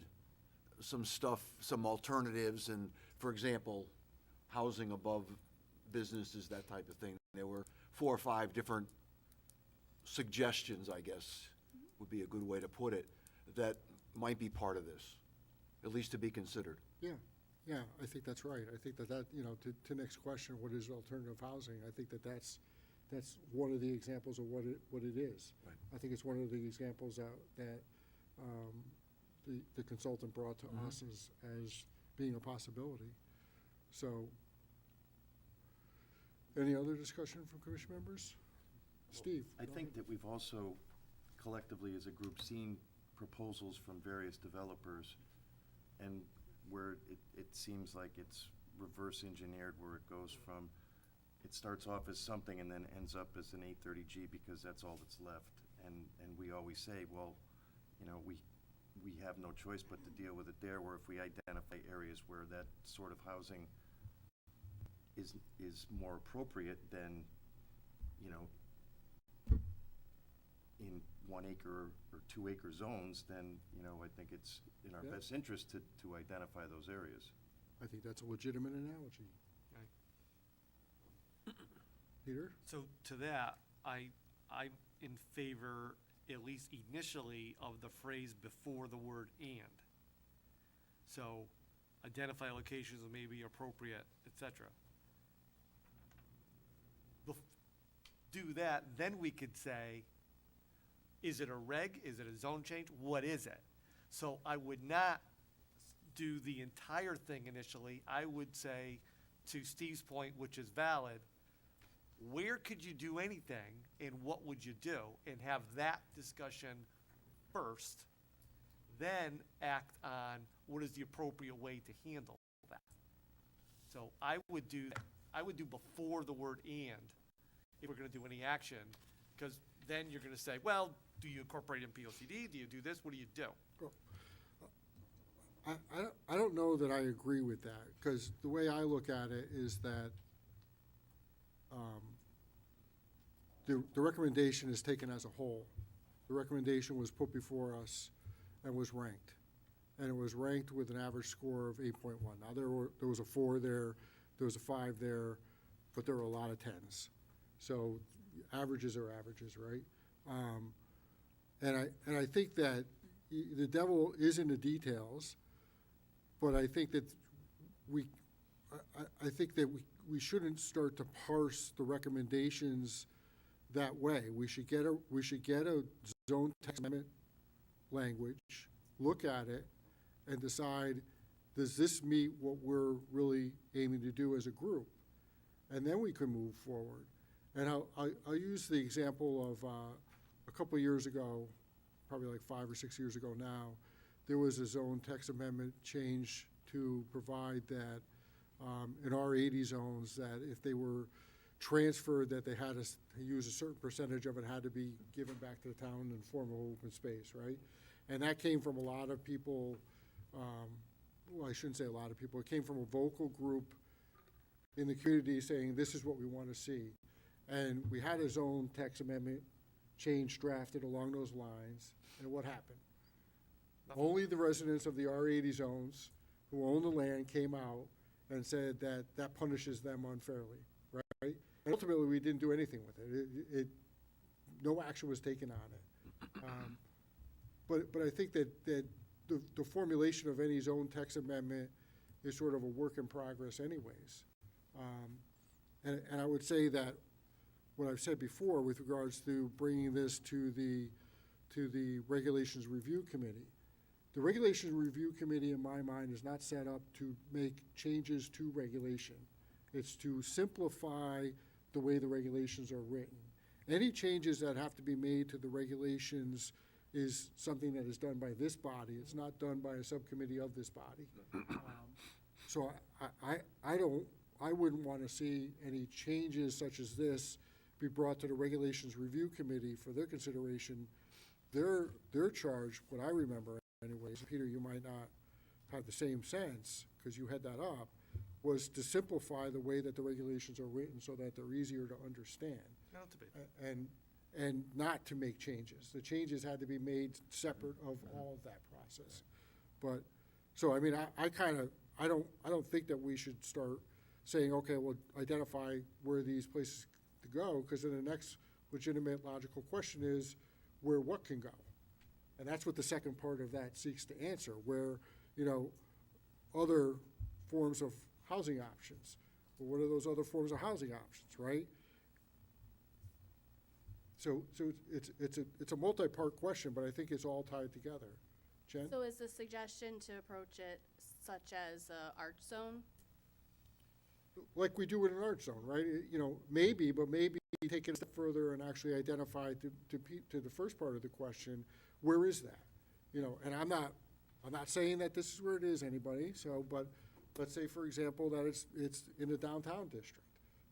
some stuff, some alternatives, and, for example, housing above businesses, that type of thing. There were 4 or 5 different suggestions, I guess, would be a good way to put it, that might be part of this, at least to be considered. yeah, I think that's right. I think that, to Nick's question, what is alternative housing? I think that's one of the examples of what it is. Right. I think it's one of the examples that the consultant brought to us as being a possibility. So, any other discussion from commission members? Steve? I think that we've also collectively as a group seen proposals from various developers, and where it seems like it's reverse engineered, where it goes from, it starts off as something and then ends up as an 830G because that's all that's left. And we always say, well, we have no choice but to deal with it there, where if we identify areas where that sort of housing is more appropriate, then, in 1 acre or 2 acre zones, then, I think it's in our Yeah. best interest to identify those areas. I think that's a legitimate analogy. Peter? So to that, I in favor, at least initially, of the phrase before the word "and." So, identify locations that may be appropriate, et cetera. Do that, then we could say, is it a reg, is it a zone change, what is it? So I would not do the entire thing initially, I would say, to Steve's point, which is valid, where could you do anything, and what would you do? And have that discussion first, then act on what is the appropriate way to handle that. So I would do before the word "and," if we're gonna do any action, because then you're gonna say, well, do you incorporate in POCD? Do you do this? What do you do? I don't know that I agree with that, because the way I look at it is that the recommendation is taken as a whole. The recommendation was put before us and was ranked. And it was ranked with an average score of 8.1. Now, there was a 4 there, there was a 5 there, but there were a lot of 10s. So averages are averages, right? And I think that the devil is in the details, but I think that we shouldn't start to parse the recommendations that way. We should get a zone text amendment language, look at it, and decide, does this meet what we're really aiming to do as a group? And then we can move forward. And I'll use the example of a couple of years ago, probably like 5 or 6 years ago now, there was a zone text amendment change to provide that in R80 zones, that if they were transferred, that they had to use a certain percentage of it had to be given back to the town in the form of open space, right? And that came from a lot of people, well, I shouldn't say a lot of people, it came from a vocal group in the community saying, this is what we want to see. And we had a zone text amendment change drafted along those lines, and what happened? Only the residents of the R80 zones who own the land came out and said that that punishes them unfairly, right? And ultimately, we didn't do anything with it. No action was taken on it. But I think that the formulation of any zone text amendment is sort of a work in progress anyways. And I would say that what I've said before with regards to bringing this to the Regulations Review Committee. The Regulations Review Committee, in my mind, is not set up to make changes to regulation. It's to simplify the way the regulations are written. Any changes that have to be made to the regulations is something that is done by this body. It's not done by a subcommittee of this body. So I wouldn't want to see any changes such as this be brought to the Regulations Review Committee for their consideration. Their charge, what I remember anyways, Peter, you might not have the same sense because you had that up, was to simplify the way that the regulations are written so that they're easier to understand. And not to make changes. The changes had to be made separate of all of that process. But, so I mean, I don't think that we should start saying, okay, well, identify where these places to go, because then the next legitimate logical question is where what can go. And that's what the second part of that seeks to answer, where, other forms of housing options. Well, what are those other forms of housing options, right? So it's a multi-part question, but I think it's all tied together. Jen? So is the suggestion to approach it such as a art zone? Like we do in an art zone, right? Maybe take it a step further and actually identify to the first part of the question, where is that? And I'm not saying that this is where it is, anybody. So, but let's say, for example, that it's in the downtown district.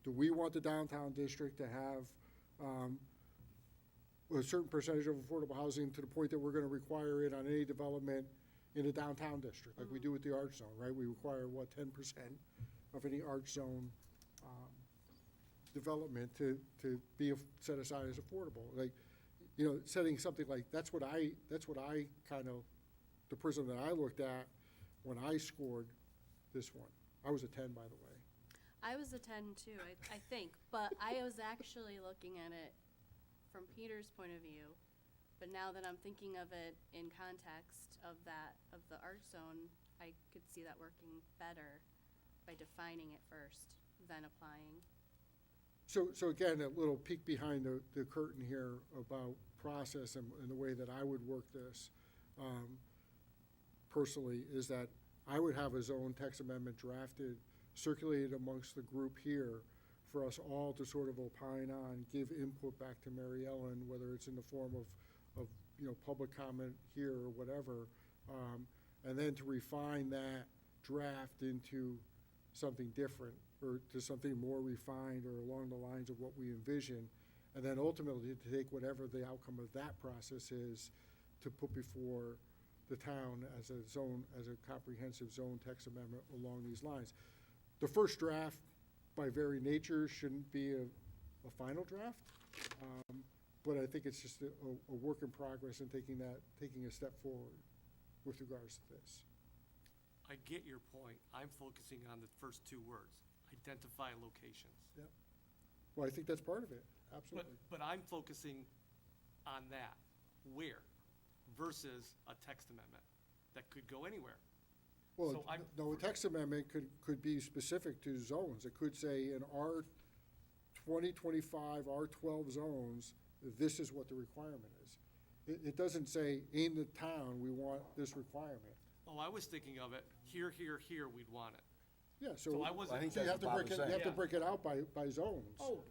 Do we want the downtown district to have a certain percentage of affordable housing to the point that we're going to require it on any development in the downtown district, like we do with the art zone, right? We require, 10% of any art zone development to be set aside as affordable. Like, setting something like, that's what I kind of, the prism that I looked at when I scored this one. I was a 10, by the way. I was a 10 too, I think, but I was actually looking at it from Peter's point of view, but now that I'm thinking of it in context of the art zone, I could see that working better by defining it first, then applying. So again, a little peek behind the curtain here about process and the way that I would work this, personally, is that I would have a zone text amendment drafted, circulated amongst the group here for us all to sort of opine on, give input back to Mary Ellen, whether it's in the form of public comment here or whatever, and then to refine that draft into something different, or to something more refined or along the lines of what we envision, and then ultimately to take whatever the outcome of that process is to put before the town as a zone, as a comprehensive zone text amendment along these lines. The first draft, by very nature, shouldn't be a final draft, but I think it's just a work in progress and taking a step forward with regards to this. I get your point. I'm focusing on the first two words, identify locations. Yep. Well, I think that's part of it, absolutely. But I'm focusing on that, where, versus a text amendment that could go anywhere. Well, So I'm- no, a text amendment could be specific to zones. It could say in R 2025, R12 zones, this is what the requirement is. It doesn't say, in the town, we want this requirement. Oh, I was thinking of it, here, we'd want it. Yeah, So so I wasn't- I think so you that's have to what Bob break was it, you have to saying. break it out by zones. Oh.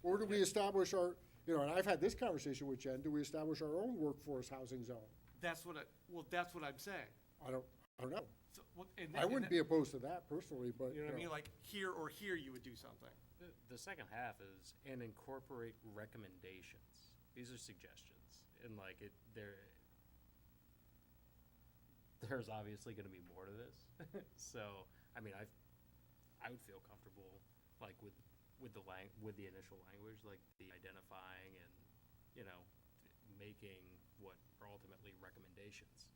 Or do we establish our, and I've had this conversation with Jen, do we establish our own workforce housing zone? That's what I'm saying. I don't know. So, and I wouldn't be opposed to that personally, but, You know what I mean? Like, here or here, you would do something. The second half is, and incorporate recommendations. These are suggestions, and like there's obviously gonna be more to this. So, I mean, I would feel comfortable, like, with the initial language, like the identifying and, making what are ultimately recommendations.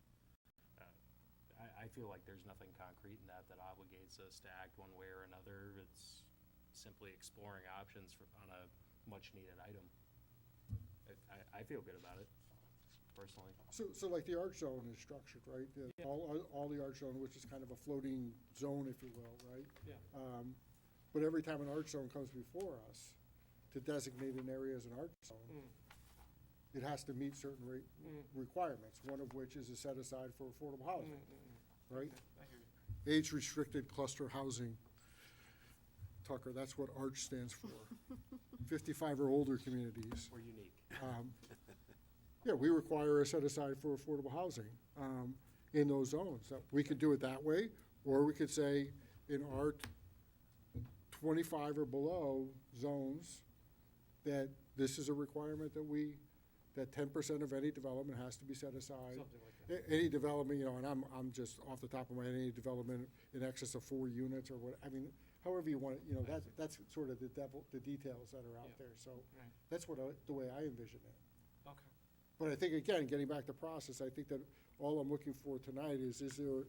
I feel like there's nothing concrete in that obligates us to act one way or another. It's simply exploring options on a much-needed item. I feel good about it, personally. So like the art zone is structured, right? All the art zone, which is kind of a floating zone, if you will, right? Yeah. But every time an art zone comes before us to designate an area as an art zone, it has to meet certain requirements, one of which is a set aside for affordable housing, right? I hear you. Age-restricted cluster housing. Tucker, that's what ARCH stands for. 55 or older communities. We're unique. Yeah, we require a set aside for affordable housing in those zones. So we could do it that way, or we could say in our 25 or below zones, that this is a requirement that 10% of any development has to be set aside. Something like that. Any development, and I'm just off the top of my head, any development in excess of 4 units or what, I mean, however you want it, that's sort of the details that are out Yeah. there. So Right. that's the way I envision it. Okay. But I think, again, getting back to process, I think that all I'm looking for tonight is there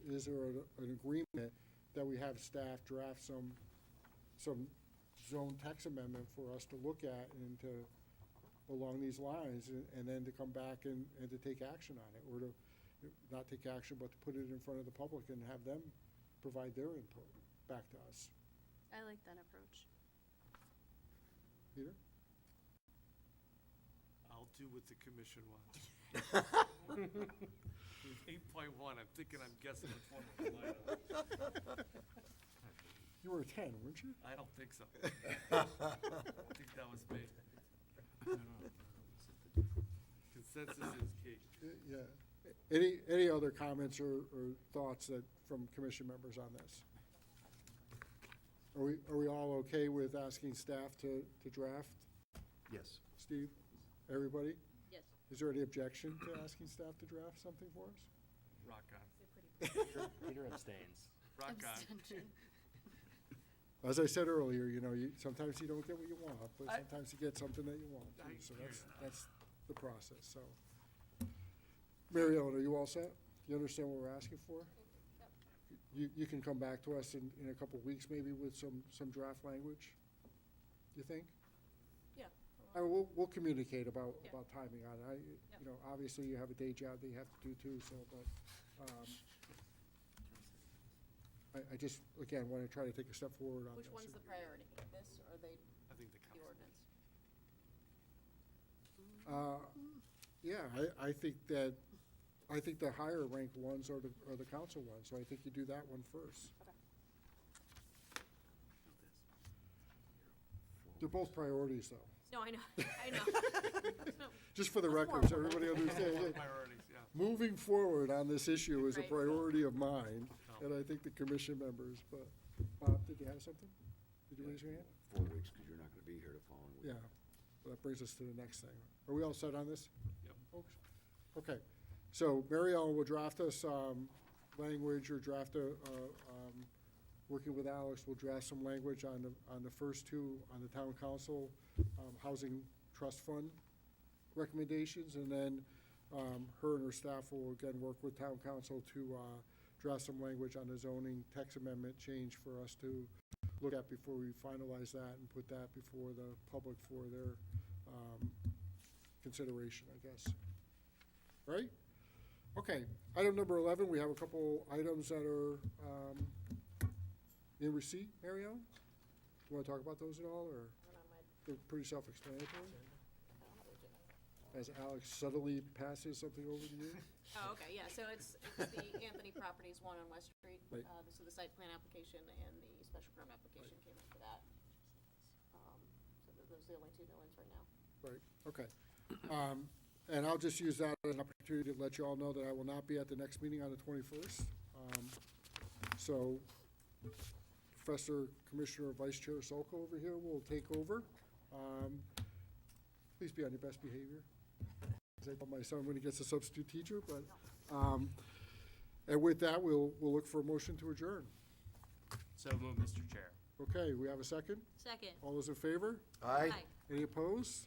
an agreement that we have staff draft some zone text amendment for us to look at and to, along these lines, and then to come back and to take action on it, or to, not take action, but to put it in front of the public and have them provide their input back to us. I like that approach. Peter? I'll do what the commission wants. 8.1, I'm thinking, I'm guessing which one was mine. You were a 10, weren't you? I don't think so. I think that was me. Consensus is key. Yeah. Any other comments or thoughts from commission members on this? Are we all okay with asking staff to draft? Yes. Steve? Everybody? Yes. Is there any objection to asking staff to draft something for us? Rock on. Peter abstains. Rock on. Abstention. As I said earlier, sometimes you don't get what you want, but sometimes you get something that you want. I too. So hear that's the process, so. Mary Ellen, are you all set? You understand what we're asking for? You can come back to us in a couple of weeks maybe with some draft language, you think? Yeah, We'll communicate about timing on it. You know, obviously you have a day job that you have to do too, so, but, I just, again, want to try to take a step forward on this. Which one's the priority, this or the ordinance? Yeah, I think the higher ranked ones are the council ones, so I think you do that one first. They're both priorities, though. No, I know, I know. No, Just for the that's record, so more everybody important. understands. Priorities, yeah. Moving forward on this issue is a Right. priority of mine, No. and I think the commission members, but, Bob, did you have something? Did you raise your hand? 4 weeks, because you're not going to be here the following week. Yeah, well, that brings us to the next thing. Are we all set on this? Yep. Folks? Okay, so Mary Ellen will draft us, language or draft working with Alex, we'll draft some language on the first two, on the town council, housing trust fund recommendations, and then, her and her staff will again work with town council to, draft some language on the zoning text amendment change for us to look at before we finalize that and put that before the public for their, consideration, I guess. Right? Okay, item number 11, we have a couple items that are, in receipt, Mary Ellen? Do you want to talk about those at all, or they're pretty self-explanatory? As Alex subtly passes something over to you? Oh, okay, yeah, so it's the Anthony Properties one on West Street. Right. So the site plan application and the special permit application came in for that. So those are the only two new ones right now. Right, okay. And I'll just use that as an opportunity to let you all know that I will not be at the next meeting on the 21st. So Professor, Commissioner, Vice Chair Solko over here will take over. Please be on your best behavior. As I tell my son when he gets a substitute teacher, but, and with that, we'll look for a motion to adjourn. So move, Mr. Chair. Okay, we have a second? Second. All those in favor? Aye. Any opposed?